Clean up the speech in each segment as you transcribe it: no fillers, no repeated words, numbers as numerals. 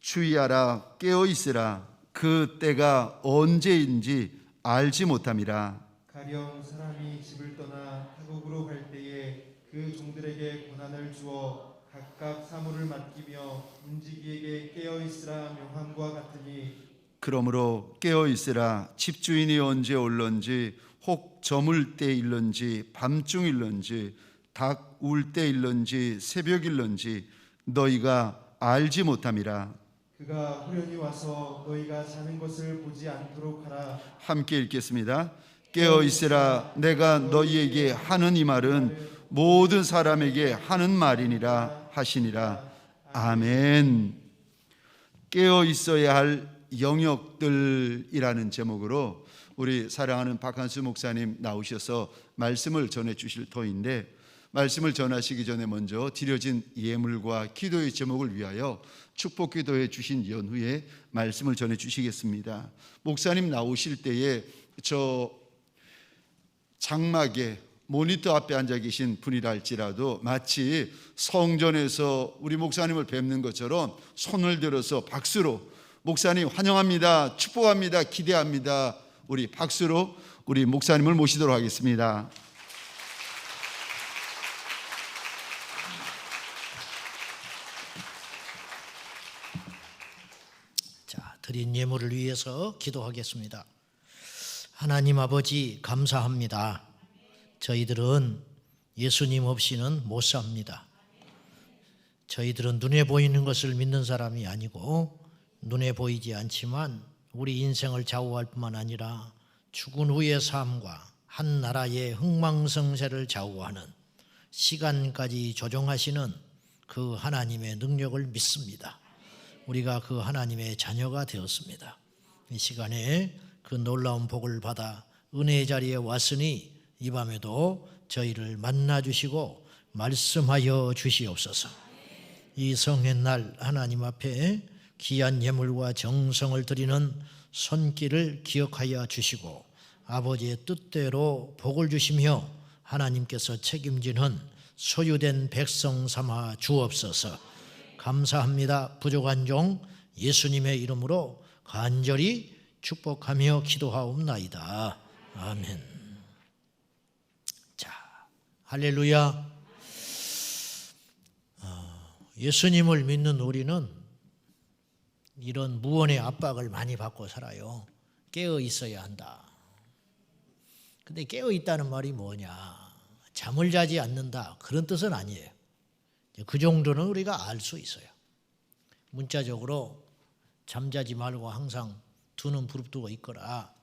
주의하라, 깨어 있으라. 그 때가 언제인지 알지 못함이라. 가령 사람이 집을 떠나 타국으로 갈 때에 그 종들에게 고난을 주어 각각 사물을 맡기며 움직이에게 깨어 있으라 명함과 같으니, 그러므로 깨어 있으라. 집주인이 언제 올런지, 혹 저물 때일런지 밤중일런지 닭 울 때일런지 새벽일런지 너희가 알지 못함이라. 그가 후련히 와서 너희가 자는 것을 보지 않도록 하라. 함께 읽겠습니다. 깨어 있으라. 내가 너희에게 하는 이 말은 모든 사람에게 하는 말이니라 하시니라. 아멘. 깨어 있어야 할 영역들이라는 제목으로 우리 사랑하는 박한수 목사님 나오셔서 말씀을 전해 주실 터인데, 말씀을 전하시기 전에 먼저 드려진 예물과 기도의 제목을 위하여 축복 기도해 주신 연후에 말씀을 전해 주시겠습니다. 목사님 나오실 때에 저 장막에 모니터 앞에 앉아 계신 분이라 할지라도 마치 성전에서 우리 목사님을 뵙는 것처럼 손을 들어서 박수로 목사님 환영합니다, 축복합니다, 기대합니다, 우리 박수로 우리 목사님을 모시도록 하겠습니다. 자, 드린 예물을 위해서 기도하겠습니다. 하나님 아버지 감사합니다. 저희들은 예수님 없이는 못 삽니다. 저희들은 눈에 보이는 것을 믿는 사람이 아니고 눈에 보이지 않지만 우리 인생을 좌우할 뿐만 아니라 죽은 후의 삶과 한 나라의 흥망성쇠를 좌우하는 시간까지 조정하시는 그 하나님의 능력을 믿습니다. 우리가 그 하나님의 자녀가 되었습니다. 이 시간에 그 놀라운 복을 받아 은혜의 자리에 왔으니 이 밤에도 저희를 만나주시고 말씀하여 주시옵소서. 이 성회날 하나님 앞에 귀한 예물과 정성을 드리는 손길을 기억하여 주시고 아버지의 뜻대로 복을 주시며 하나님께서 책임지는 소유된 백성 삼아 주옵소서. 감사합니다. 부족한 종 예수님의 이름으로 간절히 축복하며 기도하옵나이다. 아멘. 자, 할렐루야. 예수님을 믿는 우리는 이런 무언의 압박을 많이 받고 살아요. 깨어 있어야 한다. 근데 깨어 있다는 말이 뭐냐? 잠을 자지 않는다, 그런 뜻은 아니에요. 그 정도는 우리가 알 수 있어요. 문자적으로 잠자지 말고 항상 두 눈 부릅뜨고 있거라,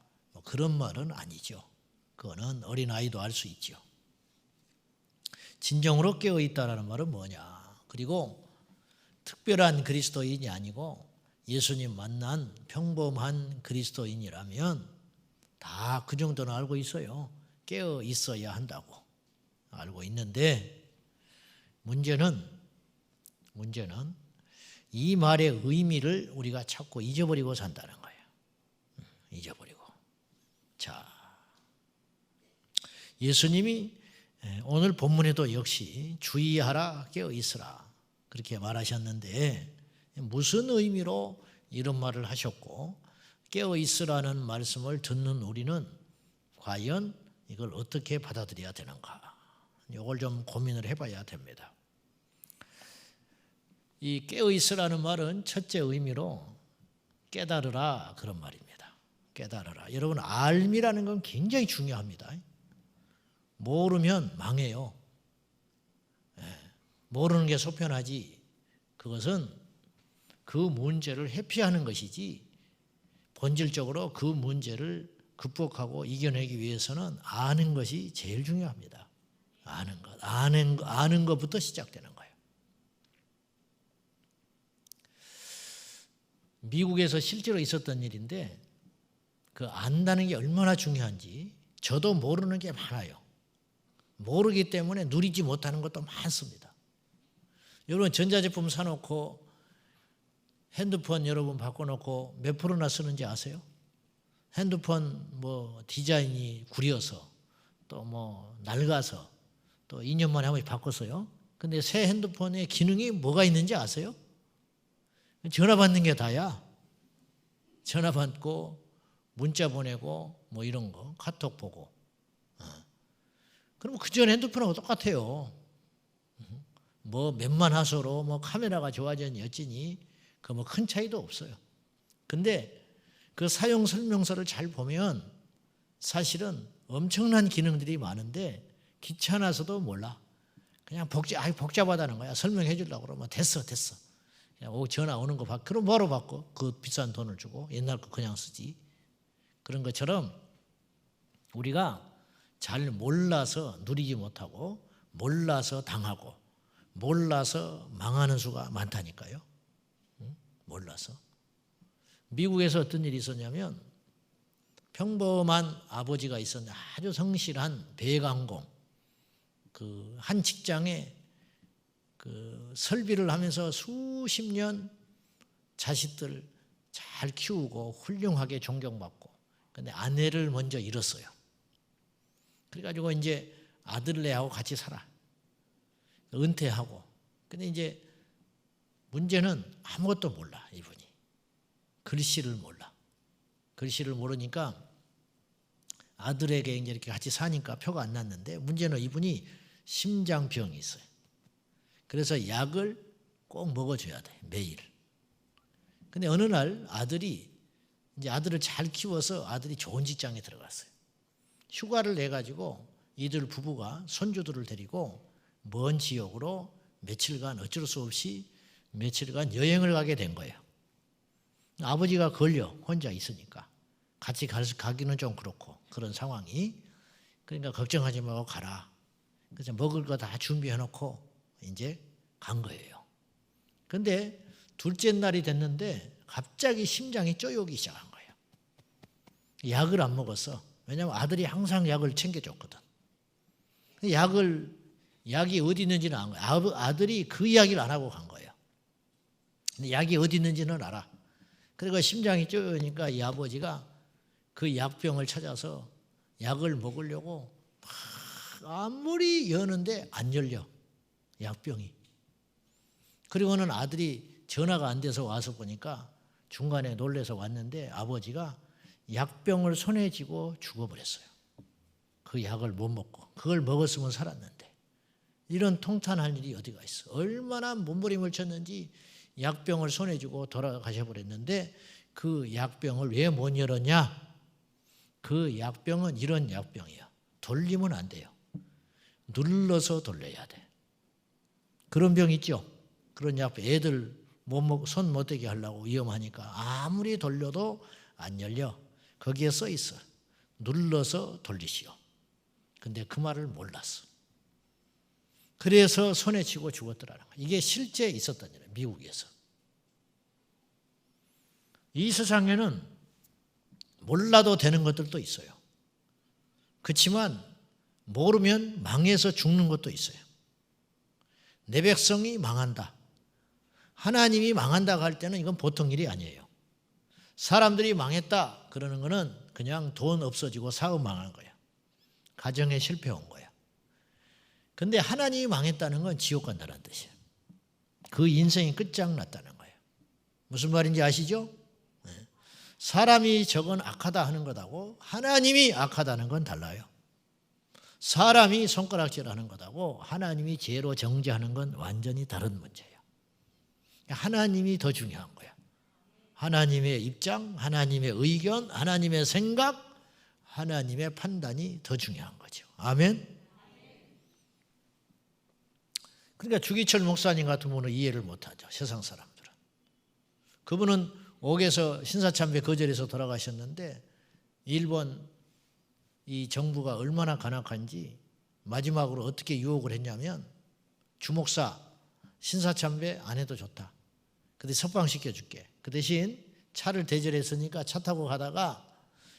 그런 말은 아니죠. 그거는 어린아이도 알 수 있죠. 진정으로 깨어 있다라는 말은 뭐냐? 그리고 특별한 그리스도인이 아니고 예수님 만난 평범한 그리스도인이라면 다 그 정도는 알고 있어요. 깨어 있어야 한다고 알고 있는데 문제는 이 말의 의미를 우리가 자꾸 잊어버리고 산다는 거예요. 잊어버리고. 자, 예수님이 오늘 본문에도 역시 주의하라, 깨어 있으라 그렇게 말하셨는데 무슨 의미로 이런 말을 하셨고 깨어 있으라는 말씀을 듣는 우리는 과연 이걸 어떻게 받아들여야 되는가, 이걸 좀 고민을 해봐야 됩니다. 이 깨어 있으라는 말은 첫째 의미로 깨달으라 그런 말입니다. 깨달으라. 여러분, 알미라는 건 굉장히 중요합니다. 모르면 망해요. 모르는 게 소편하지, 그것은 그 문제를 회피하는 것이지 본질적으로 그 문제를 극복하고 이겨내기 위해서는 아는 것이 제일 중요합니다. 아는 것, 아는 것부터 시작되는 거예요. 미국에서 실제로 있었던 일인데 그 안다는 게 얼마나 중요한지 저도 모르는 게 많아요. 모르기 때문에 누리지 못하는 것도 많습니다. 여러분, 전자제품 사놓고 핸드폰 여러분 바꿔놓고 몇 프로나 쓰는지 아세요? 핸드폰 뭐 디자인이 구려서 또 뭐 낡아서 또 2년 만에 한 번씩 바꿨어요. 근데 새 핸드폰에 기능이 뭐가 있는지 아세요? 전화 받는 게 다야. 전화 받고 문자 보내고 뭐 이런 거 카톡 보고. 그럼 그전 핸드폰하고 똑같아요. 뭐 몇만 화소로 뭐 카메라가 좋아졌니 어찌니 그 뭐 큰 차이도 없어요. 근데 그 사용 설명서를 잘 보면 사실은 엄청난 기능들이 많은데 귀찮아서도 몰라. 그냥 복잡하다는 거야. 설명해 주려고 그러면 됐어. 그냥 전화 오는 거 받고 그럼 뭐로 받고 그 비싼 돈을 주고 옛날 거 그냥 쓰지. 그런 것처럼 우리가 잘 몰라서 누리지 못하고 몰라서 당하고 몰라서 망하는 수가 많다니까요. 몰라서. 미국에서 어떤 일이 있었냐면 평범한 아버지가 있었는데 아주 성실한 배관공 그 한 직장에 그 설비를 하면서 수십 년 자식들 잘 키우고 훌륭하게 존경받고 근데 아내를 먼저 잃었어요. 그래가지고 이제 아들네하고 같이 살아. 은퇴하고. 근데 이제 문제는 아무것도 몰라, 이분이. 글씨를 몰라. 글씨를 모르니까 아들에게 이제 이렇게 같이 사니까 표가 안 났는데 문제는 이분이 심장병이 있어요. 그래서 약을 꼭 먹어줘야 돼, 매일. 근데 어느 날 아들이 이제 아들을 잘 키워서 아들이 좋은 직장에 들어갔어요. 휴가를 내가지고 이들 부부가 손주들을 데리고 먼 지역으로 며칠간 어쩔 수 없이 며칠간 여행을 가게 된 거예요. 아버지가 걸려 혼자 있으니까 같이 가기는 좀 그렇고 그런 상황이 그러니까 걱정하지 말고 가라. 그래서 먹을 거 다 준비해 놓고 이제 간 거예요. 근데 둘째 날이 됐는데 갑자기 심장이 쪼여오기 시작한 거예요. 약을 안 먹었어. 왜냐하면 아들이 항상 약을 챙겨줬거든. 약이 어디 있는지는 안 거예요. 아들이 그 이야기를 안 하고 간 거예요. 근데 약이 어디 있는지는 알아. 그리고 심장이 쪼여오니까 이 아버지가 그 약병을 찾아서 약을 먹으려고 아무리 여는데 안 열려. 약병이. 그리고는 아들이 전화가 안 돼서 와서 보니까 중간에 놀래서 왔는데 아버지가 약병을 손에 쥐고 죽어버렸어요. 그 약을 못 먹고. 그걸 먹었으면 살았는데. 이런 통탄할 일이 어디가 있어. 얼마나 몸부림을 쳤는지 약병을 손에 쥐고 돌아가셔버렸는데 그 약병을 왜 못 열었냐? 그 약병은 이런 약병이야. 돌리면 안 돼요. 눌러서 돌려야 돼. 그런 병 있죠? 그런 약병. 애들 손 못 대게 하려고 위험하니까 아무리 돌려도 안 열려. 거기에 써 있어. 눌러서 돌리시오. 근데 그 말을 몰랐어. 그래서 손에 쥐고 죽었더라는 거야. 이게 실제 있었던 일이에요. 미국에서. 이 세상에는 몰라도 되는 것들도 있어요. 그렇지만 모르면 망해서 죽는 것도 있어요. 내 백성이 망한다. 하나님이 망한다고 할 때는 이건 보통 일이 아니에요. 사람들이 망했다 그러는 거는 그냥 돈 없어지고 사업 망한 거야. 가정에 실패 온 거야. 근데 하나님이 망했다는 건 지옥 간다는 뜻이에요. 그 인생이 끝장났다는 거예요. 무슨 말인지 아시죠? 사람이 저건 악하다 하는 것하고 하나님이 악하다는 건 달라요. 사람이 손가락질하는 것하고 하나님이 죄로 정죄하는 건 완전히 다른 문제예요. 하나님이 더 중요한 거야. 하나님의 입장, 하나님의 의견, 하나님의 생각, 하나님의 판단이 더 중요한 거죠. 아멘. 그러니까 주기철 목사님 같은 분은 이해를 못하죠. 세상 사람들은. 그분은 옥에서 신사참배 거절해서 돌아가셨는데 일본 이 정부가 얼마나 간악한지 마지막으로 어떻게 유혹을 했냐면 주목사 신사참배 안 해도 좋다. 근데 석방시켜줄게. 그 대신 차를 대절했으니까 차 타고 가다가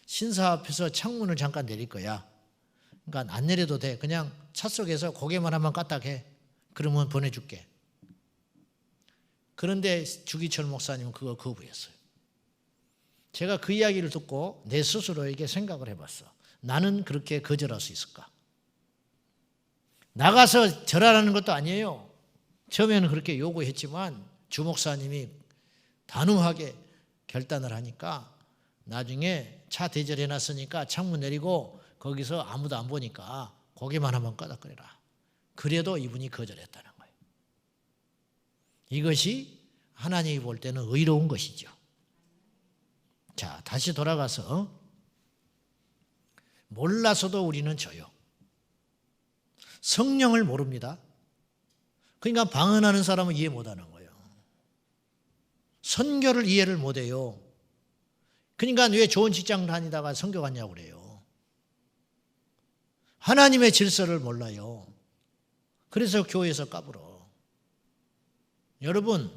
신사 앞에서 창문을 잠깐 내릴 거야. 그러니까 안 내려도 돼. 그냥 차 속에서 고개만 한번 까딱해. 그러면 보내줄게. 그런데 주기철 목사님은 그거 거부했어요. 제가 그 이야기를 듣고 내 스스로에게 생각을 해봤어. 나는 그렇게 거절할 수 있을까? 나가서 절하라는 것도 아니에요. 처음에는 그렇게 요구했지만 주 목사님이 단호하게 결단을 하니까 나중에 차 대절해 놨으니까 창문 내리고 거기서 아무도 안 보니까 고개만 한번 끄덕거려라. 그래도 이분이 거절했다는 거예요. 이것이 하나님이 볼 때는 의로운 것이죠. 자, 다시 돌아가서 몰라서도 우리는 져요. 성령을 모릅니다. 그러니까 방언하는 사람은 이해 못하는 거예요. 선교를 이해를 못해요. 그러니까 왜 좋은 직장 다니다가 선교 갔냐고 그래요. 하나님의 질서를 몰라요. 그래서 교회에서 까불어. 여러분,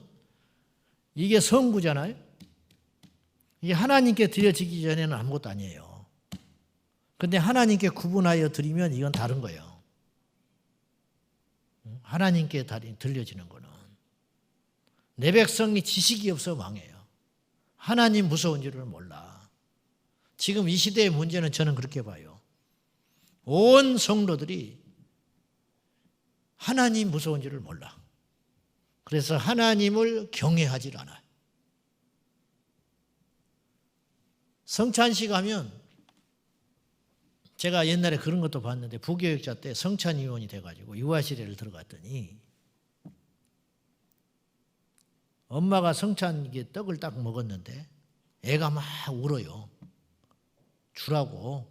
이게 성구잖아요. 이게 하나님께 드려지기 전에는 아무것도 아니에요. 근데 하나님께 구분하여 드리면 이건 다른 거예요. 하나님께 들려지는 거는 내 백성이 지식이 없어 망해요. 하나님 무서운 줄을 몰라. 지금 이 시대의 문제는 저는 그렇게 봐요. 온 성도들이 하나님 무서운 줄을 몰라. 그래서 하나님을 경외하지 않아요. 성찬식 하면 제가 옛날에 그런 것도 봤는데 부교육자 때 성찬위원이 돼가지고 유아시대를 들어갔더니 엄마가 성찬 떡을 딱 먹었는데 애가 막 울어요. 주라고.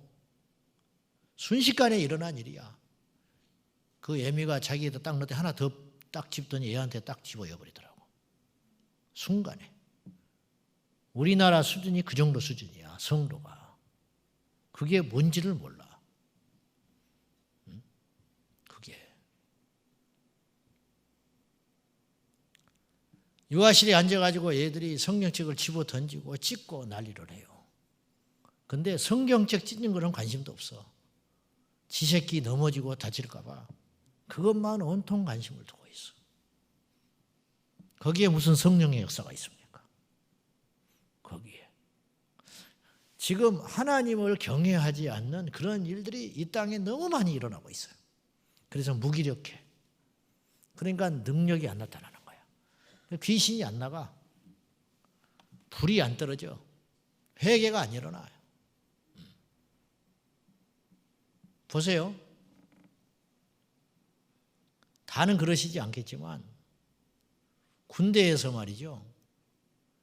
순식간에 일어난 일이야. 그 애미가 자기에다 딱 넣을 때 하나 더 딱 집더니 애한테 딱 집어여버리더라고. 순간에. 우리나라 수준이 그 정도 수준이야. 성도가. 그게 뭔지를 몰라. 그게. 유아실에 앉아가지고 애들이 성경책을 집어 던지고 찍고 난리를 해요. 근데 성경책 찢는 거는 관심도 없어. 지 새끼 넘어지고 다칠까 봐 그것만 온통 관심을 두고 있어. 거기에 무슨 성령의 역사가 있습니까? 거기에. 지금 하나님을 경외하지 않는 그런 일들이 이 땅에 너무 많이 일어나고 있어요. 그래서 무기력해. 그러니까 능력이 안 나타나는 거야. 귀신이 안 나가. 불이 안 떨어져. 회개가 안 일어나요. 보세요. 다는 그러시지 않겠지만 군대에서 말이죠.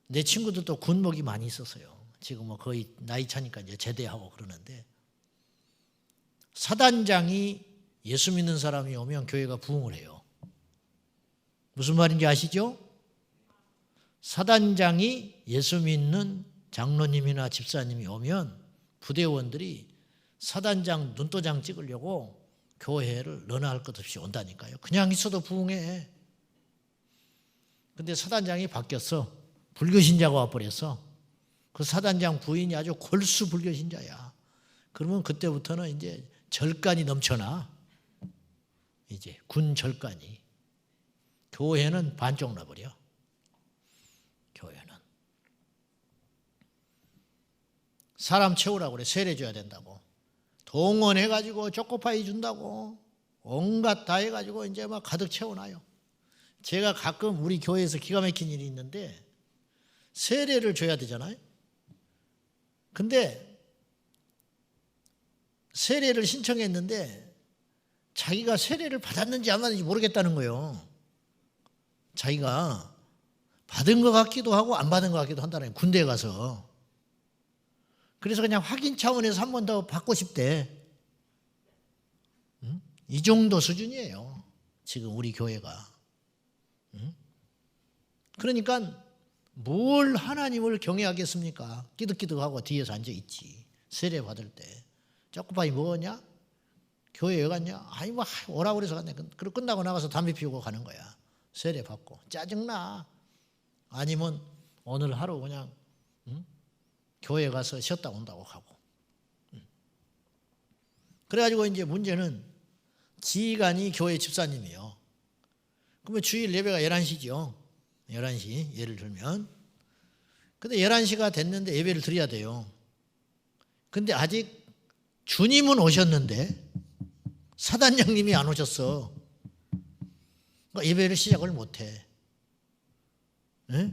내 친구들도 군복이 많이 있었어요. 지금 뭐 거의 나이 차니까 이제 제대하고 그러는데 사단장이 예수 믿는 사람이 오면 교회가 부흥을 해요. 무슨 말인지 아시죠? 사단장이 예수 믿는 장로님이나 집사님이 오면 부대원들이 사단장 눈도장 찍으려고 교회를 너나 할 것 없이 온다니까요. 그냥 있어도 부흥해. 근데 사단장이 바뀌었어. 불교신자가 와버렸어. 그 사단장 부인이 아주 골수 불교신자야. 그러면 그때부터는 이제 절간이 넘쳐나. 이제 군 절간이. 교회는 반쪽 나버려. 교회는. 사람 채우라고 그래. 세례 줘야 된다고. 동원해가지고 초코파이 준다고 온갖 다 해가지고 이제 막 가득 채워놔요. 제가 가끔 우리 교회에서 기가 막힌 일이 있는데 세례를 줘야 되잖아요. 근데 세례를 신청했는데 자기가 세례를 받았는지 안 받았는지 모르겠다는 거예요. 자기가 받은 것 같기도 하고 안 받은 것 같기도 한다는 거예요. 군대에 가서. 그래서 그냥 확인 차원에서 한 번 더 받고 싶대. 이 정도 수준이에요. 지금 우리 교회가. 그러니까 뭘 하나님을 경외하겠습니까? 끼득끼득하고 뒤에서 앉아있지. 세례 받을 때. 쪼꼬파이 먹었냐? 교회 왜 갔냐? 아니 뭐 오라고 그래서 갔네. 그리고 끝나고 나가서 담배 피우고 가는 거야. 세례 받고. 짜증나. 아니면 오늘 하루 그냥 교회 가서 쉬었다 온다고 하고. 그래가지고 이제 문제는 지휘관이 교회 집사님이요. 그러면 주일 예배가 11시죠. 11시 예를 들면. 근데 11시가 됐는데 예배를 드려야 돼요. 근데 아직 주님은 오셨는데 사단장님이 안 오셨어. 그러니까 예배를 시작을 못해. 네?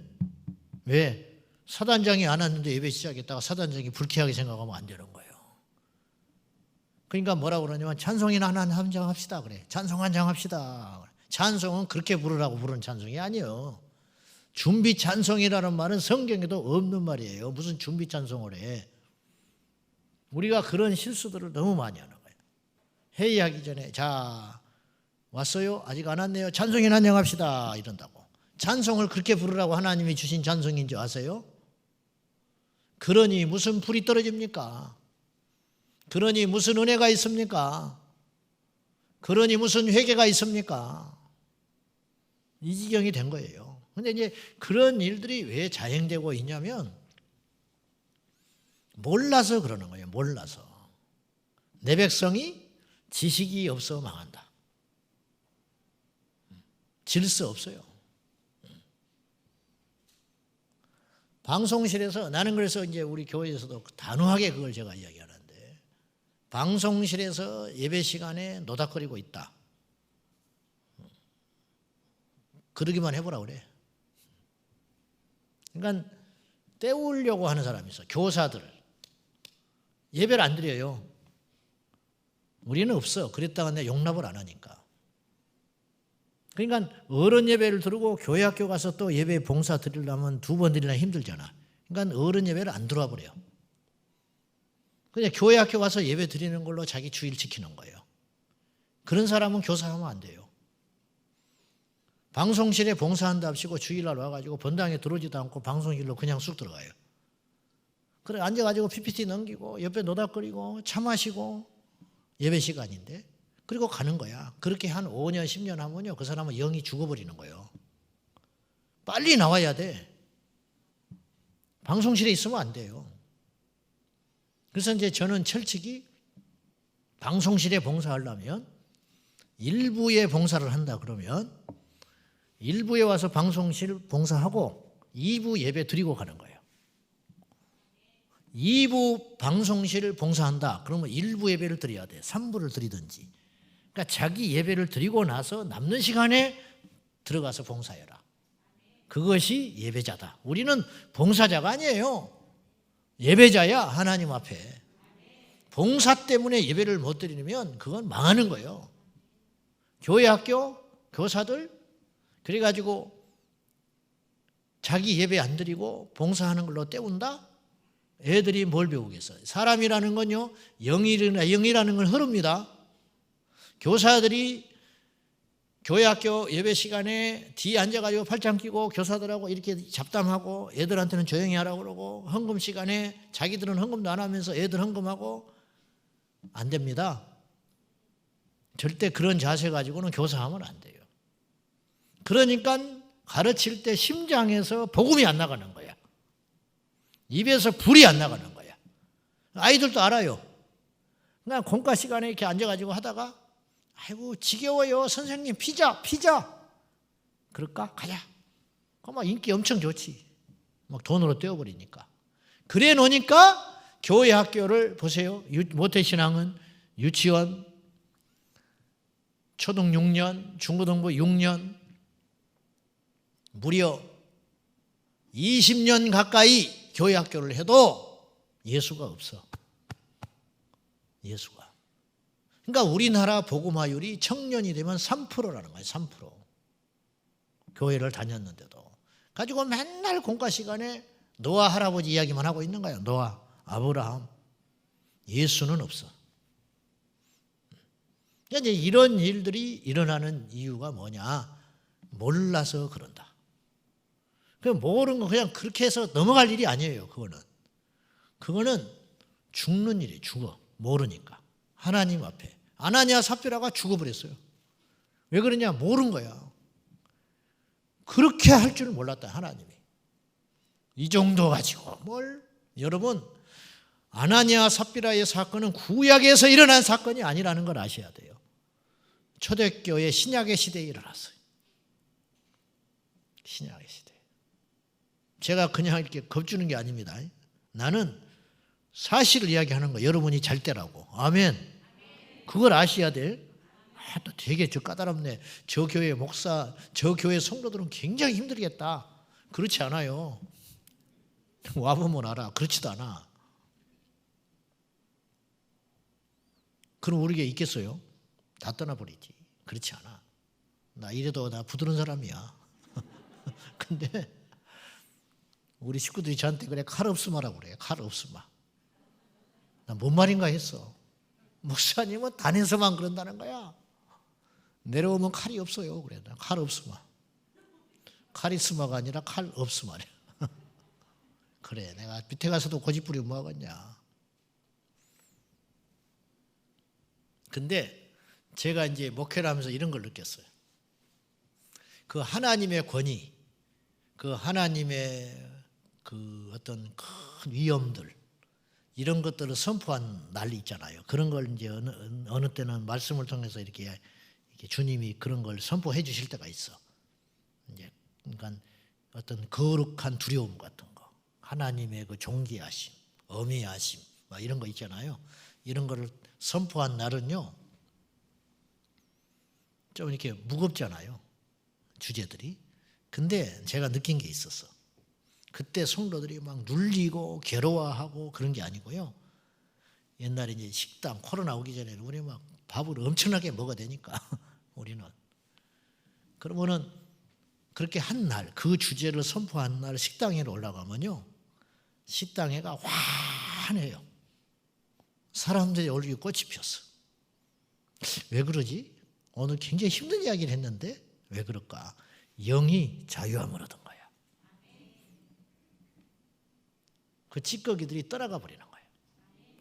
왜? 사단장이 안 왔는데 예배 시작했다가 사단장이 불쾌하게 생각하면 안 되는 거예요. 그러니까 뭐라고 그러냐면 찬송이나 한 장 합시다 그래. 찬송 한 장 합시다. 찬송은 그렇게 부르라고 부르는 찬송이 아니에요. 준비 찬송이라는 말은 성경에도 없는 말이에요. 무슨 준비 찬송을 해. 우리가 그런 실수들을 너무 많이 하는 거예요. 회의하기 전에 자 왔어요? 아직 안 왔네요. 찬송이나 한 장 합시다 이런다고. 찬송을 그렇게 부르라고 하나님이 주신 찬송인 줄 아세요? 그러니 무슨 불이 떨어집니까? 그러니 무슨 은혜가 있습니까? 그러니 무슨 회개가 있습니까? 이 지경이 된 거예요. 근데 이제 그런 일들이 왜 자행되고 있냐면 몰라서 그러는 거예요. 몰라서. 내 백성이 지식이 없어 망한다. 질서 없어요. 방송실에서 나는 그래서 이제 우리 교회에서도 단호하게 그걸 제가 이야기하는데 방송실에서 예배 시간에 노닥거리고 있다. 그러기만 해보라 그래. 그러니까 때우려고 하는 사람이 있어. 교사들. 예배를 안 드려요. 우리는 없어. 그랬다가 내가 용납을 안 하니까. 그러니까 어른 예배를 드리고 교회 학교 가서 또 예배 봉사 드리려면 2번 드리려면 힘들잖아. 그러니까 어른 예배를 안 들어와 버려요. 그냥 교회 학교 가서 예배 드리는 걸로 자기 주일 지키는 거예요. 그런 사람은 교사하면 안 돼요. 방송실에 봉사한다 합시고 주일날 와가지고 본당에 들어오지도 않고 방송실로 그냥 쑥 들어가요. 그래 앉아가지고 PPT 넘기고 옆에 노닥거리고 차 마시고 예배 시간인데 그리고 가는 거야. 그렇게 한 5년 10년 하면요 그 사람은 영이 죽어버리는 거예요. 빨리 나와야 돼. 방송실에 있으면 안 돼요. 그래서 이제 저는 철칙이 방송실에 봉사하려면 일부에 봉사를 한다 그러면 1부에 와서 방송실 봉사하고 2부 예배 드리고 가는 거예요. 2부 방송실 봉사한다. 그러면 1부 예배를 드려야 돼. 3부를 드리든지. 그러니까 자기 예배를 드리고 나서 남는 시간에 들어가서 봉사해라. 그것이 예배자다. 우리는 봉사자가 아니에요. 예배자야 하나님 앞에. 봉사 때문에 예배를 못 드리면 그건 망하는 거예요. 교회 학교 교사들 그래가지고 자기 예배 안 드리고 봉사하는 걸로 때운다? 애들이 뭘 배우겠어요? 사람이라는 건요, 영이라는 건 흐릅니다. 교사들이 교회 학교 예배 시간에 뒤에 앉아가지고 팔짱 끼고 교사들하고 이렇게 잡담하고 애들한테는 조용히 하라고 그러고 헌금 시간에 자기들은 헌금도 안 하면서 애들 헌금하고 안 됩니다. 절대 그런 자세 가지고는 교사하면 안 돼요. 그러니까 가르칠 때 심장에서 복음이 안 나가는 거야. 입에서 불이 안 나가는 거야. 아이들도 알아요. 그냥 공과 시간에 이렇게 앉아가지고 하다가 아이고 지겨워요 선생님 피자 그럴까? 가자. 그럼 막 인기 엄청 좋지. 막 돈으로 떼어버리니까. 그래 놓으니까 교회 학교를 보세요. 모태신앙은 유치원 초등 6년 중고등부 6년 무려 20년 가까이 교회 학교를 해도 예수가 없어. 예수가. 그러니까 우리나라 복음화율이 청년이 되면 3%라는 거예요. 3%. 교회를 다녔는데도. 가지고 맨날 공과 시간에 노아 할아버지 이야기만 하고 있는 거예요. 노아, 아브라함. 예수는 없어. 그러니까 이제 이런 일들이 일어나는 이유가 뭐냐? 몰라서 그런다. 모르는 거 그냥 그렇게 해서 넘어갈 일이 아니에요. 그거는 죽는 일이에요. 죽어. 모르니까. 하나님 앞에. 아나니아 삽비라가 죽어버렸어요. 왜 그러냐? 모른 거야. 그렇게 할 줄 몰랐다. 하나님이. 이 정도 가지고 뭘? 여러분 아나니아 삽비라의 사건은 구약에서 일어난 사건이 아니라는 걸 아셔야 돼요. 초대교회 신약의 시대에 일어났어요. 신약의 시대. 제가 그냥 이렇게 겁주는 게 아닙니다. 나는 사실을 이야기하는 거 여러분이 잘 때라고. 아멘. 그걸 아셔야 돼. 또 되게 저 까다롭네. 저 교회 목사, 저 교회 성도들은 굉장히 힘들겠다. 그렇지 않아요. 와보면 알아. 그렇지도 않아. 그럼 우리가 있겠어요? 다 떠나버리지. 그렇지 않아. 나 이래도 나 부드러운 사람이야. 근데 우리 식구들이 저한테 그래, 칼 없으마라고 그래. 칼 없으마. 나 뭔 말인가 했어. 목사님은 단에서만 그런다는 거야. 내려오면 칼이 없어요. 그래. 나 칼 없으마. 카리스마가 아니라 칼 없으마래. 그래. 내가 밑에 가서도 고집부리 뭐 하겠냐. 근데 제가 이제 목회를 하면서 이런 걸 느꼈어요. 그 하나님의 권위, 그 하나님의 그 어떤 큰 위엄들, 이런 것들을 선포한 날이 있잖아요. 그런 걸 이제 어느 때는 말씀을 통해서 이렇게 주님이 그런 걸 선포해 주실 때가 있어. 이제 그러니까 어떤 거룩한 두려움 같은 거, 하나님의 그 존귀하심, 어미하심, 막 이런 거 있잖아요. 이런 거를 선포한 날은요, 좀 이렇게 무겁잖아요, 주제들이. 근데 제가 느낀 게 있었어. 그때 성도들이 막 눌리고 괴로워하고 그런 게 아니고요. 옛날에 이제 식당 코로나 오기 전에 우리 막 밥을 엄청나게 먹어야 되니까 우리는. 그러면은 그렇게 한 날, 그 주제를 선포한 날 식당에 올라가면요, 식당에가 환해요. 사람들이 얼굴이 꽃이 피었어. 왜 그러지? 오늘 굉장히 힘든 이야기를 했는데 왜 그럴까? 영이 자유함을 얻은 거야. 그 찌꺼기들이 떠나가 버리는 거예요.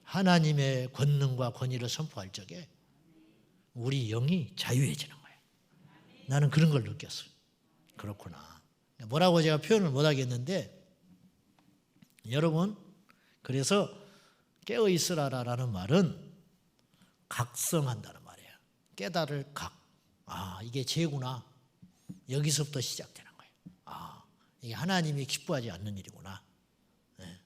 하나님의 권능과 권위를 선포할 적에 우리 영이 자유해지는 거예요. 나는 그런 걸 느꼈어요. 그렇구나. 뭐라고 제가 표현을 못 하겠는데, 여러분, 그래서 깨어 있으라라는 말은 각성한다는 말이에요. 깨달을 각. 아, 이게 죄구나. 여기서부터 시작되는 거예요. 아, 이게 하나님이 기뻐하지 않는 일이구나. 네.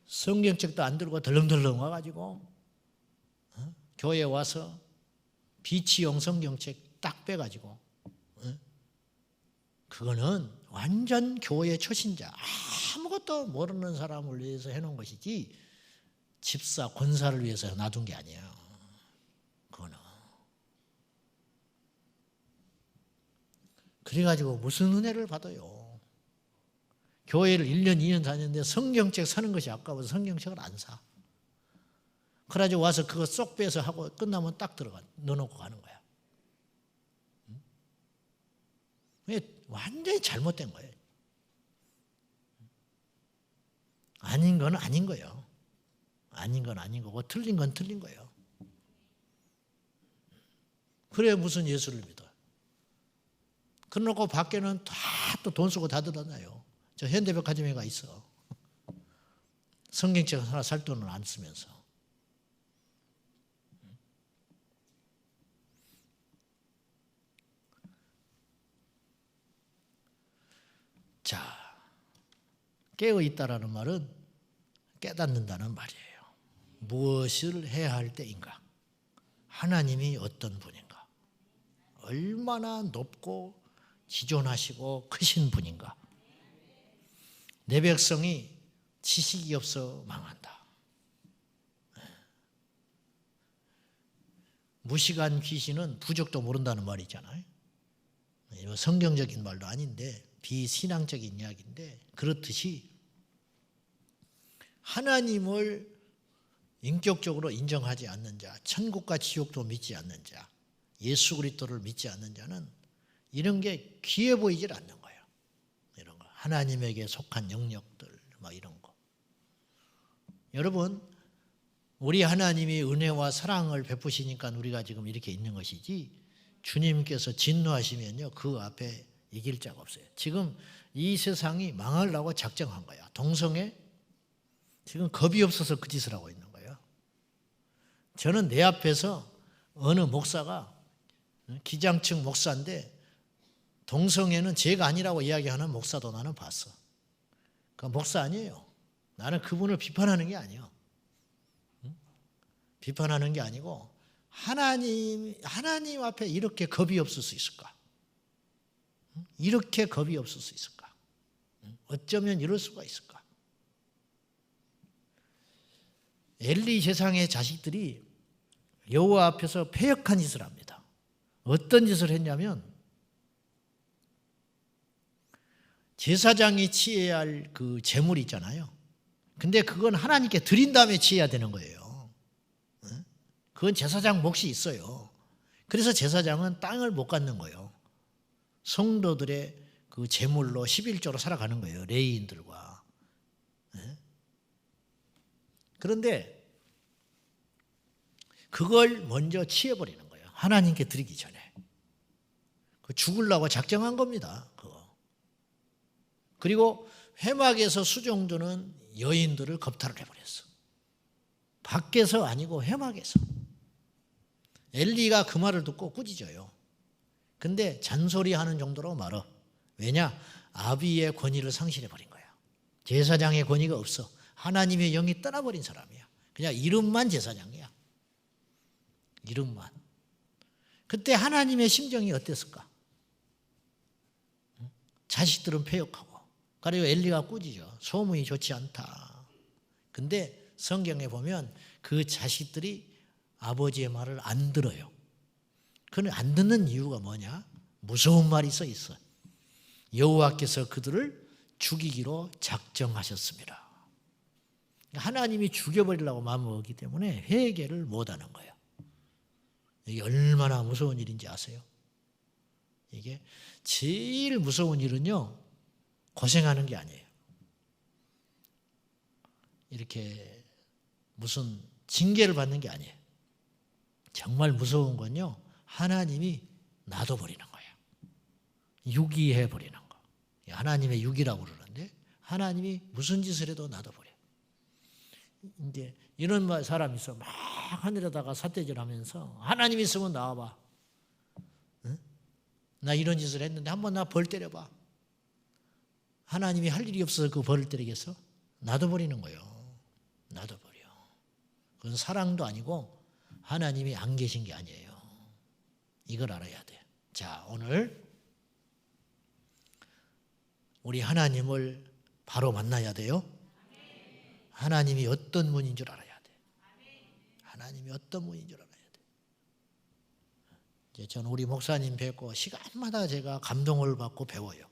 성경책도 안 들고 덜렁덜렁 와가지고 교회에 와서 비치용 성경책 딱 빼가지고, 그거는 완전 교회 초신자, 아무것도 모르는 사람을 위해서 해놓은 것이지 집사, 권사를 위해서 놔둔 게 아니에요. 그거는. 그래가지고 무슨 은혜를 받아요. 교회를 1년, 2년 다녔는데 성경책 사는 것이 아까워서 성경책을 안 사. 그래가지고 와서 그거 쏙 빼서 하고 끝나면 딱 들어가, 넣어놓고 가는 거야. 완전히 잘못된 거예요. 아닌 건 아닌 거예요. 아닌 건 아닌 거고 틀린 건 틀린 거예요. 그래 무슨 예수를 믿어. 그러고 밖에는 다 또 돈 쓰고 다 들어다녀요. 저 현대백화점에 가 있어. 성경책 하나 살 돈을 안 쓰면서. 자, 깨어 있다라는 말은 깨닫는다는 말이에요. 무엇을 해야 할 때인가? 하나님이 어떤 분인가? 얼마나 높고 지존하시고 크신 분인가? 내 백성이 지식이 없어 망한다. 무식한 귀신은 부적도 모른다는 말이 있잖아요. 성경적인 말도 아닌데 비신앙적인 이야기인데, 그렇듯이 하나님을 인격적으로 인정하지 않는 자, 천국과 지옥도 믿지 않는 자, 예수 그리스도를 믿지 않는 자는 이런 게 귀해 보이질 않는 거예요. 이런 거, 하나님에게 속한 영역들, 막 이런 거. 여러분, 우리 하나님이 은혜와 사랑을 베푸시니까 우리가 지금 이렇게 있는 것이지, 주님께서 진노하시면요, 그 앞에 이길 자가 없어요. 지금 이 세상이 망하려고 작정한 거야. 동성애 지금 겁이 없어서 그 짓을 하고 있는 거예요. 저는 내 앞에서 어느 목사가, 기장층 목사인데 동성애는 죄가 아니라고 이야기하는 목사도 나는 봤어. 그 목사 아니에요. 나는 그분을 비판하는 게 아니에요. 비판하는 게 아니고 하나님 앞에 이렇게 겁이 없을 수 있을까? 이렇게 겁이 없을 수 있을까? 어쩌면 이럴 수가 있을까? 엘리 제사장의 자식들이 여호와 앞에서 패역한 짓을 합니다. 어떤 짓을 했냐면 제사장이 취해야 할 그 제물 있잖아요. 근데 그건 하나님께 드린 다음에 취해야 되는 거예요. 그건 제사장 몫이 있어요. 그래서 제사장은 땅을 못 갖는 거예요. 성도들의 그 제물로 11조로 살아가는 거예요. 레위인들과. 그런데 그걸 먼저 취해버리는 거예요. 하나님께 드리기 전에. 그 죽으려고 작정한 겁니다. 그거. 그리고 회막에서 수종드는 여인들을 겁탈을 해버렸어. 밖에서 아니고 회막에서. 엘리가 그 말을 듣고 꾸짖어요. 근데 잔소리하는 정도로 말어. 왜냐? 아비의 권위를 상실해버린 거야. 제사장의 권위가 없어. 하나님의 영이 떠나버린 사람이야. 그냥 이름만 제사장이야. 이름만. 그때 하나님의 심정이 어땠을까? 자식들은 패역하고 그리고 엘리가 꾸짖어. 소문이 좋지 않다. 근데 성경에 보면 그 자식들이 아버지의 말을 안 들어요. 그는 안 듣는 이유가 뭐냐? 무서운 말이 써 있어. 여호와께서 그들을 죽이기로 작정하셨습니다. 하나님이 죽여버리려고 마음먹었기 때문에 회개를 못하는 거예요. 이게 얼마나 무서운 일인지 아세요? 이게 제일 무서운 일은요, 고생하는 게 아니에요. 이렇게 무슨 징계를 받는 게 아니에요. 정말 무서운 건요, 하나님이 놔둬버리는 거예요. 유기해버리는 거. 하나님의 유기라고 그러는데 하나님이 무슨 짓을 해도 놔둬버려요. 이제 이런 사람이 있어. 막 하늘에다가 삿대질하면서 하나님 있으면 나와봐. 응? 나 이런 짓을 했는데 한번 나 벌 때려봐. 하나님이 할 일이 없어서 그 벌을 때리겠어? 놔둬버리는 거예요. 놔둬버려. 그건 사랑도 아니고 하나님이 안 계신 게 아니에요. 이걸 알아야 돼. 자, 오늘 우리 하나님을 바로 만나야 돼요. 하나님이 어떤 분인 줄 알아야 돼. 하나님이 어떤 분인 줄 알아야 돼. 이제 저는 우리 목사님 뵙고 시간마다 제가 감동을 받고 배워요.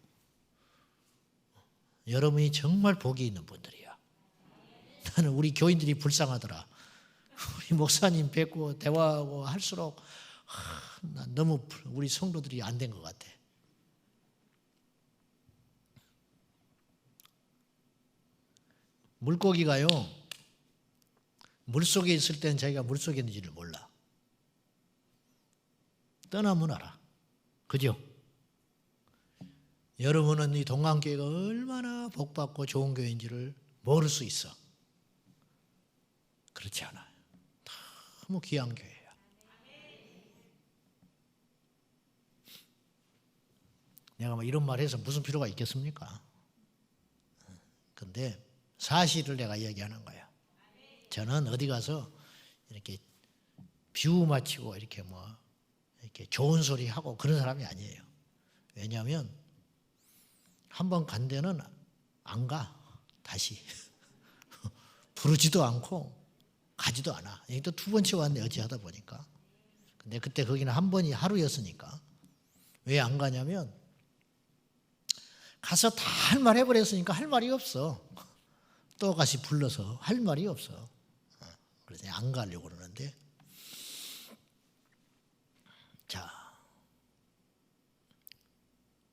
여러분이 정말 복이 있는 분들이야. 나는 우리 교인들이 불쌍하더라. 우리 목사님 뵙고 대화하고 할수록 난 너무 우리 성도들이 안 된 것 같아. 물고기가요, 물속에 있을 때는 자기가 물속에 있는지를 몰라. 떠나면 알아. 그죠? 여러분은 이 동안교회가 얼마나 복받고 좋은 교회인지를 모를 수 있어. 그렇지 않아요. 너무 귀한 교회야. 내가 뭐 이런 말 해서 무슨 필요가 있겠습니까? 근데 사실을 내가 이야기하는 거야. 저는 어디 가서 이렇게 비유 맞히고 이렇게 이렇게 좋은 소리 하고 그런 사람이 아니에요. 왜냐하면 한번 간 데는 안 가. 다시. 부르지도 않고 가지도 않아. 또 두 번째 왔네, 어찌 하다 보니까. 근데 그때 거기는 한 번이 하루였으니까. 왜 안 가냐면 가서 다 할 말 해버렸으니까 할 말이 없어. 또 다시 불러서 할 말이 없어. 그래서 안 가려고 그러는데. 자,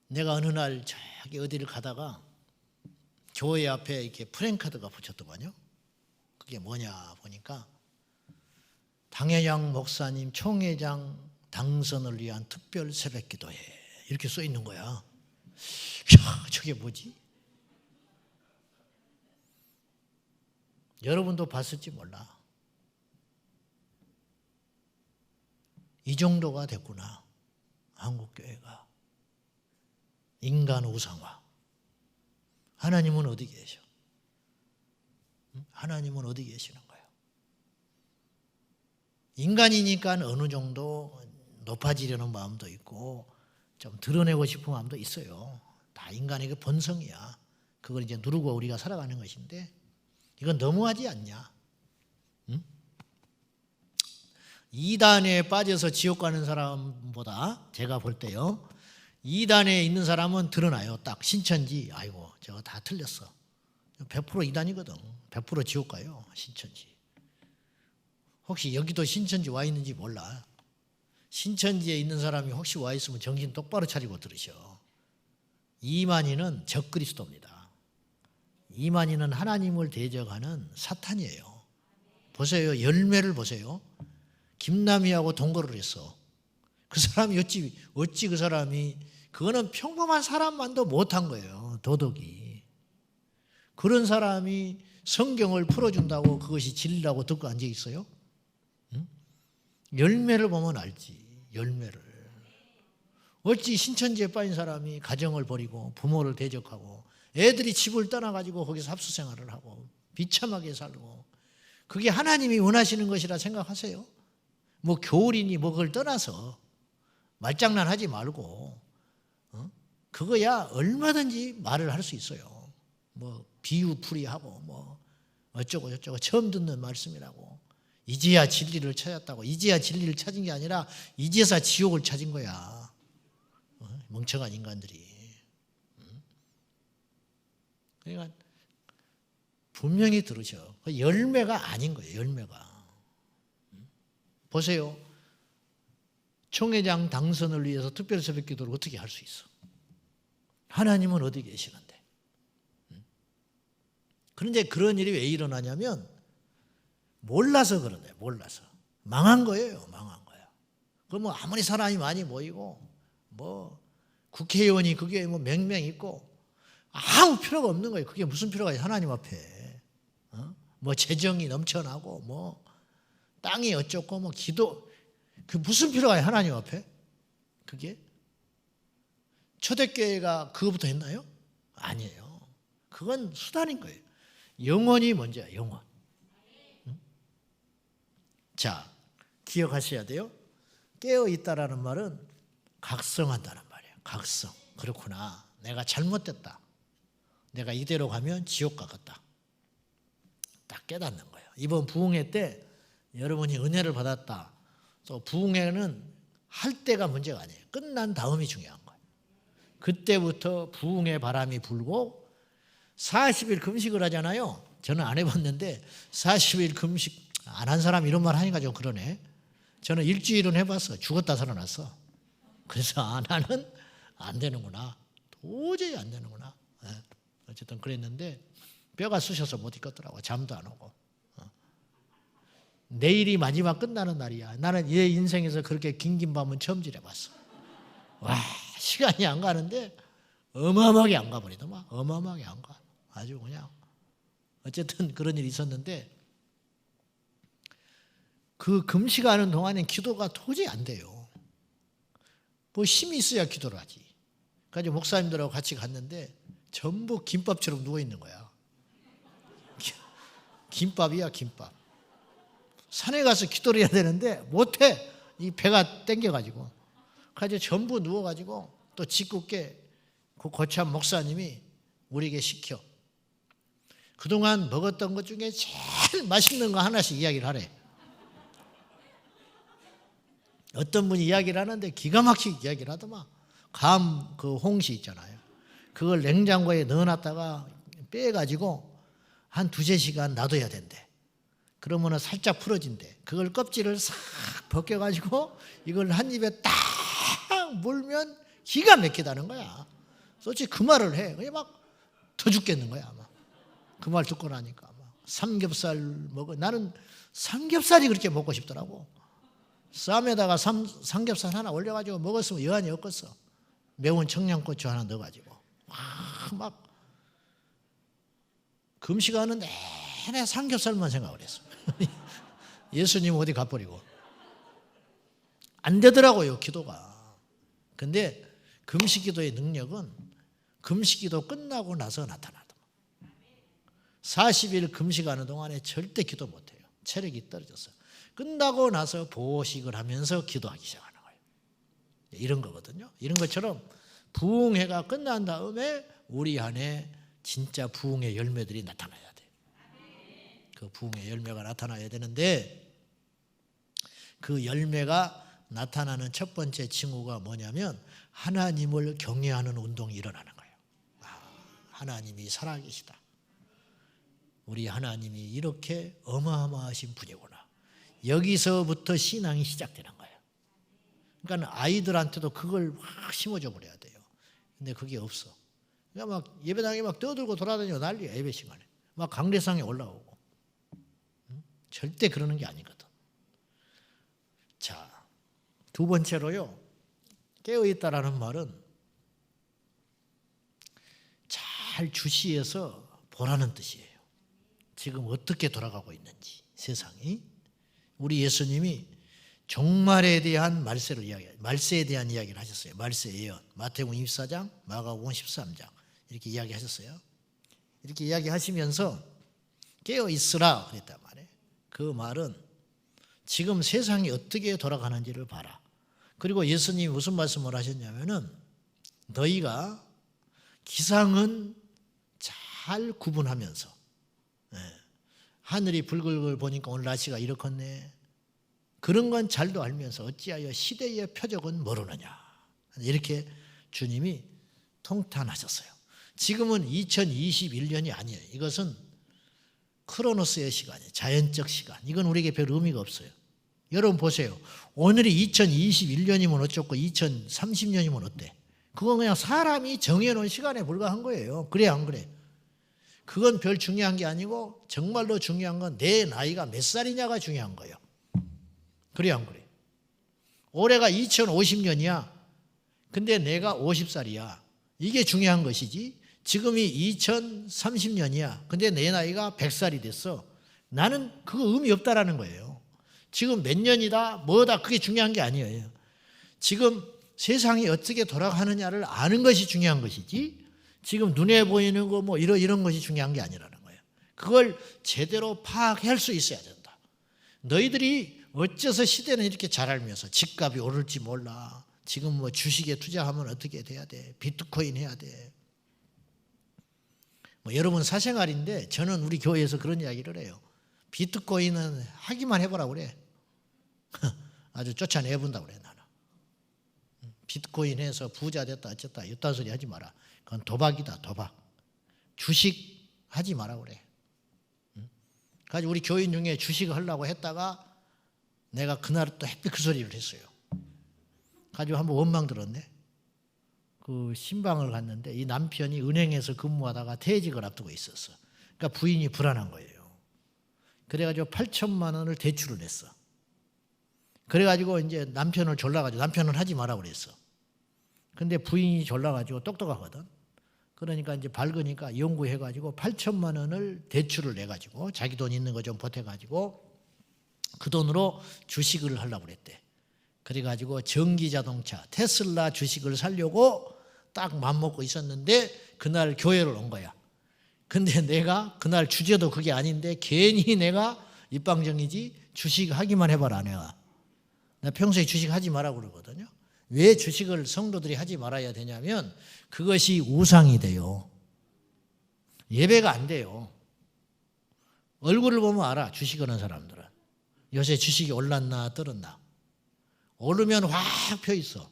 내가 어느 날 저기 어디를 가다가 교회 앞에 이렇게 프랭카드가 붙였더만요. 그게 뭐냐 보니까 당회장 목사님 총회장 당선을 위한 특별 새벽기도회 이렇게 써 있는 거야. 야, 저게 뭐지? 여러분도 봤을지 몰라. 이 정도가 됐구나. 한국교회가. 인간 우상화. 하나님은 어디 계셔? 하나님은 어디 계시는 거예요? 인간이니까 어느 정도 높아지려는 마음도 있고 좀 드러내고 싶은 마음도 있어요. 다 인간의 그 본성이야. 그걸 이제 누르고 우리가 살아가는 것인데 이건 너무하지 않냐? 응? 이단에 빠져서 지옥 가는 사람보다 제가 볼 때요, 이단에 있는 사람은 드러나요. 딱 신천지, 아이고 저거 다 틀렸어. 100% 이단이거든. 100% 지옥 가요, 신천지. 혹시 여기도 신천지 와 있는지 몰라. 신천지에 있는 사람이 혹시 와 있으면 정신 똑바로 차리고 들으셔. 이만희는 적그리스도입니다. 이만희는 하나님을 대적하는 사탄이에요. 보세요. 열매를 보세요. 김남희하고 동거를 했어. 그 사람이 어찌 그 사람이, 그거는 평범한 사람만도 못한 거예요. 도덕이. 그런 사람이 성경을 풀어준다고 그것이 진리라고 듣고 앉아 있어요? 응? 열매를 보면 알지. 열매를. 어찌 신천지에 빠진 사람이 가정을 버리고 부모를 대적하고 애들이 집을 떠나가지고 거기서 합수생활을 하고 비참하게 살고, 그게 하나님이 원하시는 것이라 생각하세요? 뭐 교리니 뭐 그걸 떠나서 말장난하지 말고, 그거야 얼마든지 말을 할 수 있어요. 뭐 비유풀이하고 뭐 어쩌고 저쩌고 처음 듣는 말씀이라고. 이제야 진리를 찾았다고. 이제야 진리를 찾은 게 아니라 이제서 지옥을 찾은 거야. 멍청한 인간들이. 그러니까 분명히 들으셔. 열매가 아닌 거예요. 열매가. 보세요. 총회장 당선을 위해서 특별 새벽 기도를 어떻게 할 수 있어? 하나님은 어디 계시는데? 그런데 그런 일이 왜 일어나냐면 몰라서 그러네. 몰라서. 망한 거예요. 망한 거야. 그 뭐 아무리 사람이 많이 모이고 뭐 국회의원이 그게 뭐 몇 명 있고 아무 필요가 없는 거예요. 그게 무슨 필요가 있어요? 하나님 앞에. 뭐 재정이 넘쳐나고 뭐 땅이 어쩌고 뭐 기도, 그 무슨 필요가 있어요? 하나님 앞에. 그게 초대교회가 그거부터 했나요? 아니에요. 그건 수단인 거예요. 영원이 먼저야. 영원. 자, 기억하셔야 돼요. 깨어있다라는 말은 각성한다는 말이에요. 각성. 그렇구나. 내가 잘못됐다. 내가 이대로 가면 지옥 가겠다. 딱 깨닫는 거예요. 이번 부흥회 때 여러분이 은혜를 받았다. 또 부흥회는 할 때가 문제가 아니에요. 끝난 다음이 중요한 거예요. 그때부터 부흥회 바람이 불고 40일 금식을 하잖아요. 저는 안 해봤는데 40일 금식 안 한 사람 이런 말 하니까 좀 그러네. 저는 일주일은 해봤어. 죽었다 살아났어. 그래서 나는 안 되는구나. 도저히 안 되는구나. 어쨌든 그랬는데 뼈가 쑤셔서 못 있겠더라고. 잠도 안 오고. 내일이 마지막 끝나는 날이야. 나는 얘 인생에서 그렇게 긴 밤은 처음 지내봤어. 와, 시간이 안 가는데 어마어마하게 안 가버리더만. 어마어마하게 안 가. 아주 그냥. 어쨌든 그런 일이 있었는데 그 금식하는 동안엔 기도가 도저히 안 돼요. 뭐 힘이 있어야 기도를 하지. 그래서 목사님들하고 같이 갔는데 전부 김밥처럼 누워있는 거야. 김밥이야, 김밥. 산에 가서 기도를 해야 되는데 못해. 이 배가 땡겨가지고. 그래서 전부 누워가지고 또 짓궂게 그 거참 목사님이 우리에게 시켜. 그동안 먹었던 것 중에 제일 맛있는 거 하나씩 이야기를 하래. 어떤 분이 이야기를 하는데 기가 막히게 이야기를 하더만. 감 그 홍시 있잖아요. 그걸 냉장고에 넣어놨다가 빼가지고 한 2-3시간 놔둬야 된대. 그러면은 살짝 풀어진대. 그걸 껍질을 싹 벗겨가지고 이걸 한 입에 딱 물면 기가 막히다는 거야. 솔직히 그 말을 해. 그게 막 더 죽겠는 거야 아마. 그 말 듣고 나니까 막 삼겹살 먹어. 나는 삼겹살이 그렇게 먹고 싶더라고. 쌈에다가 삼겹살 하나 올려가지고 먹었으면 여한이 없겠어. 매운 청양고추 하나 넣어가지고 막 금식하는 내내 삼겹살만 생각을 했어. 예수님 어디 가버리고 안 되더라고요 기도가. 근데 금식기도의 능력은 금식기도 끝나고 나서 나타나더만. 40일 금식하는 동안에 절대 기도 못해요. 체력이 떨어졌어요. 끝나고 나서 보식을 하면서 기도하기 시작하는 거예요. 이런 거거든요. 이런 것처럼 부흥회가 끝난 다음에 우리 안에 진짜 부흥의 열매들이 나타나야 돼. 그 부흥의 열매가 나타나야 되는데 그 열매가 나타나는 첫 번째 징후가 뭐냐면 하나님을 경외하는 운동이 일어나는 거예요. 하나님이 살아계시다. 우리 하나님이 이렇게 어마어마하신 분이구나. 여기서부터 신앙이 시작되는 거예요. 그러니까 아이들한테도 그걸 확 심어줘 버려야 돼요. 근데 그게 없어. 그러니까 막 예배당에 막 떠들고 돌아다니고 난리야. 예배 시간에 막 강대상에 올라오고. 절대 그러는 게 아니거든. 자, 두 번째로요, 깨어있다라는 말은 잘 주시해서 보라는 뜻이에요. 지금 어떻게 돌아가고 있는지 세상이. 우리 예수님이 종말에 대한 말세에 대한 이야기를 하셨어요. 말세 예언. 마태복음 24장, 마가복음 13장 이렇게 이야기하셨어요. 이렇게 이야기하시면서 깨어 있으라 그랬단 말이에요. 그 말은 지금 세상이 어떻게 돌아가는지를 봐라. 그리고 예수님이 무슨 말씀을 하셨냐면은 너희가 기상은 잘 구분하면서 하늘이 붉을글 보니까 오늘 날씨가 이렇겠네. 그런 건 잘도 알면서 어찌하여 시대의 표적은 모르느냐. 이렇게 주님이 통탄하셨어요. 지금은 2021년이 아니에요. 이것은 크로노스의 시간이에요. 자연적 시간. 이건 우리에게 별 의미가 없어요. 여러분 보세요. 오늘이 2021년이면 어쩌고 2030년이면 어때? 그건 그냥 사람이 정해놓은 시간에 불과한 거예요. 그래 안 그래? 그건 별 중요한 게 아니고 정말로 중요한 건 내 나이가 몇 살이냐가 중요한 거예요. 그래 안 그래? 올해가 2050년이야. 근데 내가 50살이야. 이게 중요한 것이지. 지금이 2030년이야. 근데 내 나이가 100살이 됐어. 나는 그거 의미 없다라는 거예요. 지금 몇 년이다 뭐다 그게 중요한 게 아니에요. 지금 세상이 어떻게 돌아가느냐를 아는 것이 중요한 것이지 지금 눈에 보이는 거 뭐 이런 것이 중요한 게 아니라는 거예요. 그걸 제대로 파악할 수 있어야 된다. 너희들이 어째서 시대는 이렇게 잘 알면서 집값이 오를지 몰라. 지금 뭐 주식에 투자하면 어떻게 돼야 돼. 비트코인 해야 돼. 뭐 여러분 사생활인데 저는 우리 교회에서 그런 이야기를 해요. 비트코인은 하기만 해보라고 그래. 아주 쫓아내본다고 그래 나는. 비트코인 해서 부자 됐다 어쨌다 이딴 소리 하지 마라. 그건 도박이다 도박. 주식 하지 마라 그래. 그래서 우리 교인 중에 주식을 하려고 했다가 내가 그날 또 햇빛 그 소리를 했어요. 가지고 한번 원망 들었네. 그 신방을 갔는데 이 남편이 은행에서 근무하다가 퇴직을 앞두고 있었어. 그러니까 부인이 불안한 거예요. 그래가지고 8천만 원을 대출을 냈어. 그래가지고 이제 남편을 졸라가지고 남편은 하지 마라 그랬어. 근데 부인이 졸라가지고 똑똑하거든. 그러니까 이제 밝으니까 연구해가지고 8천만 원을 대출을 내가지고 자기 돈 있는 거 좀 보태가지고 그 돈으로 주식을 하려고 그랬대. 그래가지고 전기자동차 테슬라 주식을 사려고 딱 맘먹고 있었는데 그날 교회를 온 거야. 근데 내가 그날 주제도 그게 아닌데 괜히 내가 입방정이지 주식 하기만 해봐라 내가. 나 평소에 주식 하지 마라 그러거든요. 왜 주식을 성도들이 하지 말아야 되냐면 그것이 우상이 돼요. 예배가 안 돼요. 얼굴을 보면 알아 주식하는 사람들은. 요새 주식이 올랐나 떨었나. 오르면 확 펴 있어.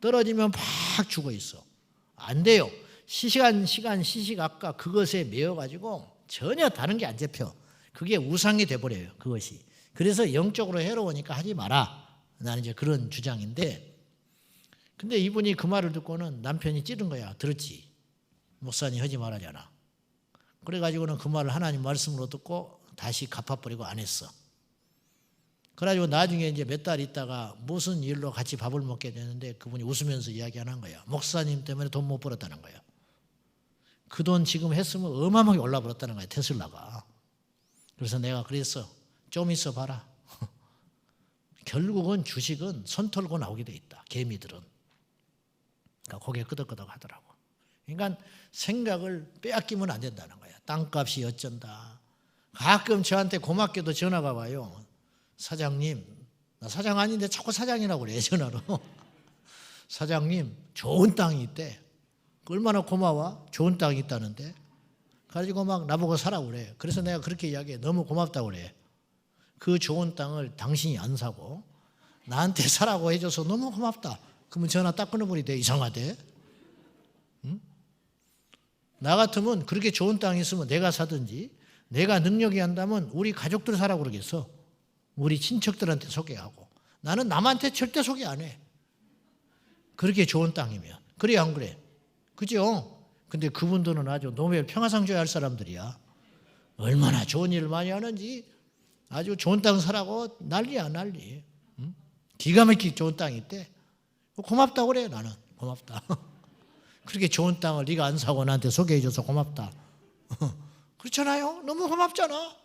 떨어지면 팍 죽어 있어. 안 돼요. 시시각각 그것에 매여가지고 전혀 다른 게 안 잡혀. 그게 우상이 돼버려요. 그것이. 그래서 영적으로 해로우니까 하지 마라. 나는 이제 그런 주장인데 근데 이분이 그 말을 듣고는 남편이 찌른 거야. 들었지? 목사님 하지 말라잖아. 그래가지고는 그 말을 하나님 말씀으로 듣고 다시 갚아버리고 안 했어. 그래가지고 나중에 이제 몇 달 있다가 무슨 일로 같이 밥을 먹게 되는데 그분이 웃으면서 이야기하는 거야. 목사님 때문에 돈 못 벌었다는 거야. 그 돈 지금 했으면 어마어마하게 올라버렸다는 거야. 테슬라가. 그래서 내가 그랬어. 좀 있어 봐라. 결국은 주식은 손 털고 나오게 돼 있다. 개미들은. 그러니까 고개 끄덕끄덕 하더라고. 그러니까 생각을 빼앗기면 안 된다는 거야. 땅값이 어쩐다. 가끔 저한테 고맙게도 전화가 와요. 사장님, 나 사장 아닌데 자꾸 사장이라고 그래 전화로. 사장님 좋은 땅이 있대. 얼마나 고마워? 좋은 땅이 있다는데. 가지고 막 나보고 사라고 그래. 그래서 내가 그렇게 이야기해. 너무 고맙다고 그래. 그 좋은 땅을 당신이 안 사고 나한테 사라고 해줘서 너무 고맙다. 그러면 전화 딱 끊어버리대. 이상하대. 응? 나 같으면 그렇게 좋은 땅이 있으면 내가 사든지 내가 능력이 한다면 우리 가족들 사라고 그러겠어. 우리 친척들한테 소개하고. 나는 남한테 절대 소개 안 해. 그렇게 좋은 땅이면. 그래 안 그래? 그죠? 근데 그분들은 아주 노벨 평화상 줘야 할 사람들이야. 얼마나 좋은 일을 많이 하는지 아주 좋은 땅 사라고 난리야 난리. 응? 기가 막히게 좋은 땅이 있대. 고맙다고 그래 나는. 고맙다. 그렇게 좋은 땅을 네가 안 사고 나한테 소개해줘서 고맙다. 그렇잖아요? 너무 고맙잖아.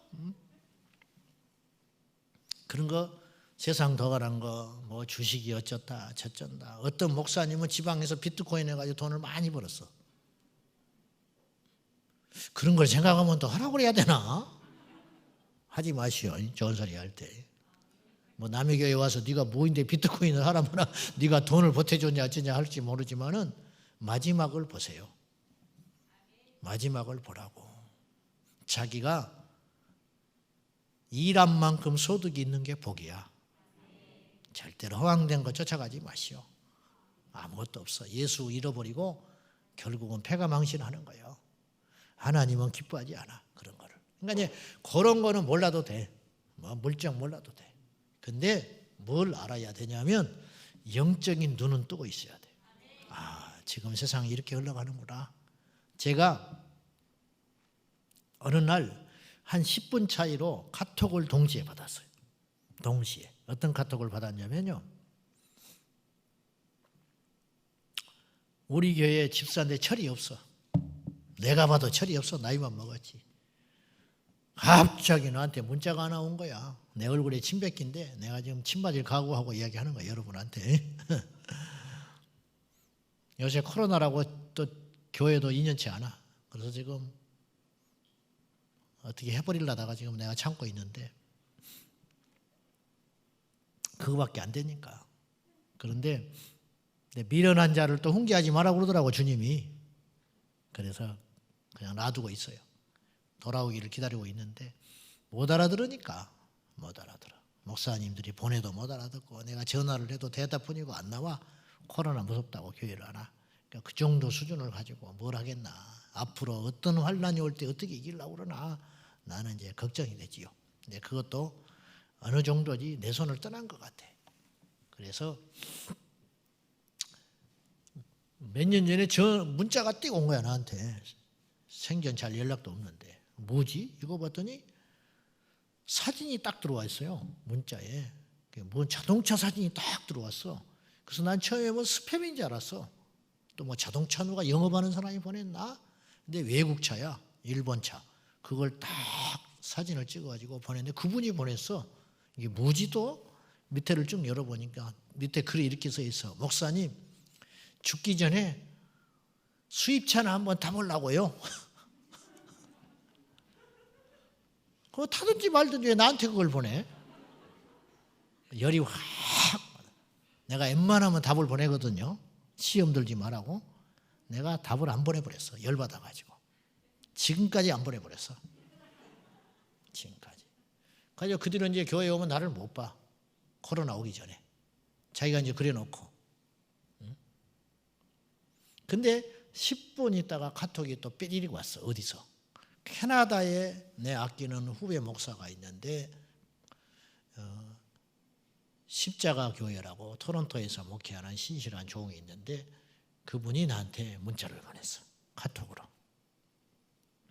그런 거 세상 덕을한 거 뭐 주식이 어쩌다 저쩐다. 어떤 목사님은 지방에서 비트코인 해가지고 돈을 많이 벌었어. 그런 걸 생각하면 또 하라고 그래야 되나? 하지 마시오. 좋은 소리 할 때. 뭐 남의 교회 와서 네가 뭐인데 비트코인을 하라거나 네가 돈을 보태줬냐 어쩌냐 할지 모르지만은 마지막을 보세요. 마지막을 보라고. 자기가 일한 만큼 소득이 있는 게 복이야. 절대로 허황된 거 쫓아가지 마시오. 아무것도 없어. 예수 잃어버리고 결국은 패가망신하는 거예요. 하나님은 기뻐하지 않아. 그런 거를. 그러니까 이제 그런 거는 몰라도 돼. 뭐 물정 몰라도 돼. 근데 뭘 알아야 되냐면 영적인 눈은 뜨고 있어야 돼. 아, 지금 세상이 이렇게 흘러가는구나. 제가 어느 날 한 10분 차이로 카톡을 동시에 받았어요. 동시에. 어떤 카톡을 받았냐면요. 우리 교회 집사인데 철이 없어. 내가 봐도 철이 없어. 나이만 먹었지. 갑자기 나한테 문자가 하나 온 거야. 내 얼굴에 침 뱉긴데 내가 지금 침 맞을 각오하고 이야기하는 거야. 여러분한테. 요새 코로나라고 또 교회도 2년치 않아. 그래서 지금 어떻게 해버리려다가 지금 내가 참고 있는데 그거밖에 안 되니까. 그런데 미련한 자를 또 훈계하지 마라고 그러더라고 주님이. 그래서 그냥 놔두고 있어요. 돌아오기를 기다리고 있는데 못 알아들으니까 못 알아들어. 목사님들이 보내도 못 알아듣고 내가 전화를 해도 대답뿐이고 안 나와. 코로나 무섭다고 교회를 안 와. 그러니까 그 정도 수준을 가지고 뭘 하겠나. 앞으로 어떤 환란이 올 때 어떻게 이기려고 그러나 나는 이제 걱정이 되지요. 근데 그것도 어느 정도지 내 손을 떠난 것 같아. 그래서 몇 년 전에 저 문자가 띄고 온 거야 나한테. 생전 잘 연락도 없는데 뭐지? 이거 봤더니 사진이 딱 들어와 있어요. 문자에. 뭐 자동차 사진이 딱 들어왔어. 그래서 난 처음에 뭐 스팸인 줄 알았어. 또 뭐 자동차 누가 영업하는 사람이 보냈나? 근데 외국 차야. 일본 차. 그걸 딱 사진을 찍어가지고 보냈는데 그분이 보냈어. 이게 뭐지 또? 밑에를 쭉 열어보니까 밑에 글이 이렇게 써 있어. 목사님 죽기 전에 수입차나 한번 타보려고요. 그거 타든지 말든지 왜 나한테 그걸 보내? 열이 확. 내가 웬만하면 답을 보내거든요. 시험 들지 말라고. 내가 답을 안 보내버렸어. 열받아가지고. 지금까지 안 보내버렸어. 지금까지. 그래서 그 뒤로 이제 교회 오면 나를 못 봐. 코로나 오기 전에. 자기가 이제 그래놓고. 응? 근데 10분 있다가 카톡이 또 삐리리고 왔어. 어디서? 캐나다에 내 아끼는 후배 목사가 있는데 십자가 교회라고 토론토에서 목회하는 신실한 종이 있는데 그분이 나한테 문자를 보냈어. 카톡으로.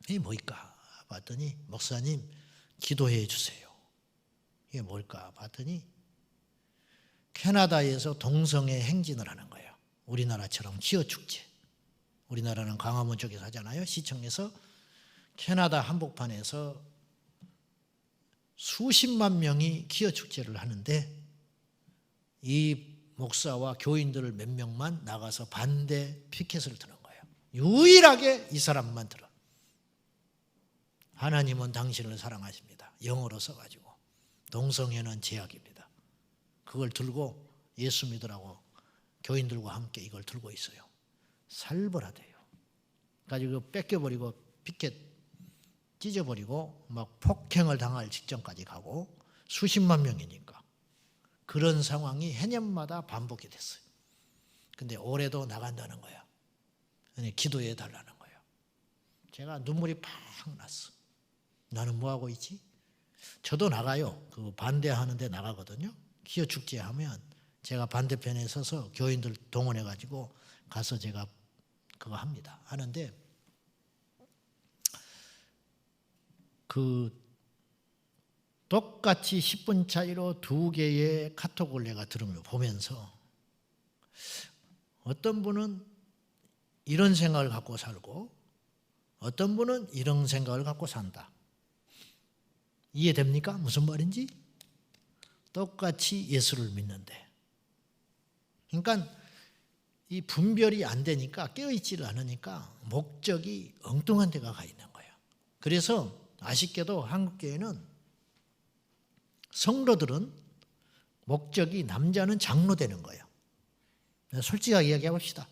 이게 뭘까 봤더니 목사님 기도해 주세요. 이게 뭘까 봤더니 캐나다에서 동성애 행진을 하는 거예요. 우리나라처럼 기어축제. 우리나라는 광화문 쪽에서 하잖아요. 시청에서. 캐나다 한복판에서 수십만 명이 기어축제를 하는데 이 목사와 교인들 몇 명만 나가서 반대 피켓을 드는 거예요. 유일하게 이 사람만 들어. 하나님은 당신을 사랑하십니다. 영어로 써가지고. 동성애는 죄악입니다. 그걸 들고 예수 믿으라고 교인들과 함께 이걸 들고 있어요. 살벌하대요. 가지고 뺏겨버리고 피켓 찢어버리고 막 폭행을 당할 직전까지 가고 수십만 명이니까 그런 상황이 해년마다 반복이 됐어요. 근데 올해도 나간다는 거야. 기도해 달라는 거예요. 제가 눈물이 팍 났어. 나는 뭐 하고 있지? 저도 나가요. 그 반대하는데 나가거든요. 기어 축제 하면 제가 반대편에 서서 교인들 동원해 가지고 가서 제가 그거 합니다. 하는데 그 똑같이 10분 차이로 두 개의 카톡을 내가 보면서 어떤 분은 이런 생각을 갖고 살고 어떤 분은 이런 생각을 갖고 산다. 이해됩니까? 무슨 말인지? 똑같이 예수를 믿는데. 그러니까 이 분별이 안 되니까 깨어있지를 않으니까 목적이 엉뚱한 데가 가 있는 거예요. 그래서 아쉽게도 한국교회는 성도들은 목적이 남자는 장로 되는 거예요. 솔직하게 이야기해 봅시다.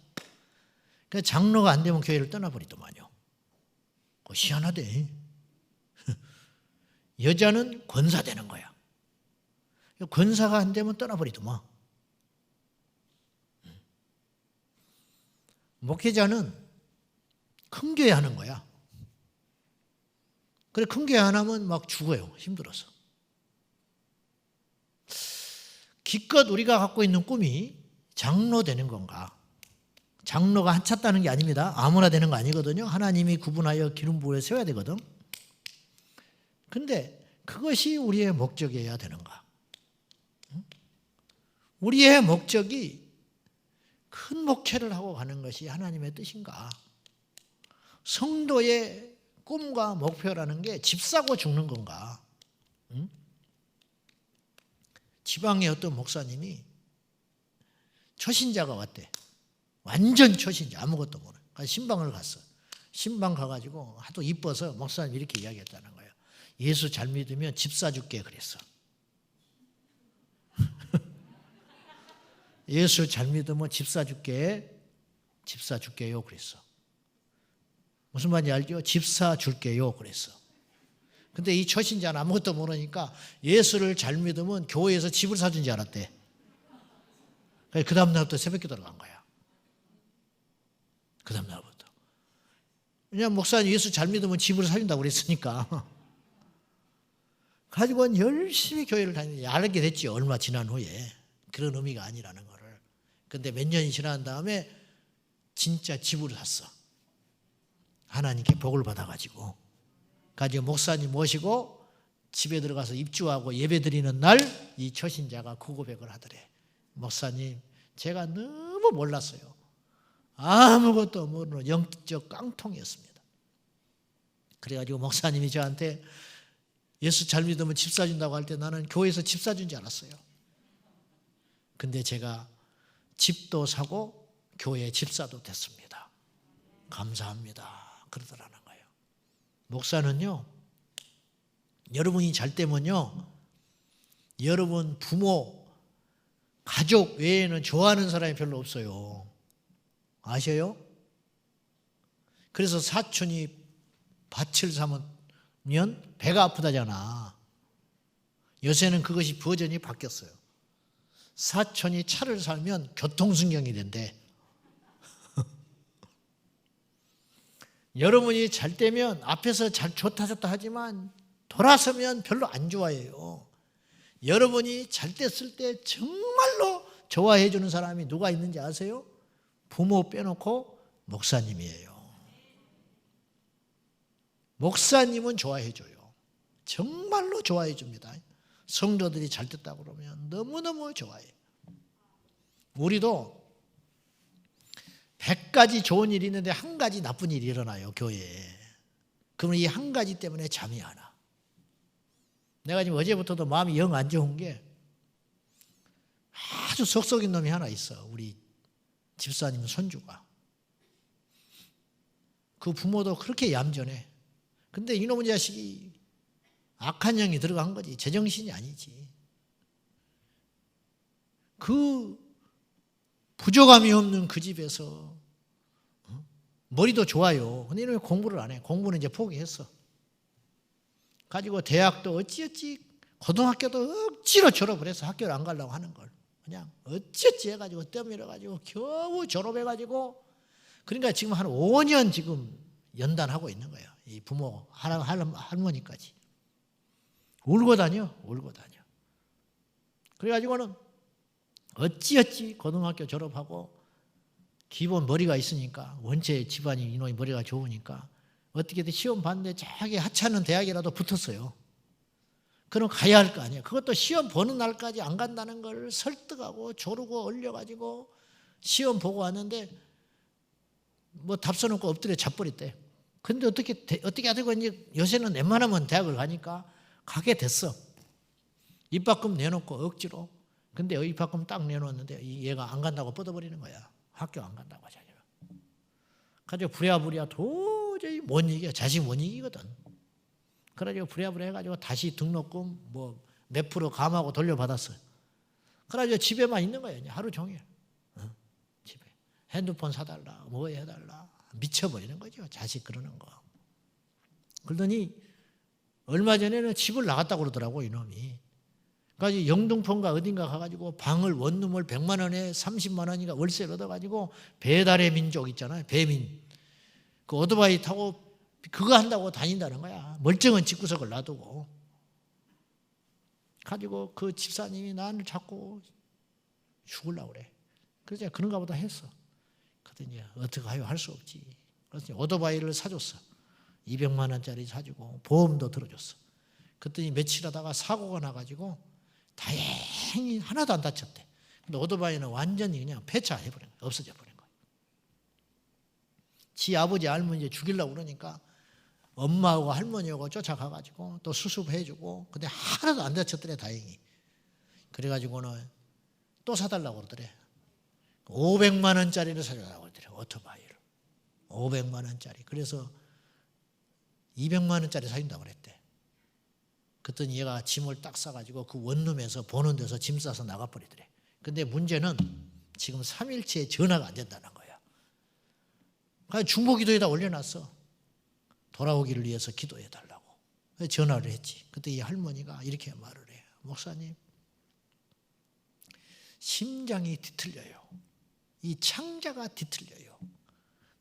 그러니까 장로가 안 되면 교회를 떠나버리더만요. 희한하대. 여자는 권사 되는 거야. 권사가 안 되면 떠나버리더만. 목회자는 큰 교회 하는 거야. 그래, 큰 교회 안 하면 막 죽어요. 힘들어서. 기껏 우리가 갖고 있는 꿈이 장로 되는 건가? 장로가 한찼다는 게 아닙니다. 아무나 되는 거 아니거든요. 하나님이 구분하여 기름 부어 세워야 되거든. 근데 그것이 우리의 목적이어야 되는가? 우리의 목적이 큰 목회를 하고 가는 것이 하나님의 뜻인가? 성도의 꿈과 목표라는 게 집 사고 죽는 건가? 지방의 어떤 목사님이 초신자가 왔대. 완전 초신자, 아무것도 모르는. 신방을 갔어. 신방 가가지고 하도 이뻐서 목사님 이렇게 이야기했다는 거예요. 예수 잘 믿으면 집 사줄게 그랬어. 예수 잘 믿으면 집 사줄게, 집 사줄게요 그랬어. 무슨 말인지 알죠? 집 사줄게요 그랬어. 근데 이 초신자는 아무것도 모르니까 예수를 잘 믿으면 교회에서 집을 사준 줄 알았대. 그 다음 날부터 새벽기도 들어간 거야. 그 다음 날부터. 그냥 목사님 예수 잘 믿으면 집을 사준다고 그랬으니까. 가지고 열심히 교회를 다니는데 알게 됐지. 얼마 지난 후에. 그런 의미가 아니라는 거를. 근데 몇 년이 지난 다음에 진짜 집을 샀어. 하나님께 복을 받아가지고. 가지고 목사님 모시고 집에 들어가서 입주하고 예배 드리는 날 이 초신자가 그 고백을 하더래. 목사님, 제가 너무 몰랐어요. 아무것도 모르는 영적 깡통이었습니다. 그래가지고 목사님이 저한테 예수 잘 믿으면 집 사준다고 할 때 나는 교회에서 집 사준 줄 알았어요. 근데 제가 집도 사고 교회 집사도 됐습니다. 감사합니다. 그러더라는 거예요. 목사는요, 여러분이 잘 때면요, 여러분 부모, 가족 외에는 좋아하는 사람이 별로 없어요. 아셔요? 그래서 사촌이 밭을 사면 배가 아프다잖아. 요새는 그것이 버전이 바뀌었어요. 사촌이 차를 사면 교통순경이 된대. 여러분이 잘 때면 앞에서 잘 좋다 좋다 하지만 돌아서면 별로 안 좋아해요. 여러분이 잘 됐을 때 정말로 좋아해 주는 사람이 누가 있는지 아세요? 부모 빼놓고 목사님이에요. 목사님은 좋아해 줘요. 정말로 좋아해 줍니다. 성도들이 잘 됐다고 그러면 너무너무 좋아해요. 우리도 100가지 좋은 일이 있는데 한 가지 나쁜 일이 일어나요, 교회에. 그러면 이 한 가지 때문에 잠이 안 와. 내가 지금 어제부터도 마음이 영 안 좋은 게 아주 속썩인 놈이 하나 있어. 우리 집사님 손주가. 그 부모도 그렇게 얌전해. 근데 이놈의 자식이 악한 영이 들어간 거지. 제정신이 아니지. 그 부족함이 없는 그 집에서 머리도 좋아요. 근데 이놈이 공부를 안 해. 공부는 이제 포기했어. 가지고 대학도 어찌어찌, 고등학교도 억지로 졸업을 해서 학교를 안 가려고 하는 걸 그냥 어찌어찌 해가지고 떠밀어가지고 겨우 졸업해가지고, 그러니까 지금 한 5년 지금 연단하고 있는 거예요. 이 부모, 할머니까지. 울고 다녀. 그래가지고는 어찌어찌 고등학교 졸업하고, 기본 머리가 있으니까, 원체 집안이 이놈이 머리가 좋으니까 어떻게든 시험 봤는데 자기 하찮은 대학이라도 붙었어요. 그럼 가야 할 거 아니에요. 그것도 시험 보는 날까지 안 간다는 걸 설득하고 조르고 얼려가지고 시험 보고 왔는데 뭐 답 써놓고 엎드려 자버렸대. 근데 어떻게 하다가 이제 요새는 웬만하면 대학을 가니까 가게 됐어. 입학금 내놓고 억지로. 근데 입학금 딱 내놓았는데 얘가 안 간다고 뻗어버리는 거야. 학교 안 간다고 자기가. 가지고 부랴부랴 도저히 못 이겨. 자식 못 이기거든. 그래가지고 부랴부랴 해가지고 다시 등록금 뭐 몇 프로 감하고 돌려받았어. 그래가지고 집에만 있는 거야. 하루 종일. 집에. 핸드폰 사달라. 뭐 해달라. 미쳐버리는 거죠. 자식 그러는 거. 그러더니 얼마 전에는 집을 나갔다고 그러더라고 이놈이. 그래서 영등포인가 어딘가 가가지고 방을 원룸을 100만 원에 30만 원인가 월세를 얻어가지고 배달의 민족 있잖아요. 배민. 그 오토바이 타고 그거 한다고 다닌다는 거야. 멀쩡한 집구석을 놔두고. 가지고 그 집사님이 나를 자꾸 죽으려고 그래. 그래서 그런가 보다 했어. 그랬더니 어떻게 하요? 할 수 없지. 그래서 오토바이를 사줬어. 200만 원짜리 사주고 보험도 들어줬어. 그랬더니 며칠 하다가 사고가 나가지고 다행히 하나도 안 다쳤대. 근데 오토바이는 완전히 그냥 폐차해버린 거야. 없어져 버린 거야. 지 아버지 알면 이제 죽이려고 그러니까 엄마하고 할머니하고 쫓아가가지고 또 수습해주고, 근데 하나도 안 다쳤더래, 다행히. 그래가지고는 또 사달라고 그러더래. 500만 원짜리를 사달라고 그러더래, 오토바이를. 500만 원짜리. 그래서 200만 원짜리 사준다고 그랬대. 그랬더니 얘가 짐을 딱 싸가지고 그 원룸에서 보는 데서 짐 싸서 나가버리더래. 근데 문제는 지금 3일째 전화가 안 된다는 거야. 그래서 중보기도에다 올려놨어. 돌아오기를 위해서 기도해달라고. 전화를 했지. 그때 이 할머니가 이렇게 말을 해요. 목사님, 심장이 뒤틀려요. 이 창자가 뒤틀려요.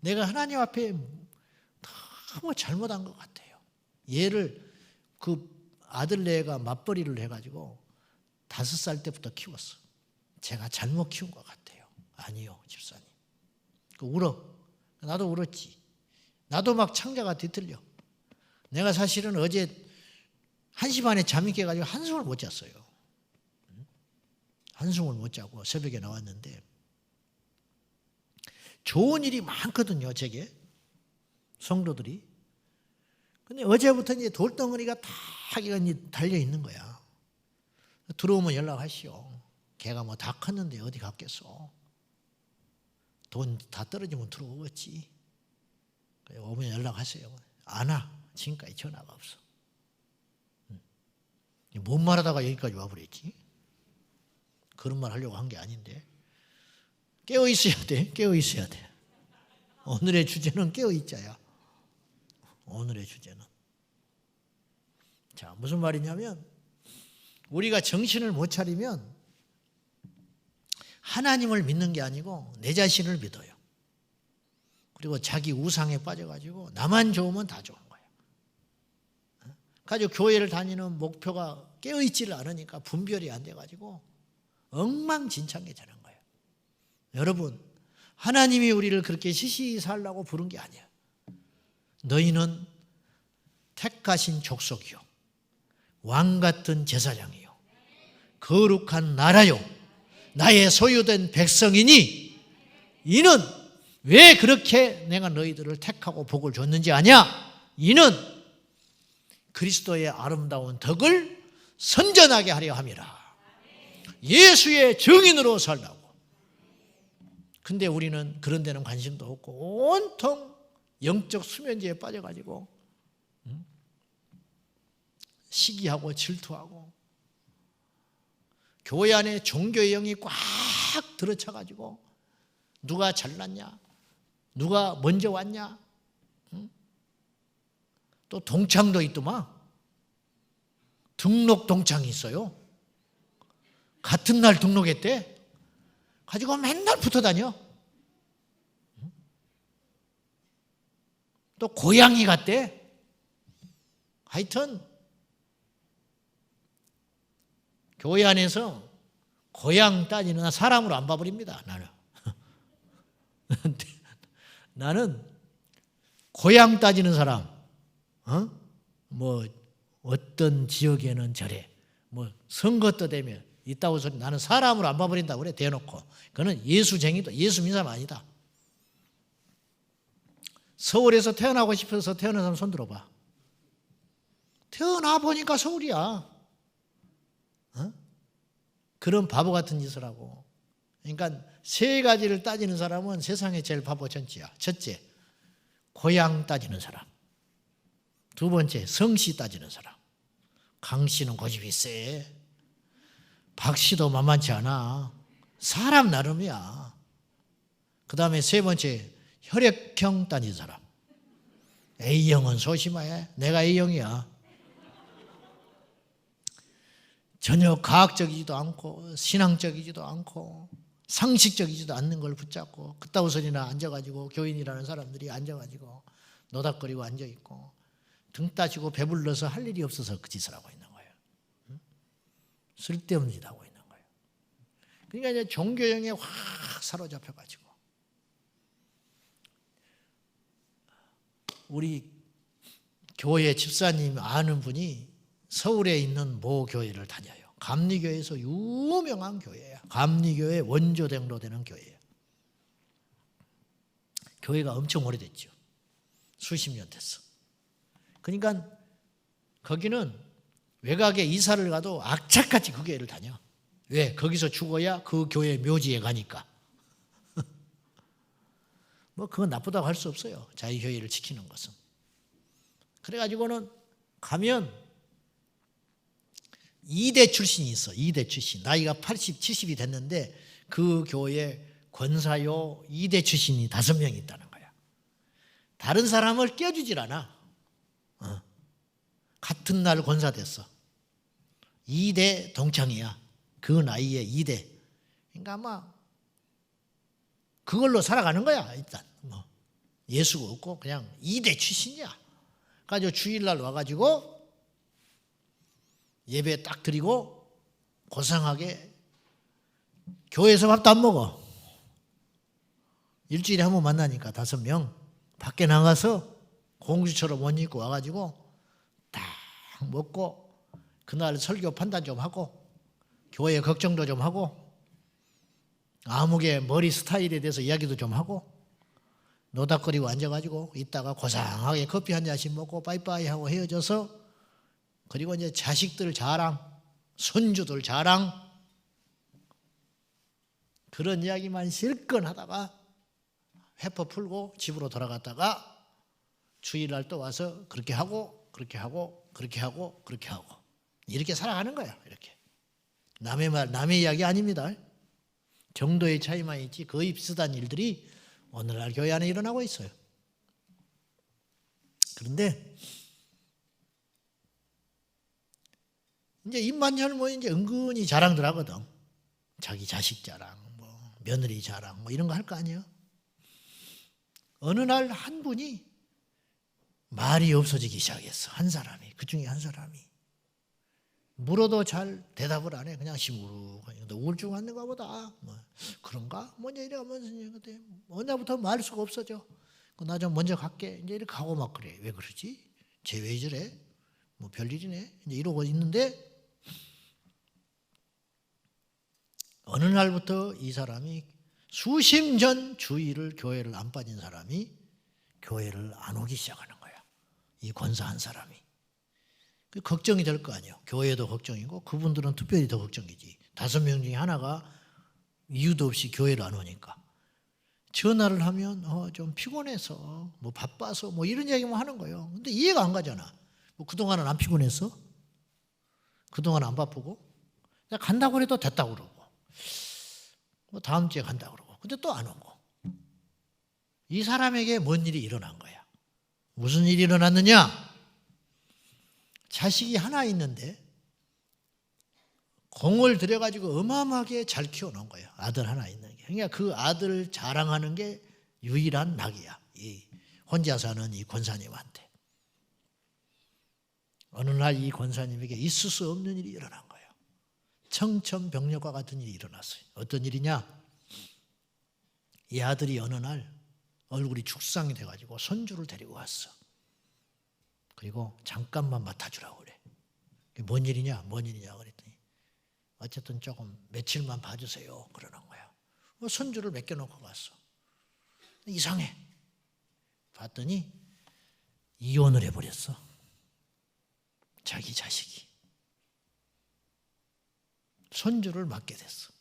내가 하나님 앞에 너무 잘못한 것 같아요. 얘를 그 아들내가 맞벌이를 해가지고 5살 때부터 키웠어. 제가 잘못 키운 것 같아요. 아니요, 집사님. 울어. 나도 울었지. 나도 막 창자가 뒤틀려. 내가 사실은 어제 1시 반에 잠이 깨가지고 한숨을 못 잤어요. 한숨을 못 자고 새벽에 나왔는데 좋은 일이 많거든요, 제게. 성도들이. 근데 어제부터 이제 돌덩어리가 다 달려 있는 거야. 들어오면 연락하시오. 걔가 뭐 다 컸는데 어디 갔겠어. 돈 다 떨어지면 들어오겠지. 오면 연락하세요. 안 와. 지금까지 전화가 없어. 뭔 말하다가 여기까지 와버렸지. 그런 말 하려고 한 게 아닌데. 깨어 있어야 돼. 깨어 있어야 돼. 오늘의 주제는 깨어 있자야. 오늘의 주제는. 자, 무슨 말이냐면 우리가 정신을 못 차리면 하나님을 믿는 게 아니고 내 자신을 믿어요. 그리고 자기 우상에 빠져가지고 나만 좋으면 다 좋은 거예요. 가지고 교회를 다니는 목표가 깨어있지를 않으니까 분별이 안 돼가지고 엉망진창게 되는 거예요. 여러분, 하나님이 우리를 그렇게 시시히 살라고 부른 게 아니야. 너희는 택하신 족속이요, 왕같은 제사장이요, 거룩한 나라요, 나의 소유된 백성이니 이는 왜 그렇게 내가 너희들을 택하고 복을 줬는지 아냐? 이는 그리스도의 아름다운 덕을 선전하게 하려 함이라. 예수의 증인으로 살라고. 근데 우리는 그런 데는 관심도 없고 온통 영적 수면제에 빠져가지고 시기하고 질투하고 교회 안에 종교의 영이 꽉 들어차가지고 누가 잘났냐, 누가 먼저 왔냐? 응? 또 동창도 있더만. 등록 동창이 있어요. 같은 날 등록했대. 가지고 맨날 붙어 다녀. 또 고향이 갔대. 하여튼 교회 안에서 고향 따지는 사람으로 안 봐버립니다. 나는. 나는 고향 따지는 사람. 뭐 어떤 지역에는 저래. 뭐 선거 때 되면 있다고 소리. 나는 사람으로 안 봐버린다고 그래. 대놓고. 그거는 예수쟁이다. 예수 믿는 사람 아니다. 서울에서 태어나고 싶어서 태어난 사람 손 들어봐. 태어나 보니까 서울이야. 그런 바보 같은 짓을 하고. 그러니까 세 가지를 따지는 사람은 세상에 제일 바보 천지야. 첫째, 고향 따지는 사람. 두 번째, 성씨 따지는 사람. 강 씨는 고집이 세. 박 씨도 만만치 않아. 사람 나름이야. 그 다음에 세 번째, 혈액형 따지는 사람. A형은 소심해. 내가 A형이야. 전혀 과학적이지도 않고 신앙적이지도 않고 상식적이지도 않는 걸 붙잡고 그따위 소리나 앉아가지고 교인이라는 사람들이 앉아가지고 노닥거리고 앉아있고 등 따지고 배불러서 할 일이 없어서 그 짓을 하고 있는 거예요. 쓸데없는 짓 하고 있는 거예요. 그러니까 이제 종교형에 확 사로잡혀가지고 우리 교회 집사님 아는 분이 서울에 있는 모 교회를 다녀요. 감리교회에서 유명한 교회야. 감리교회 원조대로 되는 교회예요. 교회가 엄청 오래됐죠. 수십 년 됐어. 그러니까 거기는 외곽에 이사를 가도 악착같이 그 교회를 다녀. 왜? 거기서 죽어야 그 교회 묘지에 가니까. 뭐 그건 나쁘다고 할 수 없어요. 자유교회를 지키는 것은. 그래가지고는 가면 2대 출신이 있어. 2대 출신. 나이가 80, 70이 됐는데 그 교회 권사요 2대 출신이 5명이 있다는 거야. 다른 사람을 껴주질 않아. 같은 날 권사 됐어. 2대 동창이야. 그 나이에 2대. 그러니까 아마 그걸로 살아가는 거야. 일단 뭐 예수가 없고 그냥 2대 출신이야. 가지고 주일날 와가지고 예배 딱 드리고 고상하게 교회에서 밥도 안 먹어. 일주일에 한 번 만나니까 5명 밖에 나가서 공주처럼 옷 입고 와가지고 딱 먹고 그날 설교 판단 좀 하고 교회 걱정도 좀 하고 아무개 머리 스타일에 대해서 이야기도 좀 하고 노닥거리고 앉아가지고 있다가 고상하게 커피 한 잔씩 먹고 빠이빠이 하고 헤어져서 그리고 이제 자식들 자랑, 손주들 자랑 그런 이야기만 실컷 하다가 회포 풀고 집으로 돌아갔다가 주일날 또 와서 그렇게 하고 그렇게 하고 그렇게 하고 그렇게 하고 이렇게 살아가는 거야. 이렇게 남의 말, 남의 이야기 아닙니다. 정도의 차이만 있지 거의 비슷한 일들이 오늘날 교회 안에 일어나고 있어요. 그런데 이제 입만열 뭐 이제 은근히 자랑들 하거든. 자기 자식 자랑, 뭐 며느리 자랑, 뭐 이런 거 할 거 아니에요. 어느 날 한 분이 말이 없어지기 시작했어. 한 사람이, 그 중에 한 사람이 물어도 잘 대답을 안 해. 그냥 시무룩하니. 너 우울증 왔는가 보다. 뭐 그런가? 뭐냐 이래가면서 그때 어느 날부터 말 수가 없어져. 나 좀 먼저 갈게. 이제 이렇게 가고 막 그래. 왜 그러지? 쟤 왜 저래? 뭐 별일이네. 이제 이러고 있는데. 어느 날부터 이 사람이 수십 년 주일을 교회를 안 빠진 사람이 교회를 안 오기 시작하는 거야. 이 권사 한 사람이. 걱정이 될 거 아니에요. 교회도 걱정이고 그분들은 특별히 더 걱정이지. 5명 중에 하나가 이유도 없이 교회를 안 오니까. 전화를 하면 좀 피곤해서 뭐 바빠서 뭐 이런 얘기만 하는 거예요. 근데 이해가 안 가잖아. 뭐 그동안은 안 피곤했어? 그동안 안 바쁘고? 내가 간다고 해도 됐다고 그러고 뭐 다음 주에 간다고 그러고 근데 또 안 오고 이 사람에게 뭔 일이 일어난 거야. 무슨 일이 일어났느냐? 자식이 하나 있는데 공을 들여가지고 어마어마하게 잘 키워놓은 거예요. 아들 하나 있는 게. 그러니까 그 아들 자랑하는 게 유일한 낙이야. 이 혼자 사는 이 권사님한테. 어느 날 이 권사님에게 있을 수 없는 일이 일어난 거예요. 청천벽력과 같은 일이 일어났어요. 어떤 일이냐? 이 아들이 어느 날 얼굴이 죽상이 돼가지고 손주를 데리고 왔어. 그리고 잠깐만 맡아주라고 그래. 뭔 일이냐? 뭔 일이냐? 그랬더니 어쨌든 조금 며칠만 봐주세요. 그러는 거야. 손주를 맡겨놓고 갔어. 이상해. 봤더니 이혼을 해버렸어. 자기 자식이. 손주를 맡게 됐어.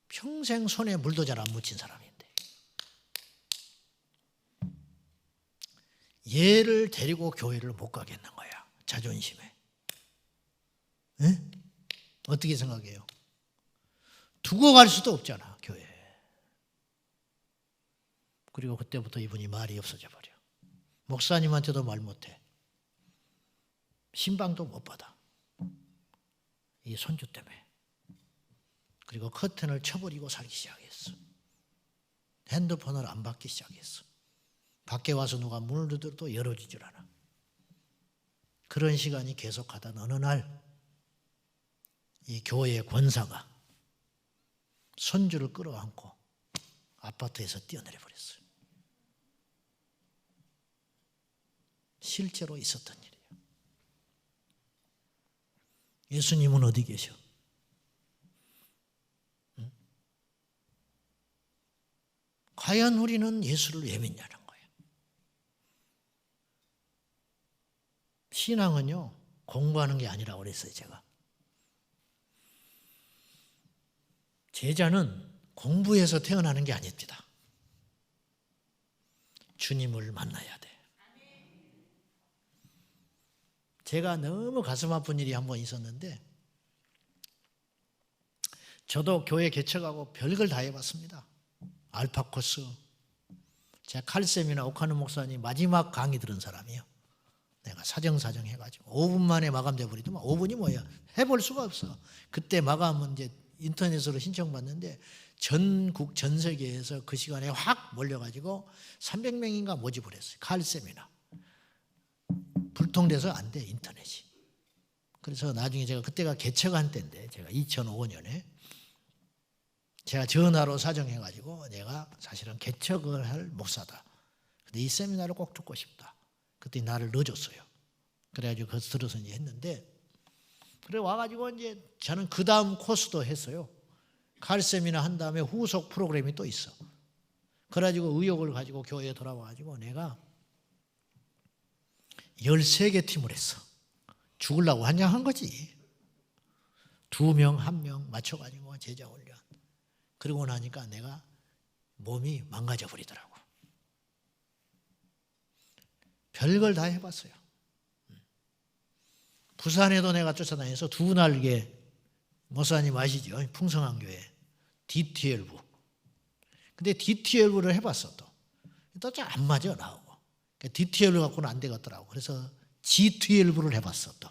평생 손에 물도 잘 안 묻힌 사람인데. 얘를 데리고 교회를 못 가겠는 거야. 자존심에. 에? 어떻게 생각해요? 두고 갈 수도 없잖아, 교회. 그리고 그때부터 이분이 말이 없어져 버려. 목사님한테도 말 못해. 신방도 못 받아. 이 손주 때문에. 그리고 커튼을 쳐버리고 살기 시작했어. 핸드폰을 안 받기 시작했어. 밖에 와서 누가 문을 두드려도 열어주질 않아. 그런 시간이 계속하던 어느 날 이 교회의 권사가 손주를 끌어안고 아파트에서 뛰어내려 버렸어요. 실제로 있었던 일이에요. 예수님은 어디 계셔? 응? 과연 우리는 예수를 왜 믿냐는 거예요. 신앙은요, 공부하는 게 아니라고 그랬어요, 제가. 제자는 공부해서 태어나는 게 아닙니다. 주님을 만나야 돼. 제가 너무 가슴 아픈 일이 한 번 있었는데 저도 교회 개척하고 별걸 다 해봤습니다. 알파 코스. 제가 칼쌤이나 오카노 목사님 마지막 강의 들은 사람이에요. 내가 사정사정 해가지고 5분 만에 마감돼 버리더만. 5분이 뭐야? 해볼 수가 없어. 그때 마감은 이제 인터넷으로 신청받는데 전국 전 세계에서 그 시간에 확 몰려가지고 300명인가 모집을 했어요. 칼세미나. 불통돼서 안 돼, 인터넷이. 그래서 나중에 제가 그때가 개척한 때인데 제가 2005년에 제가 전화로 사정해가지고 내가 사실은 개척을 할 목사다. 근데 이 세미나를 꼭 듣고 싶다. 그때 나를 넣어줬어요. 그래가지고 그것을 들어서 이제 했는데 그래 와가지고 이제 저는 그 다음 코스도 했어요. 칼세미나 한 다음에 후속 프로그램이 또 있어. 그래가지고 의욕을 가지고 교회에 돌아와가지고 내가 13개 팀을 했어. 죽으려고 환장한 거지. 2명, 1명 맞춰가지고 제자 훈련. 그러고 나니까 내가 몸이 망가져 버리더라고. 별걸 다 해봤어요. 부산에도 내가 쫓아다녀서 2날개 목사님 아시죠? 풍성한 교회 DT12. 근데 DT12를 해봤어 또. 또 잘 안 맞아 나오고. DT12 갖고는 안 되겠더라고. 그래서 G12를 해봤어 또.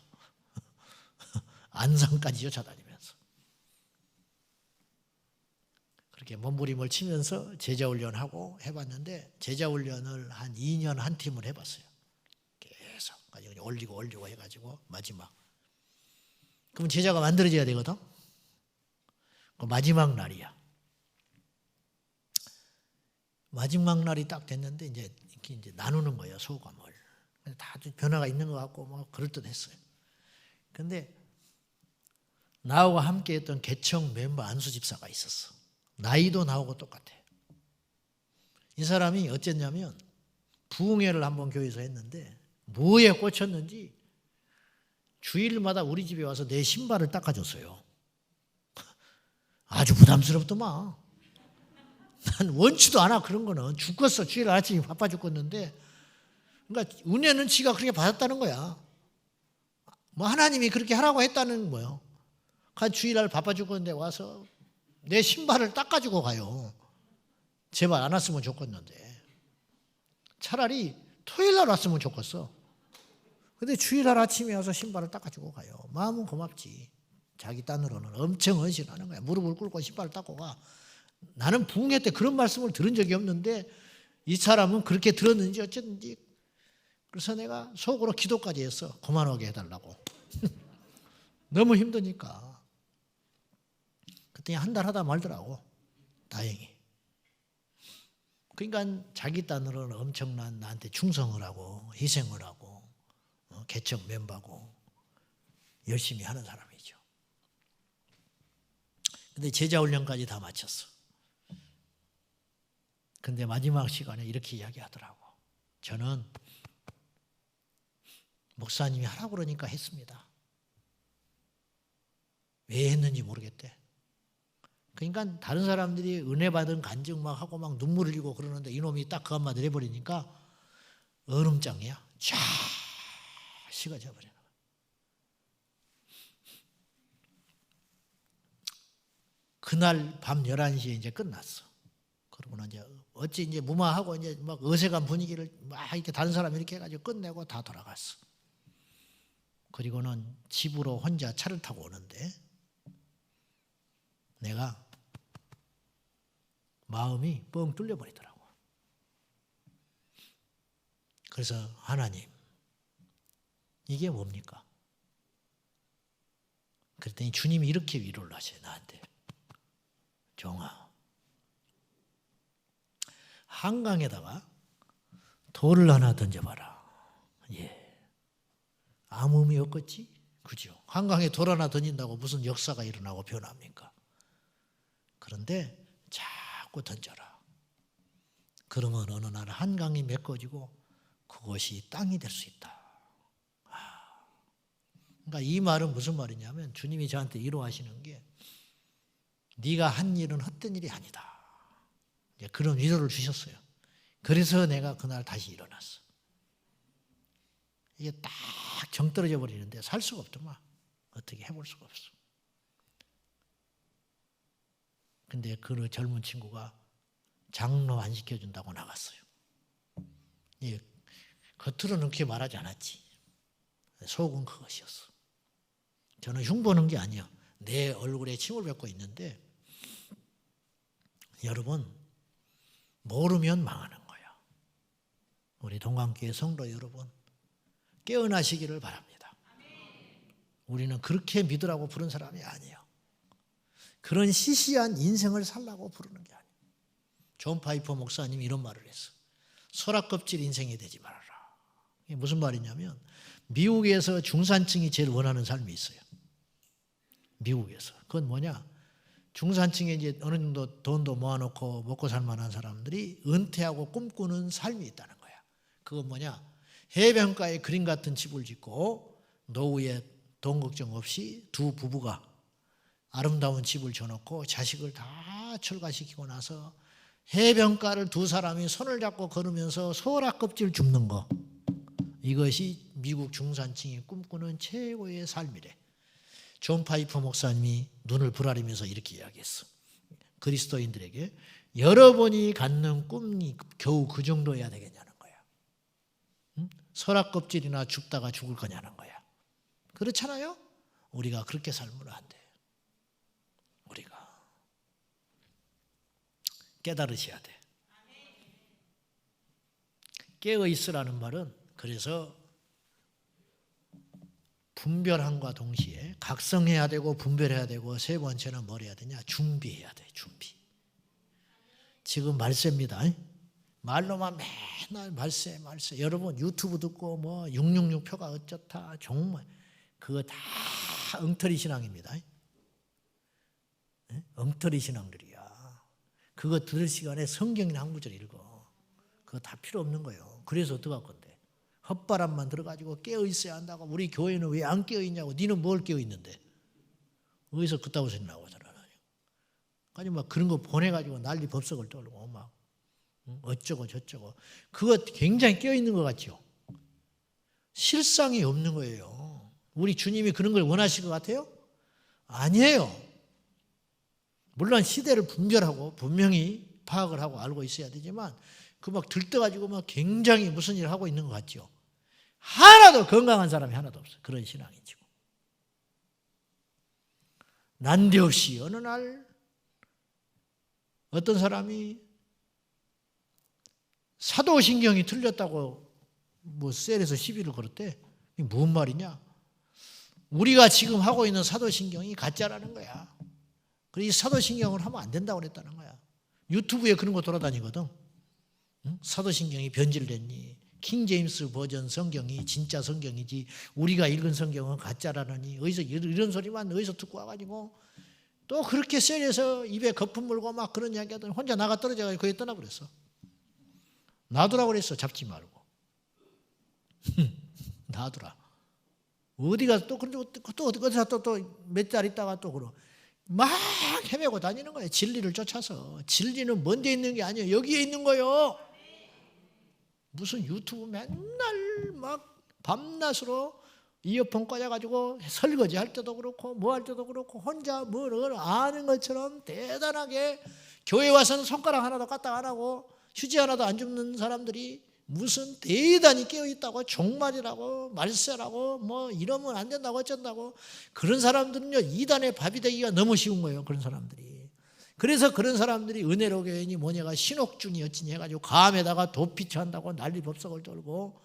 안산까지 쫓아다니면서. 그렇게 몸부림을 치면서 제자훈련하고 해봤는데 제자훈련을 한 2년 한 팀을 해봤어요. 계속 올리고 해가지고 마지막. 그럼 제자가 만들어져야 되거든. 그 마지막 날이야. 마지막 날이 딱 됐는데 이제 나누는 거예요, 소감을. 다 변화가 있는 것 같고 뭐 그럴듯했어요. 근데 나하고 함께했던 개척 멤버 안수 집사가 있었어. 나이도 나하고 똑같아. 이 사람이 어쨌냐면 부흥회를 한번 교회에서 했는데 뭐에 꽂혔는지 주일마다 우리 집에 와서 내 신발을 닦아줬어요. 아주 부담스럽더만. 난 원치도 않아 그런 거는. 죽겠어. 주일 아침에 바빠 죽겠는데. 그러니까 은혜는 지가 그렇게 받았다는 거야. 뭐 하나님이 그렇게 하라고 했다는 거예요. 주일날 바빠 죽겠는데 와서 내 신발을 닦아주고 가요. 제발 안 왔으면 좋겠는데 차라리 토요일 날 왔으면 좋겠어. 근데 주일날 아침에 와서 신발을 닦아주고 가요. 마음은 고맙지. 자기 딴으로는 엄청 헌신하는 거야. 무릎을 꿇고 신발을 닦고 가. 나는 부흥회 때 그런 말씀을 들은 적이 없는데 이 사람은 그렇게 들었는지 어쨌든지 그래서 내가 속으로 기도까지 했어. 그만 오게 해달라고. 너무 힘드니까. 그때 한 달 하다 말더라고. 다행히. 그러니까 자기 딴으로는 엄청난 나한테 충성을 하고 희생을 하고 개척 멤버고 열심히 하는 사람이죠. 근데 제자 훈련까지 다 마쳤어. 근데 마지막 시간에 이렇게 이야기하더라고. 저는 목사님이 하라고 그러니까 했습니다. 왜 했는지 모르겠대. 그러니까 다른 사람들이 은혜 받은 간증 막 하고 막 눈물 흘리고 그러는데 이놈이 딱 그 한마디를 해버리니까 얼음장이야. 쫙 식어져 버리는 거야. 그날 밤 11시에 이제 끝났어. 그러고는 이제 어찌 이제 무마하고 이제 막 어색한 분위기를 막 이렇게 다른 사람 이렇게 해가지고 끝내고 다 돌아갔어. 그리고는 집으로 혼자 차를 타고 오는데 내가 마음이 뻥 뚫려 버리더라고. 그래서 하나님, 이게 뭡니까? 그랬더니 주님이 이렇게 위로를 하셔요, 나한테. 종아, 한강에다가 돌을 하나 던져봐라. 예. 아무 의미 없겠지? 그죠? 한강에 돌 하나 던진다고 무슨 역사가 일어나고 변합니까? 그런데 자꾸 던져라. 그러면 어느 날 한강이 메꿔지고 그것이 땅이 될 수 있다. 그러니까 이 말은 무슨 말이냐면 주님이 저한테 위로하시는 게 네가 한 일은 헛된 일이 아니다. 그런 위로를 주셨어요. 그래서 내가 그날 다시 일어났어. 이게 딱 정 떨어져 버리는데 살 수가 없더만. 어떻게 해볼 수가 없어. 근데 그 젊은 친구가 장로 안 시켜준다고 나갔어요. 예, 겉으로는 그렇게 말하지 않았지. 속은 그것이었어. 저는 흉보는 게 아니야. 내 얼굴에 침을 뱉고 있는데 여러분 모르면 망하는 거야. 우리 동강교회 성도 여러분 깨어나시기를 바랍니다. 우리는 그렇게 믿으라고 부른 사람이 아니에요. 그런 시시한 인생을 살라고 부르는 게 아니에요. 존 파이퍼 목사님이 이런 말을 했어. 소라껍질 인생이 되지 말아라. 이게 무슨 말이냐면 미국에서 중산층이 제일 원하는 삶이 있어요. 미국에서. 그건 뭐냐? 중산층에 이제 어느 정도 돈도 모아놓고 먹고 살 만한 사람들이 은퇴하고 꿈꾸는 삶이 있다는 거야. 그건 뭐냐? 해변가에 그림 같은 집을 짓고 노후에 돈 걱정 없이 두 부부가 아름다운 집을 줘놓고 자식을 다 출가시키고 나서 해변가를 두 사람이 손을 잡고 걸으면서 소라 껍질 줍는 거. 이것이 미국 중산층이 꿈꾸는 최고의 삶이래. 존 파이퍼 목사님이 눈을 부라리면서 이렇게 이야기했어. 그리스도인들에게 여러분이 갖는 꿈이 겨우 그 정도여야 되겠냐는 거야. 응? 소라 껍질이나 줍다가 죽을 거냐는 거야. 그렇잖아요? 우리가 그렇게 살면 안 돼. 우리가 깨달으셔야 돼. 깨어 있으라는 말은 그래서 분별함과 동시에 각성해야 되고 분별해야 되고 세 번째는 뭘 해야 되냐? 준비해야 돼. 준비. 지금 말세입니다. 말로만 맨날 말세. 여러분 유튜브 듣고 뭐 666표가 어쩌다 정말 그거 다 엉터리 신앙입니다. 엉터리 신앙들이야. 그거 들을 시간에 성경이나 한 구절 읽어. 그거 다 필요 없는 거예요. 그래서 어떡할 건데? 헛바람만 들어가지고 깨어 있어야 한다고. 우리 교회는 왜 안 깨어 있냐고. 니는 뭘 깨어 있는데? 어디서 그따구 소리 나오잖아. 아니 막 그런 거 보내가지고 난리 법석을 떨고 막 어쩌고 저쩌고. 그거 굉장히 깨어 있는 것 같죠. 실상이 없는 거예요. 우리 주님이 그런 걸 원하실 것 같아요? 아니에요. 물론 시대를 분별하고 분명히 파악을 하고 알고 있어야 되지만 그 막 들떠가지고 막 굉장히 무슨 일을 하고 있는 것 같죠. 하나도 건강한 사람이 하나도 없어요. 그런 신앙이죠. 난데없이 어느 날 어떤 사람이 사도신경이 틀렸다고 뭐 셀에서 시비를 걸었대. 이게 무슨 말이냐? 우리가 지금 하고 있는 사도신경이 가짜라는 거야. 그래서 이 사도신경을 하면 안 된다고 그랬다는 거야. 유튜브에 그런 거 돌아다니거든. 응? 사도신경이 변질됐니? 킹제임스 버전 성경이 진짜 성경이지 우리가 읽은 성경은 가짜라느니 어디서 이런 소리만 어디서 듣고 와가지고 또 그렇게 셀에서 입에 거품 물고 막 그런 이야기 하더니 혼자 나가 떨어져가지고 거기 떠나버렸어. 놔두라고 그랬어. 잡지 말고. 놔두라. 어디가 또 어디서 또 몇 달 있다가 또 그러 막 헤매고 다니는 거예요. 진리를 쫓아서. 진리는 먼 데 있는 게 아니에요. 여기에 있는 거예요. 무슨 유튜브 맨날 막 밤낮으로 이어폰 꽂아가지고 설거지 할 때도 그렇고 뭐 할 때도 그렇고 혼자 뭘 아는 것처럼 대단하게 교회 와서는 손가락 하나도 까딱 안 하고 휴지 하나도 안 줍는 사람들이 무슨 대단히 깨어있다고 종말이라고 말세라고 뭐 이러면 안 된다고 어쩐다고 그런 사람들은요 이단의 밥이 되기가 너무 쉬운 거예요. 그런 사람들이. 그래서 그런 사람들이 은혜로 교회니 뭐냐가 신옥준이 어찌니 해가지고 감에다가 도피처 한다고 난리 법석을 떨고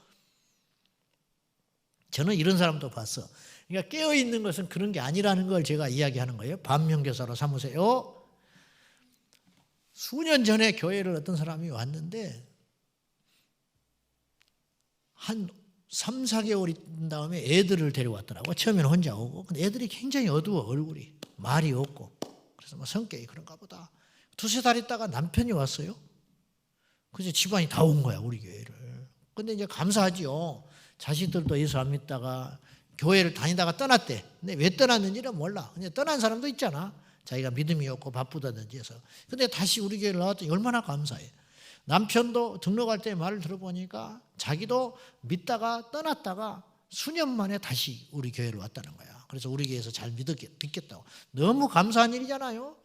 저는 이런 사람도 봤어. 그러니까 깨어있는 것은 그런 게 아니라는 걸 제가 이야기하는 거예요. 반면교사로 삼으세요. 수년 전에 교회를 어떤 사람이 왔는데 한 3, 4개월 있은 다음에 애들을 데려왔더라고. 처음에는 혼자 오고. 근데 애들이 굉장히 어두워 얼굴이. 말이 없고. 그래서 뭐 성격이 그런가 보다. 2-3달 있다가 남편이 왔어요. 그래서 집안이 다 온 거야 우리 교회를. 근데 이제 감사하지요. 자식들도 예수 안 믿다가 교회를 다니다가 떠났대. 근데 왜 떠났는지는 몰라. 그냥 떠난 사람도 있잖아. 자기가 믿음이 없고 바쁘다든지 해서. 근데 다시 우리 교회를 나왔더니 얼마나 감사해. 남편도 등록할 때 말을 들어보니까 자기도 믿다가 떠났다가 수년 만에 다시 우리 교회를 왔다는 거야. 그래서 우리 교회에서 잘 믿겠다고. 너무 감사한 일이잖아요.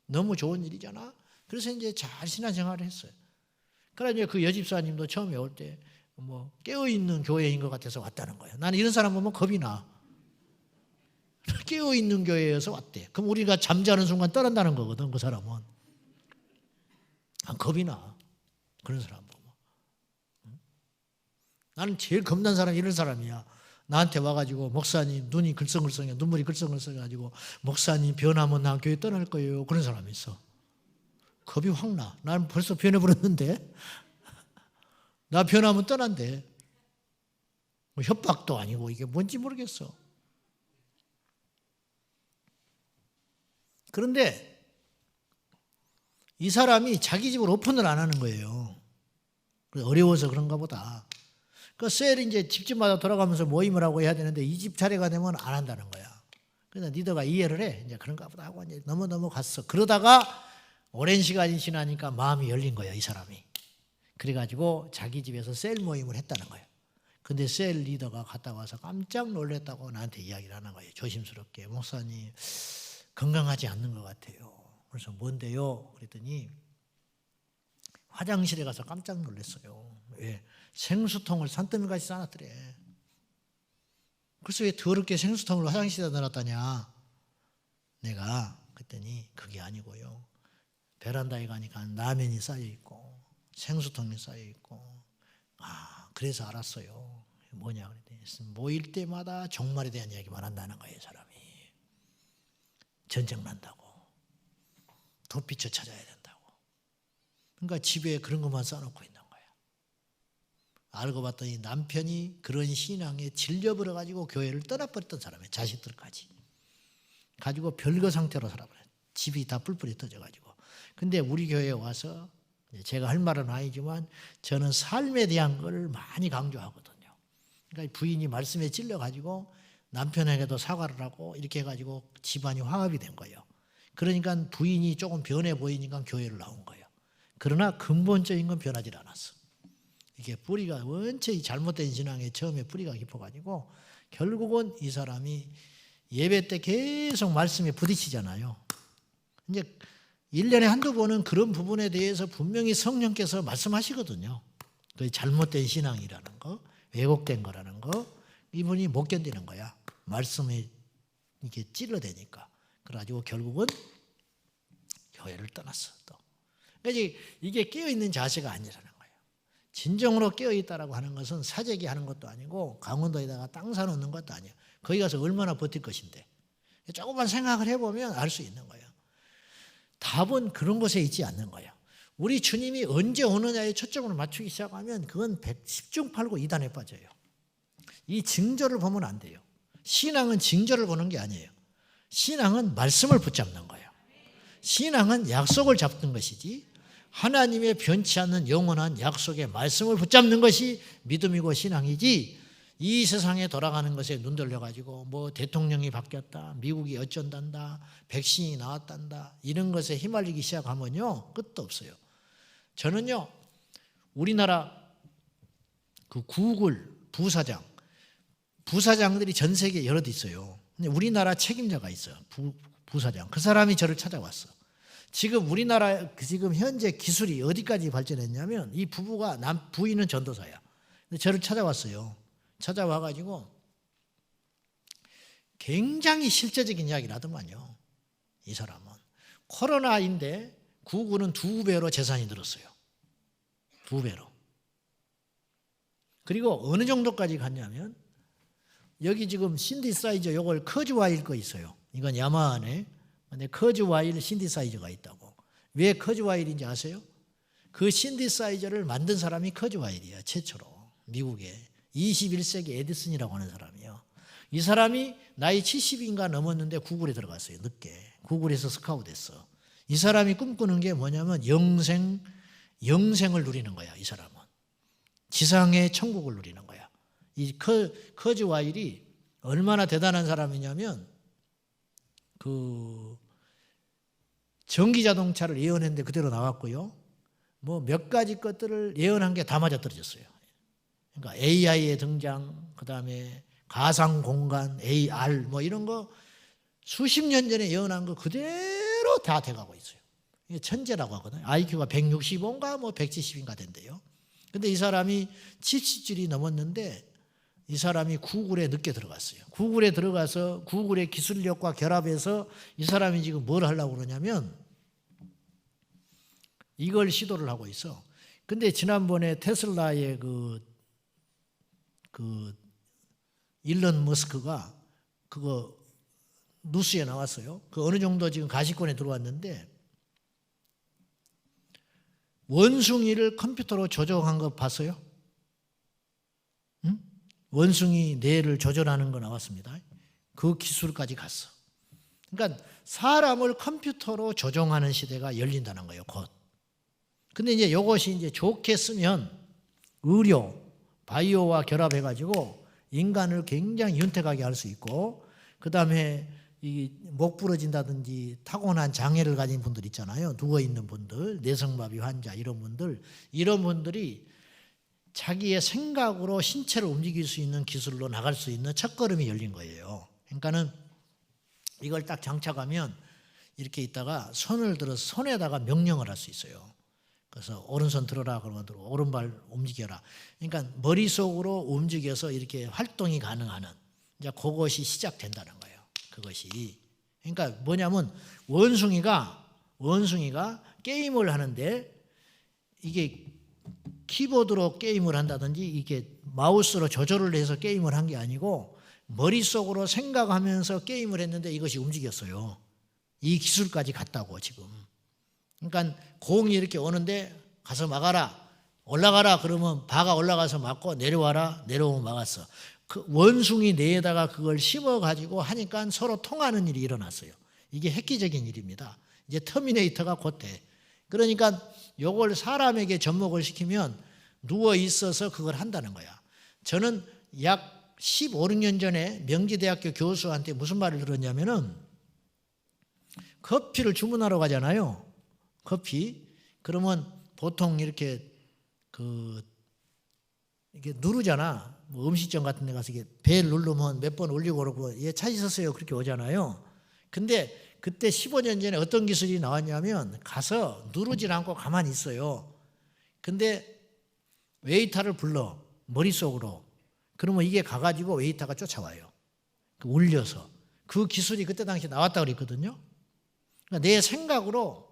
너무 좋은 일이잖아. 그래서 이제 잘 신앙생활을 했어요. 그래서 이제 그 여집사님도 처음에 올 때 뭐 깨어있는 교회인 것 같아서 왔다는 거예요. 나는 이런 사람 보면 겁이 나. 깨어있는 교회에서 왔대. 그럼 우리가 잠자는 순간 떠난다는 거거든. 그 사람은. 겁이 나. 그런 사람 보면. 나는 제일 겁난 사람이 이런 사람이야. 나한테 와가지고 목사님 눈이 글썽글썽해 눈물이 글썽글썽해가지고 목사님 변하면 나 교회 떠날 거예요. 그런 사람이 있어. 겁이 확 나. 나는 벌써 변해버렸는데 나 변하면 떠난대. 뭐 협박도 아니고 이게 뭔지 모르겠어. 그런데 이 사람이 자기 집을 오픈을 안 하는 거예요. 어려워서 그런가 보다. 그 셀이 이제 집집마다 돌아가면서 모임을 하고 해야 되는데 이 집 차례가 되면 안 한다는 거야. 그래서 니더가 이해를 해. 이제 그런가 보다 하고 이제 너무 갔어. 그러다가 오랜 시간이 지나니까 마음이 열린 거야, 이 사람이. 그래가지고 자기 집에서 셀 모임을 했다는 거예요. 근데 셀 리더가 갔다 와서 깜짝 놀랐다고 나한테 이야기를 하는 거예요. 조심스럽게. 목사님, 건강하지 않는 것 같아요. 그래서 뭔데요? 그랬더니 화장실에 가서 깜짝 놀랐어요. 왜? 생수통을 산더미같이 싸놨더래. 그래서 왜 더럽게 생수통을 화장실에다 넣어놨다냐? 내가 그랬더니 그게 아니고요. 베란다에 가니까 라면이 쌓여있고 생수통이 쌓여있고 그래서 알았어요. 뭐냐 그랬더니 모일 때마다 종말에 대한 이야기만 한다는 거예요. 사람이. 전쟁 난다고. 도피처 찾아야 된다고. 그러니까 집에 그런 것만 쌓아놓고 있는 거야. 알고 봤더니 남편이 그런 신앙에 질려버려가지고 교회를 떠나버렸던 사람이에요. 자식들까지. 가지고 별거 상태로 살아버려요. 집이 다 뿔뿔이 터져가지고. 근데 우리 교회에 와서 제가 할 말은 아니지만 저는 삶에 대한 걸 많이 강조하거든요. 그러니까 부인이 말씀에 찔려가지고 남편에게도 사과를 하고 이렇게 해가지고 집안이 화합이 된 거예요. 그러니까 부인이 조금 변해 보이니까 교회를 나온 거예요. 그러나 근본적인 건 변하지 않았어. 이게 뿌리가 원체 잘못된 신앙에 처음에 뿌리가 깊어가지고 결국은 이 사람이 예배 때 계속 말씀에 부딪히잖아요. 이제 1년에 한두 번은 그런 부분에 대해서 분명히 성령께서 말씀하시거든요. 그 잘못된 신앙이라는 거, 왜곡된 거라는 거, 이분이 못 견디는 거야. 말씀이 이게 찔러대니까. 그래가지고 결국은 교회를 떠났어. 또. 그러니까 이게 깨어있는 자세가 아니라는 거예요. 진정으로 깨어있다라고 하는 것은 사재기 하는 것도 아니고 강원도에다가 땅 사놓는 것도 아니에요. 거기 가서 얼마나 버틸 것인데. 조금만 생각을 해보면 알 수 있는 거예요. 답은 그런 곳에 있지 않는 거예요. 우리 주님이 언제 오느냐에 초점을 맞추기 시작하면 그건 10중 8구 2단에 빠져요. 이 징조를 보면 안 돼요. 신앙은 징조를 보는 게 아니에요. 신앙은 말씀을 붙잡는 거예요. 신앙은 약속을 잡는 것이지 하나님의 변치 않는 영원한 약속의 말씀을 붙잡는 것이 믿음이고 신앙이지 이 세상에 돌아가는 것에 눈 돌려가지고 뭐 대통령이 바뀌었다, 미국이 어쩐단다, 백신이 나왔단다 이런 것에 휘말리기 시작하면요 끝도 없어요. 저는요 우리나라 그 구글 부사장들이 전 세계에 여럿 있어요. 근데 우리나라 책임자가 있어요. 부사장. 그 사람이 저를 찾아왔어. 지금 우리나라 지금 현재 기술이 어디까지 발전했냐면 이 부부가 부인은 전도사야. 근데 저를 찾아왔어요. 찾아와가지고 굉장히 실제적인 이야기를 하더만요. 이 사람은 코로나인데 구글은 2배로 재산이 늘었어요. 2배로. 그리고 어느 정도까지 갔냐면 여기 지금 신디사이저 요걸 커즈와일 거 있어요. 이건 야마하네. 근데 커즈와일 신디사이저가 있다고. 왜 커즈와일인지 아세요? 그 신디사이저를 만든 사람이 커즈와일이야. 최초로 미국에 21세기 에디슨이라고 하는 사람이요. 이 사람이 나이 70인가 넘었는데 구글에 들어갔어요. 늦게. 구글에서 스카우트됐어. 이 사람이 꿈꾸는 게 뭐냐면 영생을 누리는 거야. 이 사람은 지상의 천국을 누리는 거야. 이 커즈와일이 얼마나 대단한 사람이냐면 그 전기 자동차를 예언했는데 그대로 나왔고요. 뭐 몇 가지 것들을 예언한 게 다 맞아 떨어졌어요. 그러니까 AI의 등장, 그다음에 가상 공간, AR 뭐 이런 거 수십 년 전에 예언한 거 그대로 다 돼가고 있어요. 이게 천재라고 하거든요. IQ가 165인가 뭐 170인가 된대요. 근데 이 사람이 70줄이 넘었는데 이 사람이 구글에 늦게 들어갔어요. 구글에 들어가서 구글의 기술력과 결합해서 이 사람이 지금 뭘 하려고 그러냐면 이걸 시도를 하고 있어. 근데 지난번에 테슬라의 그 일론 머스크가 그거 뉴스에 나왔어요. 그 어느 정도 지금 가시권에 들어왔는데 원숭이를 컴퓨터로 조종한 거 봤어요? 응? 원숭이 뇌를 조절하는 거 나왔습니다. 그 기술까지 갔어. 그러니까 사람을 컴퓨터로 조종하는 시대가 열린다는 거예요, 곧. 근데 이제 이것이 이제 좋게 쓰면 의료, 바이오와 결합해가지고 인간을 굉장히 윤택하게 할 수 있고, 그 다음에 이 목 부러진다든지 타고난 장애를 가진 분들 있잖아요. 누워있는 분들, 내성마비 환자 이런 분들이 자기의 생각으로 신체를 움직일 수 있는 기술로 나갈 수 있는 첫걸음이 열린 거예요. 그러니까는 이걸 딱 장착하면 이렇게 있다가 손을 들어서 손에다가 명령을 할 수 있어요. 그래서 오른손 들어라 그러면 들어, 오른발 움직여라. 그러니까 머릿속으로 움직여서 이렇게 활동이 가능하는 이제 그것이 시작된다는 거예요. 그것이. 그러니까 뭐냐면 원숭이가 게임을 하는데 이게 키보드로 게임을 한다든지 이게 마우스로 조절을 해서 게임을 한 게 아니고 머릿속으로 생각하면서 게임을 했는데 이것이 움직였어요. 이 기술까지 갔다고 지금. 그러니까 공이 이렇게 오는데 가서 막아라, 올라가라 그러면 바가 올라가서 막고 내려와라, 내려오면 막았어. 그 원숭이 뇌에다가 그걸 심어가지고 하니까 서로 통하는 일이 일어났어요. 이게 획기적인 일입니다. 이제 터미네이터가 곧 돼. 그러니까 요걸 사람에게 접목을 시키면 누워 있어서 그걸 한다는 거야. 저는 약 15, 16년 전에 명지대학교 교수한테 무슨 말을 들었냐면은 커피를 주문하러 가잖아요. 커피. 그러면 보통 이렇게 이게 누르잖아. 뭐 음식점 같은 데 가서 이게 벨 누르면 몇 번 올리고 그러고 예, 찾으셨어요. 그렇게 오잖아요. 근데 그때 15년 전에 어떤 기술이 나왔냐면 가서 누르질 않고 가만히 있어요. 근데 웨이터를 불러 머릿속으로. 그러면 이게 가가지고 웨이터가 쫓아와요. 울려서. 그 기술이 그때 당시 나왔다고 그랬거든요. 그러니까 내 생각으로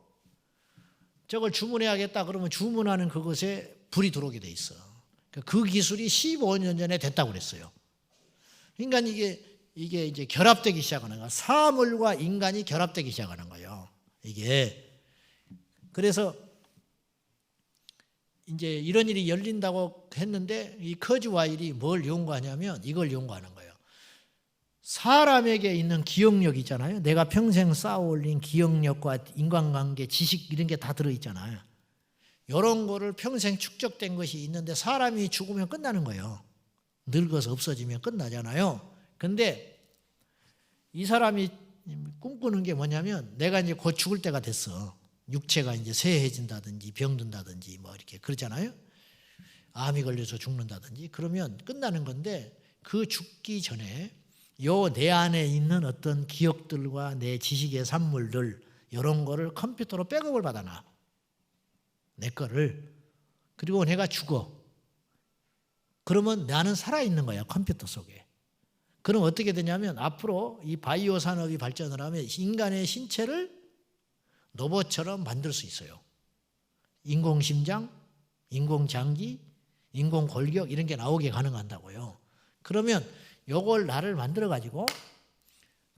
저걸 주문해야겠다 그러면 주문하는 그것에 불이 들어오게 돼 있어. 그 기술이 15년 전에 됐다고 그랬어요. 그러니까 이게 이제 결합되기 시작하는 거야. 사물과 인간이 결합되기 시작하는 거예요. 이게. 그래서 이제 이런 일이 열린다고 했는데 이 커즈와일이 뭘 연구하냐면 이걸 연구하는 거예요. 사람에게 있는 기억력 있잖아요. 내가 평생 쌓아올린 기억력과 인간관계, 지식 이런 게 다 들어있잖아요. 이런 거를 평생 축적된 것이 있는데 사람이 죽으면 끝나는 거예요. 늙어서 없어지면 끝나잖아요. 근데 이 사람이 꿈꾸는 게 뭐냐면 내가 이제 곧 죽을 때가 됐어. 육체가 이제 쇠해진다든지 병든다든지 뭐 이렇게 그러잖아요. 암이 걸려서 죽는다든지 그러면 끝나는 건데 그 죽기 전에 요 내 안에 있는 어떤 기억들과 내 지식의 산물들 이런 거를 컴퓨터로 백업을 받아놔. 내 거를. 그리고 내가 죽어. 그러면 나는 살아있는 거야 컴퓨터 속에. 그럼 어떻게 되냐면 앞으로 이 바이오 산업이 발전을 하면 인간의 신체를 로봇처럼 만들 수 있어요. 인공심장, 인공장기, 인공골격 이런 게 나오게 가능한다고요. 그러면 요걸 나를 만들어 가지고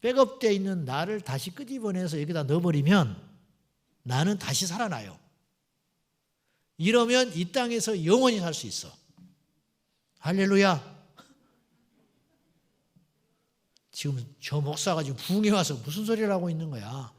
백업되어 있는 나를 다시 끄집어내서 여기다 넣어버리면 나는 다시 살아나요. 이러면 이 땅에서 영원히 살 수 있어. 할렐루야. 지금 저 목사가 지금 부흥에 와서 무슨 소리를 하고 있는 거야.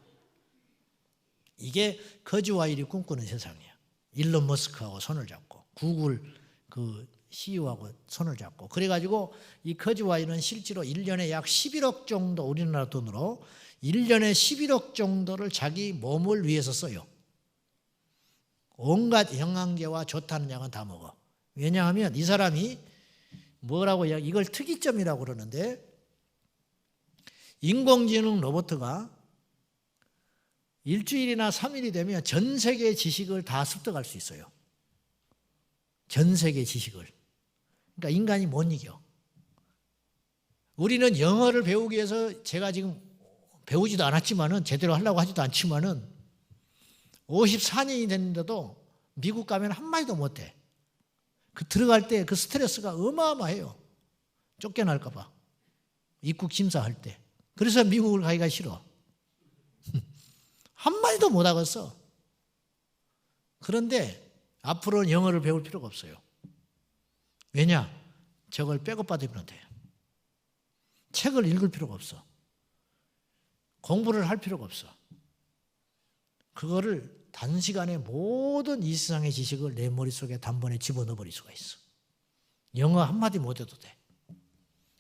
이게 커즈와일이 꿈꾸는 세상이야. 일론 머스크하고 손을 잡고 구글 그 CEO하고 손을 잡고 그래가지고 이 커즈와일은 실제로 1년에 약 11억 정도 우리나라 돈으로 1년에 11억 정도를 자기 몸을 위해서 써요. 온갖 영양제와 좋다는 약은 다 먹어. 왜냐하면 이 사람이 뭐라고 이걸 특이점이라고 그러는데 인공지능 로봇가 일주일이나 3일이 되면 전 세계 지식을 다 습득할 수 있어요. 전 세계 지식을. 그러니까 인간이 못 이겨. 우리는 영어를 배우기 위해서 제가 지금 배우지도 않았지만은 제대로 하려고 하지도 않지만은 54년이 됐는데도 미국 가면 한마디도 못해. 그 들어갈 때 그 스트레스가 어마어마해요. 쫓겨날까 봐. 입국 심사할 때. 그래서 미국을 가기가 싫어. 한마디도 못 하겠어. 그런데 앞으로는 영어를 배울 필요가 없어요. 왜냐? 저걸 백업받으면 돼. 책을 읽을 필요가 없어. 공부를 할 필요가 없어. 그거를 단시간에 모든 이 세상의 지식을 내 머릿속에 단번에 집어넣어 버릴 수가 있어. 영어 한마디 못해도 돼.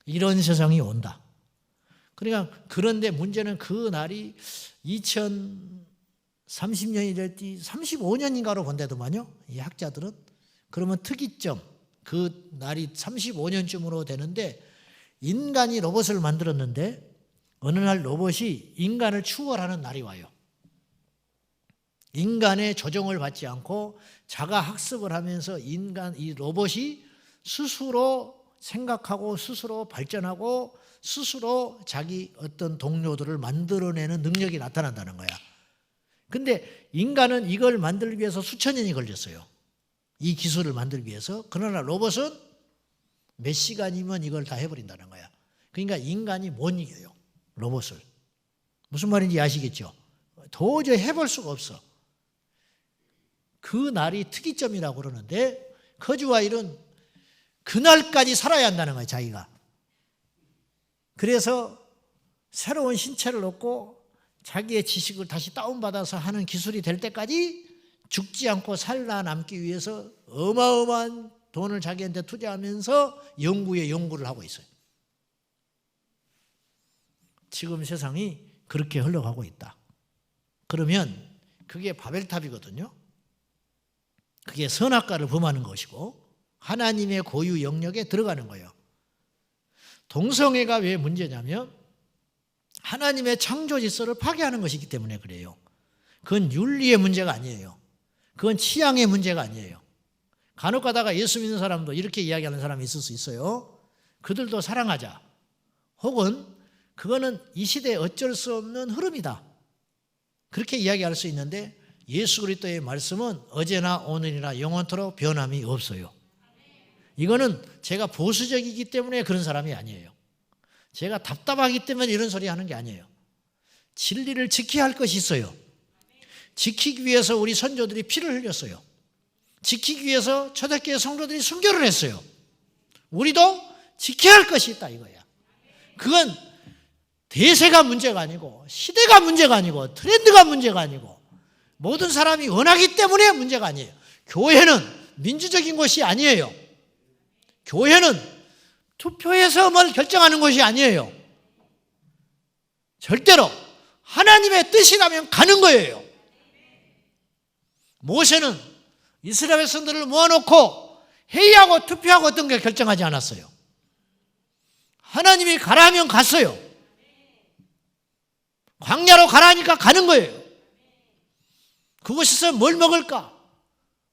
이런 세상이 온다. 그러니까 그런데 문제는 그 날이 2030년이 될지 35년인가로 본다더만요. 이 학자들은. 그러면 특이점 그 날이 35년쯤으로 되는데 인간이 로봇을 만들었는데 어느 날 로봇이 인간을 추월하는 날이 와요. 인간의 조정을 받지 않고 자가 학습을 하면서 이 로봇이 스스로 생각하고 스스로 발전하고 스스로 자기 어떤 동료들을 만들어내는 능력이 나타난다는 거야. 근데 인간은 이걸 만들기 위해서 수천 년이 걸렸어요. 이 기술을 만들기 위해서. 그러나 로봇은 몇 시간이면 이걸 다 해버린다는 거야. 그러니까 인간이 못 이겨요. 로봇을. 무슨 말인지 아시겠죠? 도저히 해볼 수가 없어. 그 날이 특이점이라고 그러는데 커즈와일은 그날까지 살아야 한다는 거예요. 자기가. 그래서 새로운 신체를 얻고 자기의 지식을 다시 다운받아서 하는 기술이 될 때까지 죽지 않고 살아남기 위해서 어마어마한 돈을 자기한테 투자하면서 연구에 연구를 하고 있어요. 지금 세상이 그렇게 흘러가고 있다. 그러면 그게 바벨탑이거든요. 그게 선악과를 범하는 것이고 하나님의 고유 영역에 들어가는 거예요. 동성애가 왜 문제냐면 하나님의 창조 질서를 파괴하는 것이기 때문에 그래요. 그건 윤리의 문제가 아니에요. 그건 취향의 문제가 아니에요. 간혹 가다가 예수 믿는 사람도 이렇게 이야기하는 사람이 있을 수 있어요. 그들도 사랑하자. 혹은 그거는 이 시대에 어쩔 수 없는 흐름이다. 그렇게 이야기할 수 있는데 예수 그리스도의 말씀은 어제나 오늘이나 영원토록 변함이 없어요. 이거는 제가 보수적이기 때문에 그런 사람이 아니에요. 제가 답답하기 때문에 이런 소리 하는 게 아니에요. 진리를 지켜야 할 것이 있어요. 지키기 위해서 우리 선조들이 피를 흘렸어요. 지키기 위해서 초대교회 성도들이 순교를 했어요. 우리도 지켜야 할 것이 있다 이거야. 그건 대세가 문제가 아니고 시대가 문제가 아니고 트렌드가 문제가 아니고 모든 사람이 원하기 때문에 문제가 아니에요. 교회는 민주적인 것이 아니에요. 교회는 투표에서 뭘 결정하는 것이 아니에요. 절대로 하나님의 뜻이라면 가는 거예요. 모세는 이스라엘 백성들을 모아놓고 회의하고 투표하고 어떤 게 결정하지 않았어요. 하나님이 가라 하면 갔어요. 광야로 가라니까 가는 거예요. 그곳에서 뭘 먹을까?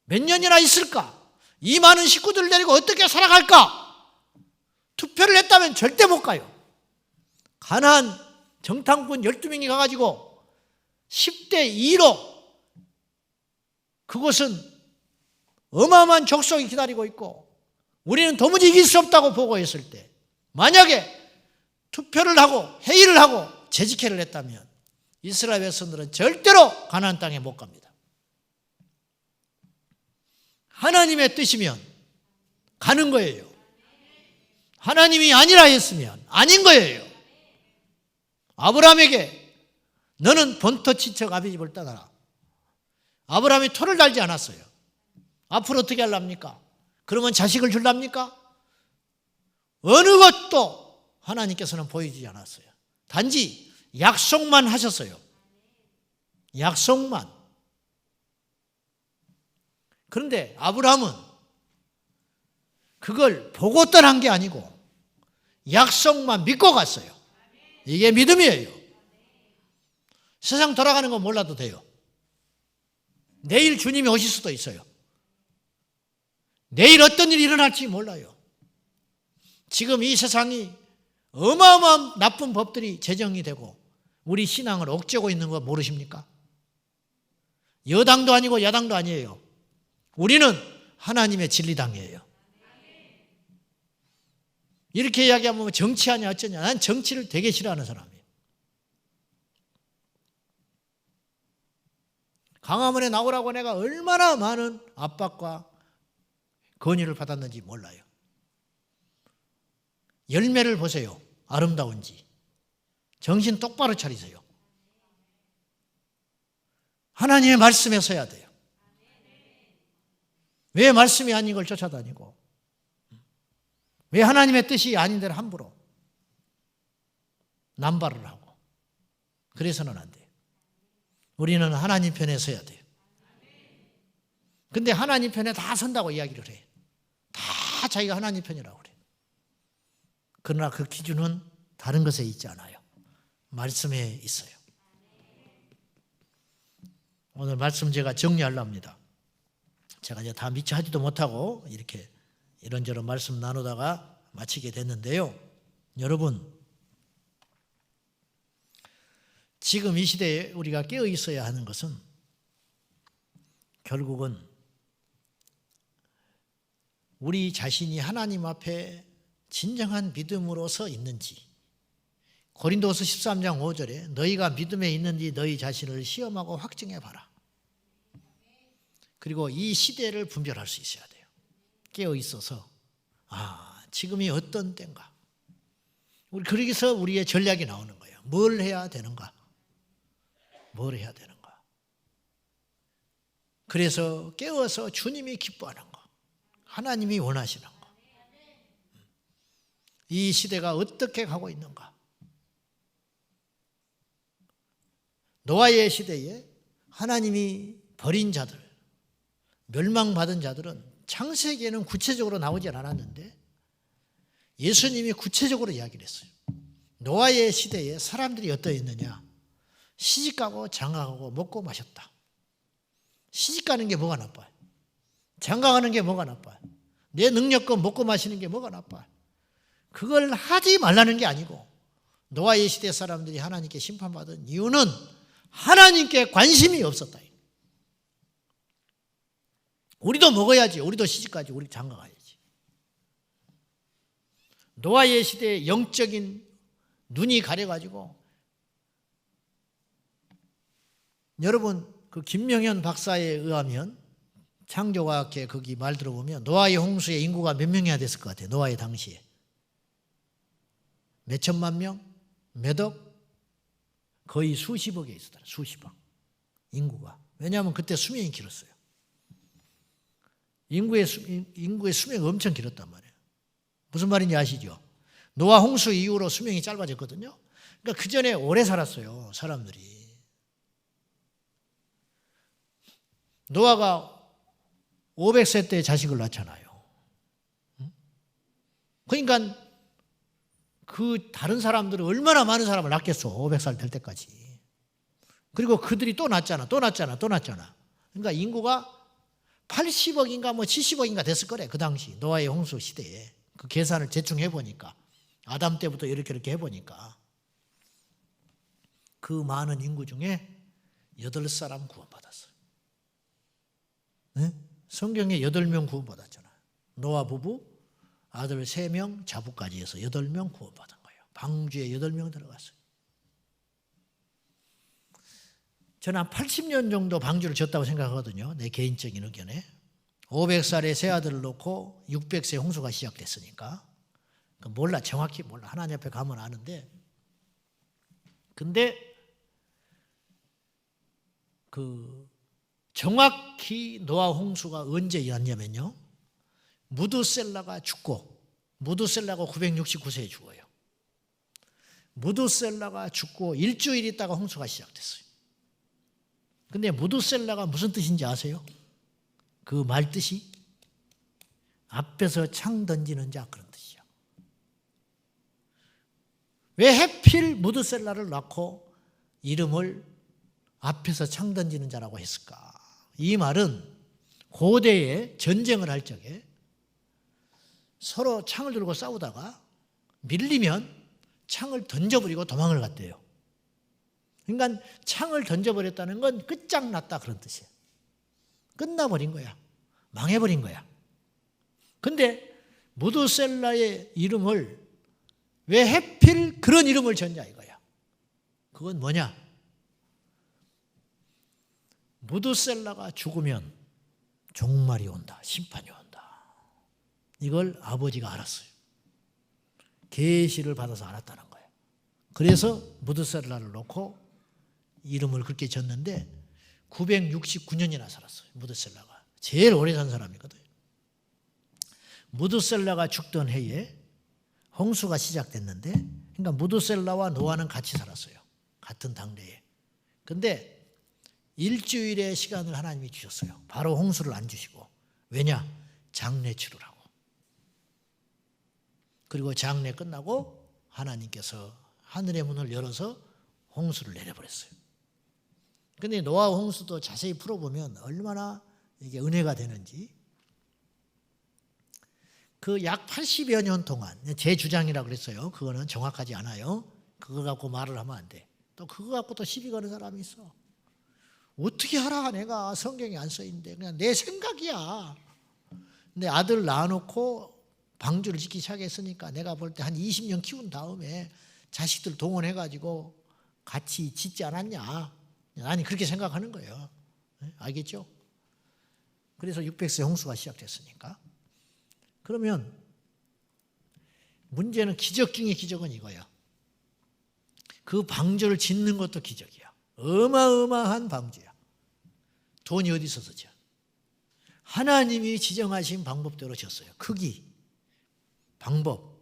몇 년이나 있을까? 이 많은 식구들을 데리고 어떻게 살아갈까? 투표를 했다면 절대 못 가요. 가나안 정탐꾼 12명이 가가지고 10대 2로 그곳은 어마어마한 족속이 기다리고 있고 우리는 도무지 이길 수 없다고 보고했을 때 만약에 투표를 하고 회의를 하고 재직회를 했다면 이스라엘 백성들은 절대로 가나안 땅에 못 갑니다. 하나님의 뜻이면 가는 거예요. 하나님이 아니라 했으면 아닌 거예요. 아브라함에게 너는 본토 친척 아비 집을 떠나라. 아브라함이 토를 달지 않았어요. 앞으로 어떻게 하랍니까? 그러면 자식을 줄랍니까? 어느 것도 하나님께서는 보여주지 않았어요. 단지 약속만 하셨어요. 약속만. 그런데 아브라함은 그걸 보고 떠난 게 아니고 약속만 믿고 갔어요. 이게 믿음이에요. 세상 돌아가는 건 몰라도 돼요. 내일 주님이 오실 수도 있어요. 내일 어떤 일이 일어날지 몰라요. 지금 이 세상이 어마어마한 나쁜 법들이 제정이 되고 우리 신앙을 옥죄고 있는 거 모르십니까? 여당도 아니고 야당도 아니에요. 우리는 하나님의 진리당이에요. 이렇게 이야기하면 정치하냐 어쩌냐. 난 정치를 되게 싫어하는 사람이에요. 강화문에 나오라고 내가 얼마나 많은 압박과 건의를 받았는지 몰라요. 열매를 보세요. 아름다운지. 정신 똑바로 차리세요. 하나님의 말씀에 서야 돼요. 왜 말씀이 아닌 걸 쫓아다니고 왜 하나님의 뜻이 아닌 데를 함부로 남발을 하고 그래서는 안 돼요. 우리는 하나님 편에 서야 돼요. 근데 하나님 편에 다 선다고 이야기를 해요. 다 자기가 하나님 편이라고 그래요. 그러나 그 기준은 다른 것에 있지 않아요. 말씀에 있어요. 오늘 말씀 제가 정리하려 합니다. 제가 이제 다 미처 하지도 못하고 이렇게 이런저런 말씀 나누다가 마치게 됐는데요. 여러분, 지금 이 시대에 우리가 깨어 있어야 하는 것은 결국은 우리 자신이 하나님 앞에 진정한 믿음으로 서 있는지, 고린도서 13장 5절에 너희가 믿음에 있는지 너희 자신을 시험하고 확증해 봐라. 그리고 이 시대를 분별할 수 있어야 돼요. 깨어 있어서 지금이 어떤 때인가. 그러기서 우리의 전략이 나오는 거예요. 뭘 해야 되는가? 뭘 해야 되는가? 그래서 깨어서 주님이 기뻐하는 거, 하나님이 원하시는 거, 이 시대가 어떻게 가고 있는가? 노아의 시대에 하나님이 버린 자들, 멸망받은 자들은 창세기에는 구체적으로 나오질 않았는데 예수님이 구체적으로 이야기를 했어요. 노아의 시대에 사람들이 어떠했느냐? 시집가고 장가가고 먹고 마셨다. 시집가는 게 뭐가 나빠요? 장가가는 게 뭐가 나빠요? 내 능력껏 먹고 마시는 게 뭐가 나빠요? 그걸 하지 말라는 게 아니고 노아의 시대 사람들이 하나님께 심판받은 이유는 하나님께 관심이 없었다. 우리도 먹어야지, 우리도 시집가지, 우리 장가가야지. 노아의 시대의 영적인 눈이 가려가지고, 여러분 그 김명현 박사에 의하면 창조과학회 거기 말 들어보면 노아의 홍수에 인구가 몇 명이야 됐을 것 같아요. 노아의 당시에 몇 천만 명, 몇 억, 거의 수십억에 있었다. 수십억 인구가. 왜냐하면 그때 수명이 길었어요. 인구의 수명이 엄청 길었단 말이에요. 무슨 말인지 아시죠? 노아 홍수 이후로 수명이 짧아졌거든요. 그러니까 그 전에 오래 살았어요, 사람들이. 노아가 500세 때 자식을 낳잖아요. 그러니까 그 다른 사람들은 얼마나 많은 사람을 낳겠어, 500살 될 때까지. 그리고 그들이 또 낳잖아. 그러니까 인구가 80억인가 뭐 70억인가 됐을 거래, 그 당시 노아의 홍수 시대에. 그 계산을 대충 해보니까, 아담 때부터 이렇게 해보니까 그 많은 인구 중에 8사람 구원받았어요. 네? 성경에 8명 구원받았잖아요. 노아 부부, 아들 3명, 자부까지 해서 8명 구원받은 거예요. 방주에 8명 들어갔어요. 저는 한 80년 정도 방주를 졌다고 생각하거든요, 내 개인적인 의견에. 500살에 세 아들을 놓고 600세 홍수가 시작됐으니까. 몰라, 정확히 몰라. 하나님 앞에 가면 아는데. 근데 정확히 노아 홍수가 언제 일어났냐면요, 무두셀라가 죽고, 무두셀라가 969세에 죽어요. 무두셀라가 죽고 일주일 있다가 홍수가 시작됐어요. 근데 무두셀라가 무슨 뜻인지 아세요? 그 말 뜻이 앞에서 창 던지는 자, 그런 뜻이야. 왜 해필 무두셀라를 낳고 이름을 앞에서 창 던지는 자라고 했을까? 이 말은 고대에 전쟁을 할 적에 서로 창을 들고 싸우다가 밀리면 창을 던져버리고 도망을 갔대요. 그러니까 창을 던져버렸다는 건 끝장났다, 그런 뜻이에요. 끝나버린 거야. 망해버린 거야. 근데 무두셀라의 이름을 왜 해필 그런 이름을 졌냐 이거야. 그건 뭐냐? 무두셀라가 죽으면 종말이 온다, 심판이 온다. 이걸 아버지가 알았어요. 계시를 받아서 알았다는 거예요. 그래서 무두셀라를 놓고 이름을 그렇게 졌는데 969년이나 살았어요, 무두셀라가. 제일 오래 산 사람이거든. 무두셀라가 죽던 해에 홍수가 시작됐는데, 그러니까 무두셀라와 노아는 같이 살았어요, 같은 당대에. 근데 일주일의 시간을 하나님이 주셨어요. 바로 홍수를 안 주시고. 왜냐? 장례 치르라고. 그리고 장례 끝나고 하나님께서 하늘의 문을 열어서 홍수를 내려버렸어요. 근데 노아 홍수도 자세히 풀어보면 얼마나 이게 은혜가 되는지. 그 약 80여 년 동안, 제 주장이라고 그랬어요. 그거는 정확하지 않아요. 그거 갖고 말을 하면 안 돼. 또 그거 갖고 또 시비 거는 사람이 있어. 어떻게 하라, 내가 성경에 안 써있는데. 그냥 내 생각이야. 근데 아들 낳아놓고 방주를 짓기 시작했으니까 내가 볼 때 한 20년 키운 다음에 자식들 동원해가지고 같이 짓지 않았냐. 나는 그렇게 생각하는 거예요. 알겠죠? 그래서 600세 홍수가 시작됐으니까. 그러면 문제는 기적 중에 기적은 이거야. 그 방주를 짓는 것도 기적이야. 어마어마한 방주야. 돈이 어디서 져? 하나님이 지정하신 방법대로 졌어요. 크기, 방법,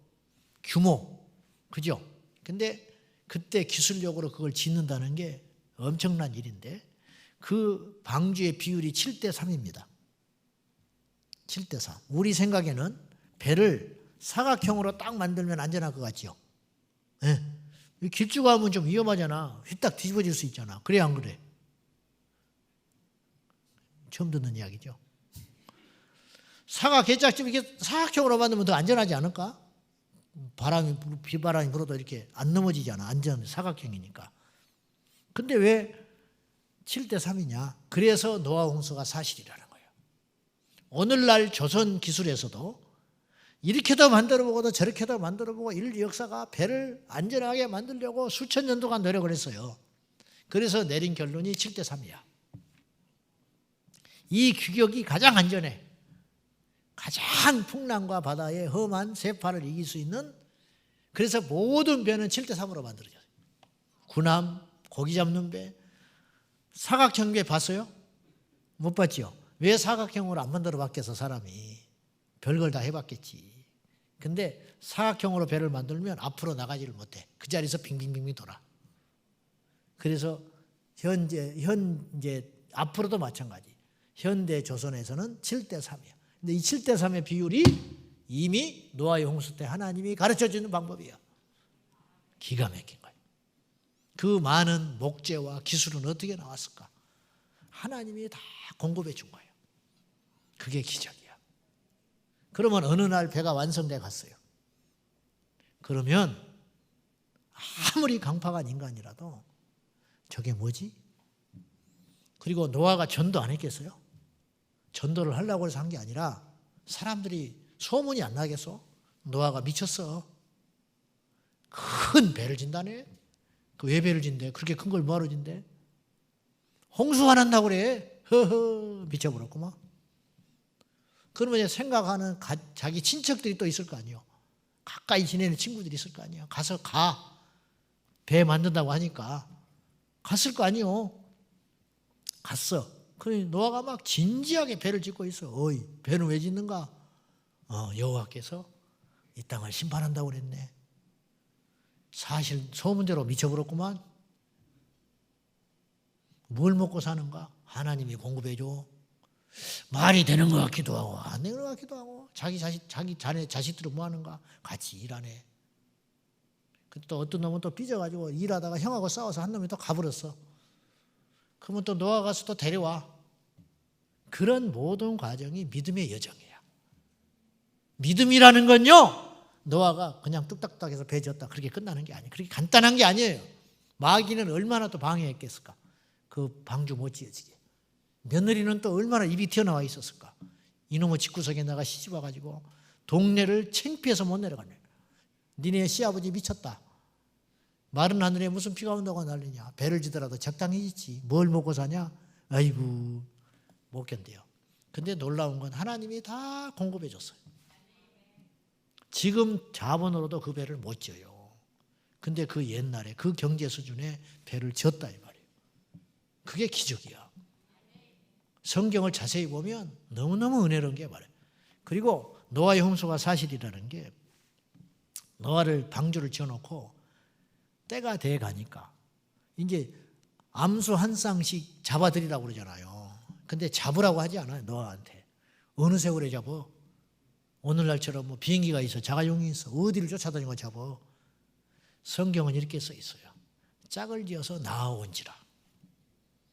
규모, 그죠? 근데 그때 기술력으로 그걸 짓는다는 게 엄청난 일인데, 그 방주의 비율이 7:3입니다. 7:3. 우리 생각에는 배를 사각형으로 딱 만들면 안전할 것 같죠? 네. 길쭉 하면 좀 위험하잖아. 휘딱 뒤집어질 수 있잖아. 그래 안 그래? 처음 듣는 이야기죠. 사각 개짝집 이렇게 사각형으로 만들면 더 안전하지 않을까? 비바람이 불어도 이렇게 안 넘어지잖아. 안전 사각형이니까. 근데 왜 7대 3이냐? 그래서 노아 홍수가 사실이라는 거예요. 오늘날 조선 기술에서도 이렇게도 만들어보고도 저렇게도 만들어보고 인류 역사가 배를 안전하게 만들려고 수천 년 동안 노력을 했어요. 그래서 내린 결론이 7대 3이야. 이 규격이 가장 안전해. 가장 풍랑과 바다의 험한 세파를 이길 수 있는, 그래서 모든 배는 7대 3으로 만들어졌어요. 군함, 고기 잡는 배, 사각형 배 봤어요? 못 봤지요? 왜 사각형으로 안 만들어 봤겠어 사람이. 별걸 다 해봤겠지. 근데 사각형으로 배를 만들면 앞으로 나가지를 못해. 그 자리에서 빙빙빙빙 돌아. 그래서 현재 앞으로도 마찬가지. 현대 조선에서는 7대 3이야. 근데 이 7대 3의 비율이 이미 노아의 홍수 때 하나님이 가르쳐주는 방법이에요. 기가 막힌 거예요. 그 많은 목재와 기술은 어떻게 나왔을까? 하나님이 다 공급해 준 거예요. 그게 기적이야. 그러면 어느 날 배가 완성돼 갔어요. 그러면 아무리 강팍한 인간이라도 저게 뭐지? 그리고 노아가 전도 안 했겠어요? 전도를 하려고 해서 한 게 아니라 사람들이 소문이 안 나겠어? 노아가 미쳤어. 큰 배를 진다네? 그 왜 배를 진대? 그렇게 큰 걸 뭐하러 진대? 홍수가 난다고 그래. 허허, 미쳐버렸구만. 그러면 이제 생각하는 자기 친척들이 또 있을 거 아니에요. 가까이 지내는 친구들이 있을 거 아니에요. 가서 배 만든다고 하니까 갔을 거 아니에요. 갔어. 그러니 노아가 막 진지하게 배를 짓고 있어. 어이, 배는 왜 짓는가? 여호와께서 이 땅을 심판한다고 그랬네. 사실 소문대로 미쳐버렸구만. 뭘 먹고 사는가? 하나님이 공급해줘. 말이 되는 것 같기도 하고 안 되는 것 같기도 하고. 자기 자식들은 뭐 하는가? 같이 일하네. 또 어떤 놈은 또 삐져가지고 일하다가 형하고 싸워서 한 놈이 또 가버렸어. 그러면 또 노아 가서 또 데려와. 그런 모든 과정이 믿음의 여정이야. 믿음이라는 건요, 노아가 그냥 뚝딱뚝딱해서 배 지었다 그렇게 끝나는 게 아니에요. 그렇게 간단한 게 아니에요. 마귀는 얼마나 또 방해했겠을까? 그 방주 못 지어지게. 며느리는 또 얼마나 입이 튀어나와 있었을까? 이놈의 집구석에 나가 시집 와가지고 동네를 창피해서 못 내려가네. 니네 시아버지 미쳤다. 마른 하늘에 무슨 비가 온다고 난리냐. 배를 지더라도 적당히 짓지. 뭘 먹고 사냐? 아이고, 못 견뎌요. 근데 놀라운 건 하나님이 다 공급해 줬어요. 지금 자본으로도 그 배를 못 지어요. 근데 그 옛날에 그 경제 수준의 배를 지었다 이 말이에요. 그게 기적이야. 성경을 자세히 보면 너무너무 은혜로운 게 말이에요. 그리고 노아의 홍수가 사실이라는 게, 노아를 방주를 지어놓고 때가 돼 가니까 이제 암수 한 쌍씩 잡아드리라고 그러잖아요. 근데 잡으라고 하지 않아요. 노아한테. 어느 세월에 잡어? 오늘날처럼 뭐 비행기가 있어, 자가용이 있어, 어디를 쫓아다니고 잡어? 성경은 이렇게 써 있어요. 짝을 지어서 나아온지라.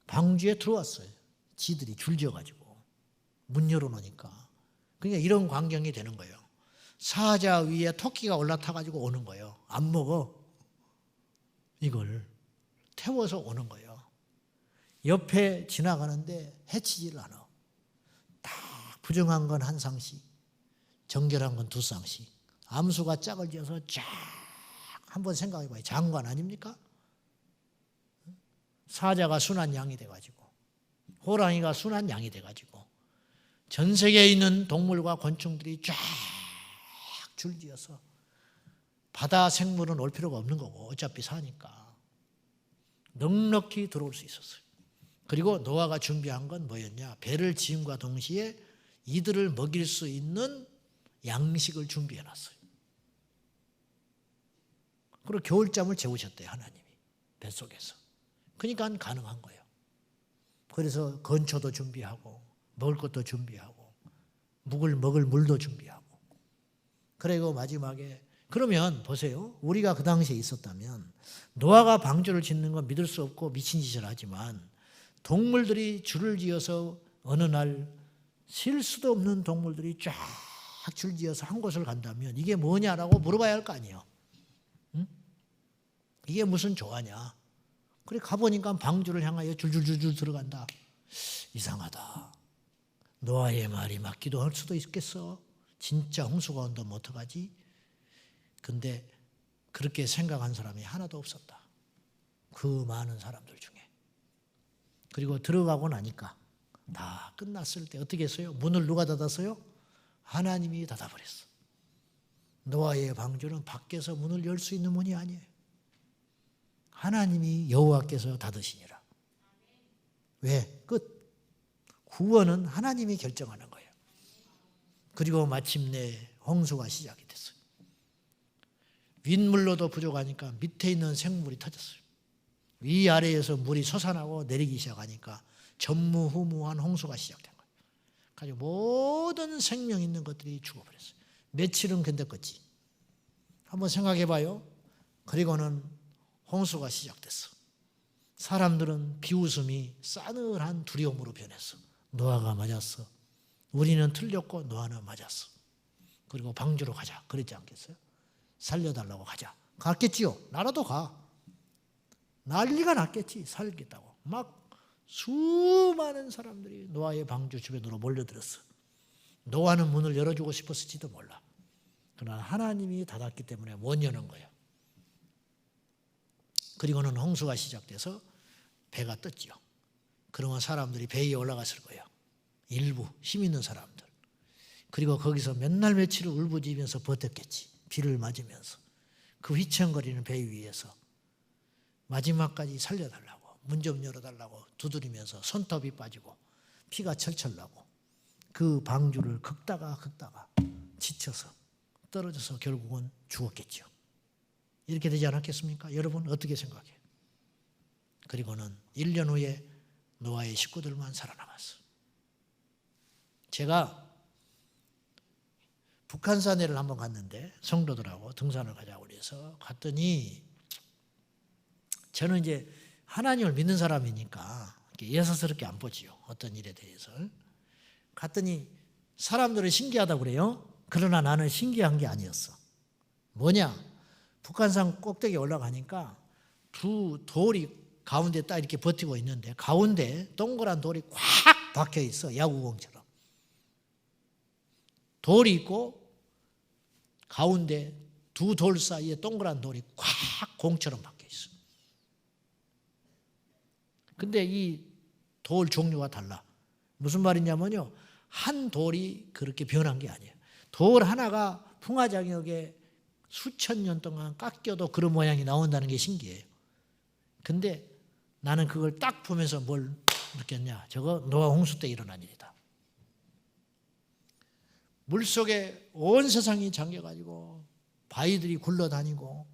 방주에 들어왔어요. 지들이 줄 지어가지고 문 열어놓으니까. 그러니까 이런 광경이 되는 거예요. 사자 위에 토끼가 올라타가지고 오는 거예요. 안 먹어. 이걸 태워서 오는 거예요. 옆에 지나가는데 해치지를 않아. 딱 부정한 건 한 쌍씩, 정결한 건 두 쌍씩. 암수가 짝을 지어서 쫙 한번 생각해봐요. 장관 아닙니까? 사자가 순한 양이 돼가지고, 호랑이가 순한 양이 돼가지고, 전 세계에 있는 동물과 곤충들이 쫙 줄지어서, 바다 생물은 올 필요가 없는 거고 어차피 사니까 넉넉히 들어올 수 있었어요. 그리고 노아가 준비한 건 뭐였냐? 배를 지음과 동시에 이들을 먹일 수 있는 양식을 준비해 놨어요. 그리고 겨울잠을 재우셨대요, 하나님이 뱃속에서. 그러니까 가능한 거예요. 그래서 건초도 준비하고 먹을 것도 준비하고 먹을 물도 준비하고, 그리고 마지막에 그러면 보세요. 우리가 그 당시에 있었다면 노아가 방주를 짓는 건 믿을 수 없고 미친 짓을 하지만 동물들이 줄을 지어서 어느 날 쉴 수도 없는 동물들이 쫙 줄지어서 한 곳을 간다면 이게 뭐냐라고 물어봐야 할 거 아니에요. 응? 이게 무슨 조화냐. 그래 가보니까 방주를 향하여 줄줄줄줄 들어간다. 이상하다. 노아의 말이 맞기도 할 수도 있겠어. 진짜 홍수가 온다면 어떡하지? 근데 그렇게 생각한 사람이 하나도 없었다. 그 많은 사람들 중에. 그리고 들어가고 나니까 다 끝났을 때 어떻게 했어요? 문을 누가 닫았어요? 하나님이 닫아버렸어. 노아의 방주는 밖에서 문을 열 수 있는 문이 아니에요. 하나님이 여호와께서 닫으시니라. 왜? 끝. 구원은 하나님이 결정하는 거예요. 그리고 마침내 홍수가 시작이 됐어요. 윗물로도 부족하니까 밑에 있는 생물이 터졌어요. 위아래에서 물이 솟아나고 내리기 시작하니까 전무후무한 홍수가 시작된 거예요. 그래서 모든 생명 있는 것들이 죽어버렸어요. 며칠은 견뎠겠지. 한번 생각해 봐요. 그리고는 홍수가 시작됐어. 사람들은 비웃음이 싸늘한 두려움으로 변했어. 노아가 맞았어. 우리는 틀렸고 노아는 맞았어. 그리고 방주로 가자. 그랬지 않겠어요? 살려달라고 가자. 갔겠지요. 나라도 가. 난리가 났겠지. 살겠다고. 막 수많은 사람들이 노아의 방주 주변으로 몰려들었어. 노아는 문을 열어주고 싶었을지도 몰라. 그러나 하나님이 닫았기 때문에 못 여는 거예요. 그리고는 홍수가 시작돼서 배가 떴지요. 그러면 사람들이 배 위에 올라갔을 거예요. 일부 힘 있는 사람들. 그리고 거기서 몇 날 며칠을 울부짖으면서 버텼겠지. 비를 맞으면서. 그 휘청거리는 배 위에서 마지막까지 살려달라고, 문 좀 열어달라고 두드리면서 손톱이 빠지고 피가 철철 나고 그 방주를 긁다가 지쳐서 떨어져서 결국은 죽었겠죠. 이렇게 되지 않았겠습니까? 여러분 어떻게 생각해요? 그리고는 1년 후에 노아의 식구들만 살아남았어. 제가 북한산에를 한번 갔는데 성도들하고 등산을 가자고 그래서 갔더니 저는 이제 하나님을 믿는 사람이니까 예사스럽게 안 보지요. 어떤 일에 대해서. 갔더니 사람들은 신기하다고 그래요. 그러나 나는 신기한 게 아니었어. 뭐냐? 북한산 꼭대기에 올라가니까 두 돌이 가운데 딱 이렇게 버티고 있는데 가운데 동그란 돌이 꽉 박혀 있어. 야구공처럼. 돌이 있고 가운데 두 돌 사이에 동그란 돌이 꽉 공처럼 박혀 있어. 근데 이 돌 종류가 달라. 무슨 말이냐면요. 한 돌이 그렇게 변한 게 아니에요. 돌 하나가 풍화장역에 수천 년 동안 깎여도 그런 모양이 나온다는 게 신기해요. 근데 나는 그걸 딱 보면서 뭘 느꼈냐. 저거 노아 홍수 때 일어난 일이다. 물속에 온 세상이 잠겨가지고 바위들이 굴러다니고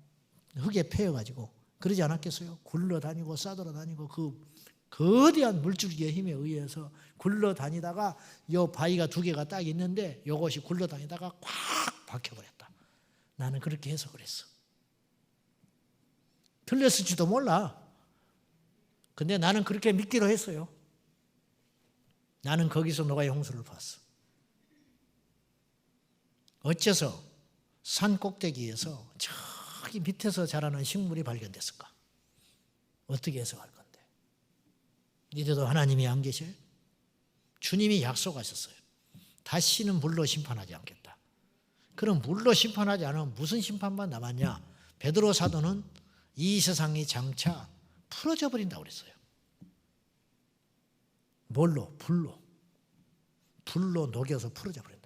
흙에 패여가지고 그러지 않았겠어요? 굴러다니고 싸돌아다니고 그 거대한 물줄기의 힘에 의해서 굴러다니다가 요 바위가 두 개가 딱 있는데 요것이 굴러다니다가 꽉 박혀버렸다. 나는 그렇게 해석을 했어. 틀렸을지도 몰라. 근데 나는 그렇게 믿기로 했어요. 나는 거기서 노아의 홍수를 봤어. 어째서 산 꼭대기에서 저기 밑에서 자라는 식물이 발견됐을까? 어떻게 해석할 건데? 이래도 하나님이 안 계셔요? 주님이 약속하셨어요. 다시는 물로 심판하지 않겠다. 그럼 물로 심판하지 않으면 무슨 심판만 남았냐? 베드로 사도는 이 세상이 장차 풀어져 버린다고 그랬어요. 뭘로? 불로 녹여서 풀어져 버린다.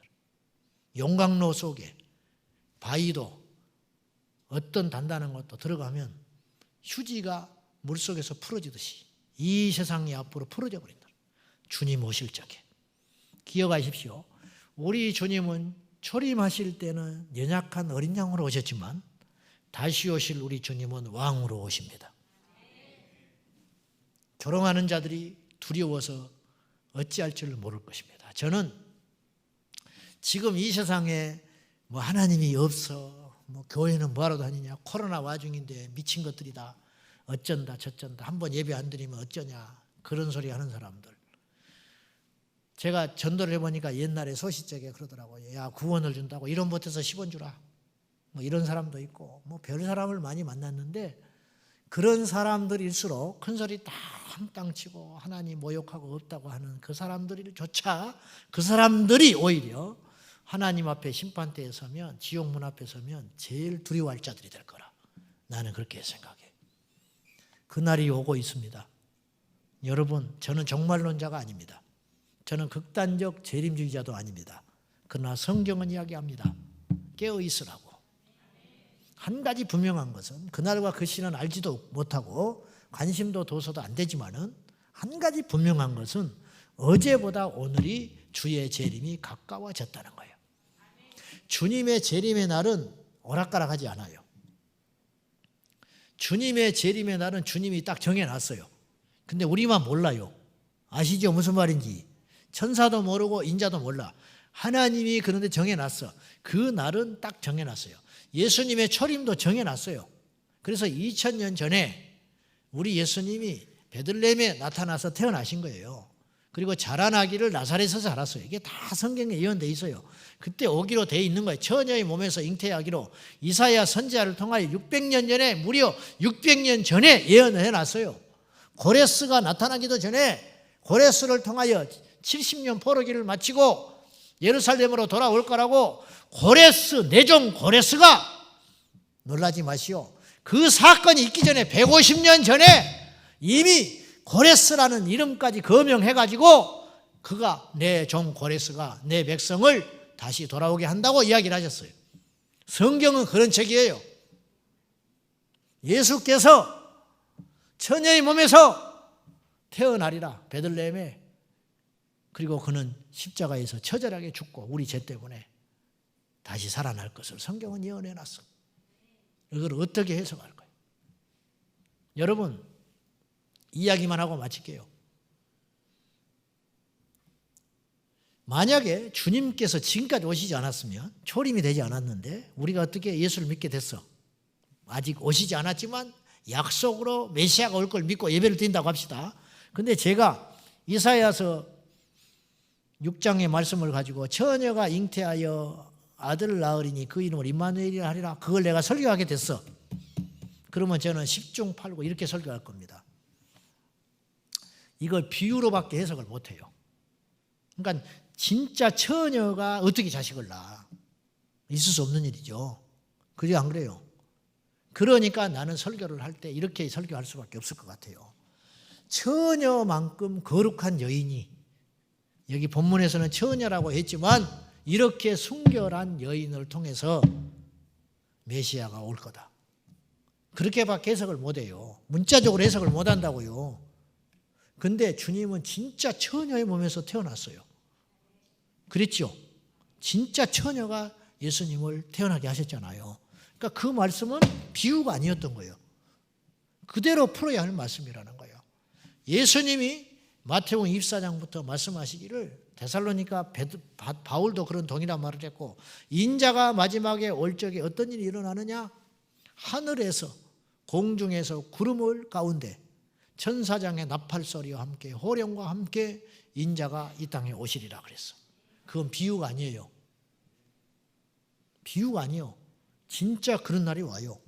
용광로 속에 바위도 어떤 단단한 것도 들어가면 휴지가 물속에서 풀어지듯이 이 세상이 앞으로 풀어져 버린다. 주님 오실 적에. 기억하십시오. 우리 주님은 초림하실 때는 연약한 어린 양으로 오셨지만 다시 오실 우리 주님은 왕으로 오십니다. 조롱하는 자들이 두려워서 어찌할 줄 모를 것입니다. 저는 지금 이 세상에 뭐 하나님이 없어, 뭐 교회는 뭐하러 다니냐, 코로나 와중인데 미친 것들이다, 어쩐다 저쩐다, 한번 예배 안 드리면 어쩌냐, 그런 소리 하는 사람들. 제가 전도를 해보니까 옛날에 소시적에 그러더라고요. 야, 구원을 준다고 1원 보태서 10원 주라, 뭐 이런 사람도 있고, 뭐 별 사람을 많이 만났는데, 그런 사람들일수록 큰 소리 땅땅 치고 하나님 모욕하고 없다고 하는 그 사람들조차, 그 사람들이 오히려 하나님 앞에 심판대에 서면, 지옥 문 앞에 서면 제일 두려워할 자들이 될 거라, 나는 그렇게 생각해. 그날이 오고 있습니다. 여러분, 저는 종말론자가 아닙니다. 저는 극단적 재림주의자도 아닙니다. 그러나 성경은 이야기합니다. 깨어 있으라고. 한 가지 분명한 것은, 그날과 그 시는 알지도 못하고 관심도 둬서도 안 되지만은, 한 가지 분명한 것은 어제보다 오늘이 주의 재림이 가까워졌다는 거예요. 주님의 재림의 날은 오락가락하지 않아요. 주님의 재림의 날은 주님이 딱 정해놨어요. 근데 우리만 몰라요. 아시죠? 무슨 말인지. 천사도 모르고 인자도 몰라. 하나님이 그런데 정해놨어. 그 날은 딱 정해놨어요. 예수님의 초림도 정해놨어요. 그래서 2000년 전에 우리 예수님이 베들레헴에 나타나서 태어나신 거예요. 그리고 자라나기를 나사렛에서 자랐어요. 이게 다 성경에 예언되어 있어요. 그때 오기로 되어 있는 거예요. 처녀의 몸에서 잉태하기로 이사야 선지자를 통하여 600년 전에, 무려 600년 전에 예언을 해놨어요. 고레스가 나타나기도 전에 고레스를 통하여 70년 포로기를 마치고 예루살렘으로 돌아올 거라고, 고레스, 내종 고레스가, 놀라지 마시오, 그 사건이 있기 전에 150년 전에 이미 고레스라는 이름까지 거명해가지고 그가, 내 종 고레스가 내 백성을 다시 돌아오게 한다고 이야기를 하셨어요. 성경은 그런 책이에요. 예수께서 처녀의 몸에서 태어나리라, 베들레헴에. 그리고 그는 십자가에서 처절하게 죽고 우리 죄 때문에 다시 살아날 것을 성경은 예언해놨어. 이걸 어떻게 해석할 거예요? 여러분, 이야기만 하고 마칠게요. 만약에 주님께서 지금까지 오시지 않았으면, 초림이 되지 않았는데 우리가 어떻게 예수를 믿게 됐어? 아직 오시지 않았지만 약속으로 메시아가 올 걸 믿고 예배를 드린다고 합시다. 근데 제가 이사야서 6장의 말씀을 가지고, 처녀가 잉태하여 아들을 낳으리니 그 이름을 임마누엘이라 하리라, 그걸 내가 설교하게 됐어. 그러면 저는 10중 8구 이렇게 설교할 겁니다. 이걸 비유로밖에 해석을 못해요. 그러니까 진짜 처녀가 어떻게 자식을 낳아? 있을 수 없는 일이죠. 그래요, 안 그래요? 그러니까 나는 설교를 할 때 이렇게 설교할 수밖에 없을 것 같아요. 처녀만큼 거룩한 여인이, 여기 본문에서는 처녀라고 했지만 이렇게 순결한 여인을 통해서 메시아가 올 거다. 그렇게밖에 해석을 못해요. 문자적으로 해석을 못한다고요. 근데 주님은 진짜 처녀의 몸에서 태어났어요. 그랬죠? 진짜 처녀가 예수님을 태어나게 하셨잖아요. 그러니까 그 말씀은 비유가 아니었던 거예요. 그대로 풀어야 할 말씀이라는 거예요. 예수님이 마태복음 24장부터 말씀하시기를, 데살로니가 바울도 그런 동일한 말을 했고, 인자가 마지막에 올 적에 어떤 일이 일어나느냐? 하늘에서, 공중에서 구름을 가운데 천사장의 나팔소리와 함께 호령과 함께 인자가 이 땅에 오시리라 그랬어. 그건 비유가 아니에요. 비유가 아니에요. 진짜 그런 날이 와요.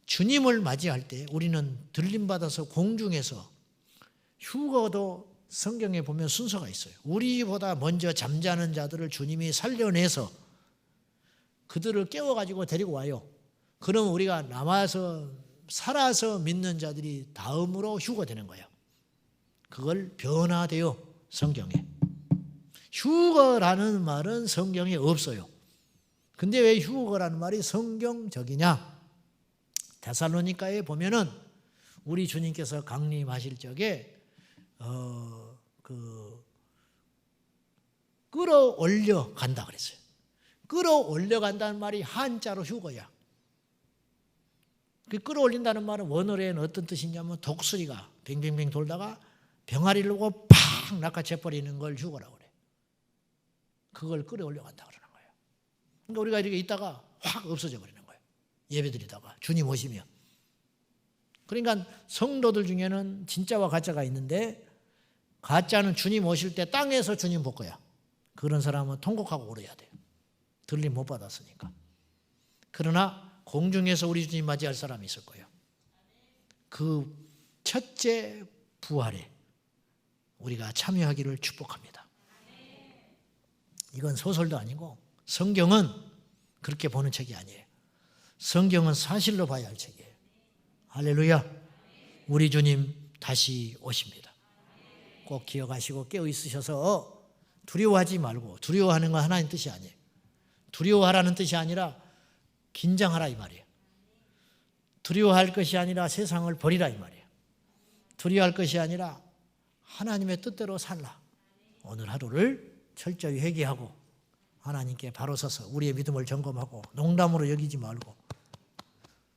주님을 맞이할 때 우리는 들림받아서 공중에서, 휴거도 성경에 보면 순서가 있어요. 우리보다 먼저 잠자는 자들을 주님이 살려내서 그들을 깨워가지고 데리고 와요. 그럼 우리가 남아서 살아서 믿는 자들이 다음으로 휴거되는 거예요. 그걸 변화돼요, 성경에. 휴거라는 말은 성경에 없어요. 근데 왜 휴거라는 말이 성경적이냐? 데살로니가에 보면은 우리 주님께서 강림하실 적에 끌어올려 간다 그랬어요. 끌어올려 간다는 말이 한자로 휴거야. 그 끌어올린다는 말은 원어에는 어떤 뜻이냐면, 독수리가 뱅뱅뱅 돌다가 병아리를 보고 팍 낚아채버리는 걸 휴거라고 그래. 그걸 끌어올려 간다 그러는 거예요. 그러니까 우리가 이렇게 있다가 확 없어져 버리는 거예요. 예배드리다가 주님 오시면. 그러니까 성도들 중에는 진짜와 가짜가 있는데 가짜는 주님 오실 때 땅에서 주님 볼 거야. 그런 사람은 통곡하고 울어야 돼요. 들림 못 받았으니까. 그러나 공중에서 우리 주님 맞이할 사람이 있을 거예요. 그 첫째 부활에 우리가 참여하기를 축복합니다. 이건 소설도 아니고 성경은 그렇게 보는 책이 아니에요. 성경은 사실로 봐야 할 책이에요. 할렐루야. 우리 주님 다시 오십니다. 꼭 기억하시고 깨어 있으셔서 두려워하지 말고, 두려워하는 건 하나님 뜻이 아니에요. 두려워하라는 뜻이 아니라 긴장하라 이 말이에요. 두려워할 것이 아니라 세상을 버리라 이 말이에요. 두려워할 것이 아니라 하나님의 뜻대로 살라. 오늘 하루를 철저히 회개하고 하나님께 바로 서서 우리의 믿음을 점검하고 농담으로 여기지 말고,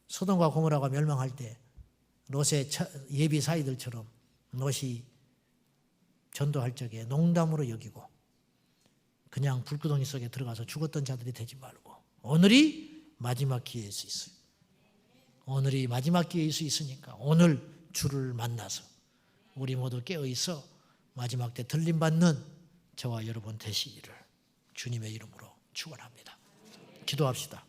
소돔과 고모라가 멸망할 때 롯의 예비 사이들처럼 롯이 전도할 적에 농담으로 여기고 그냥 불구덩이 속에 들어가서 죽었던 자들이 되지 말고, 오늘이 마지막 기회일 수 있어요. 오늘이 마지막 기회일 수 있으니까 오늘 주를 만나서 우리 모두 깨어있어 마지막 때 들림받는 저와 여러분 되시기를 주님의 이름으로 축원합니다. 기도합시다.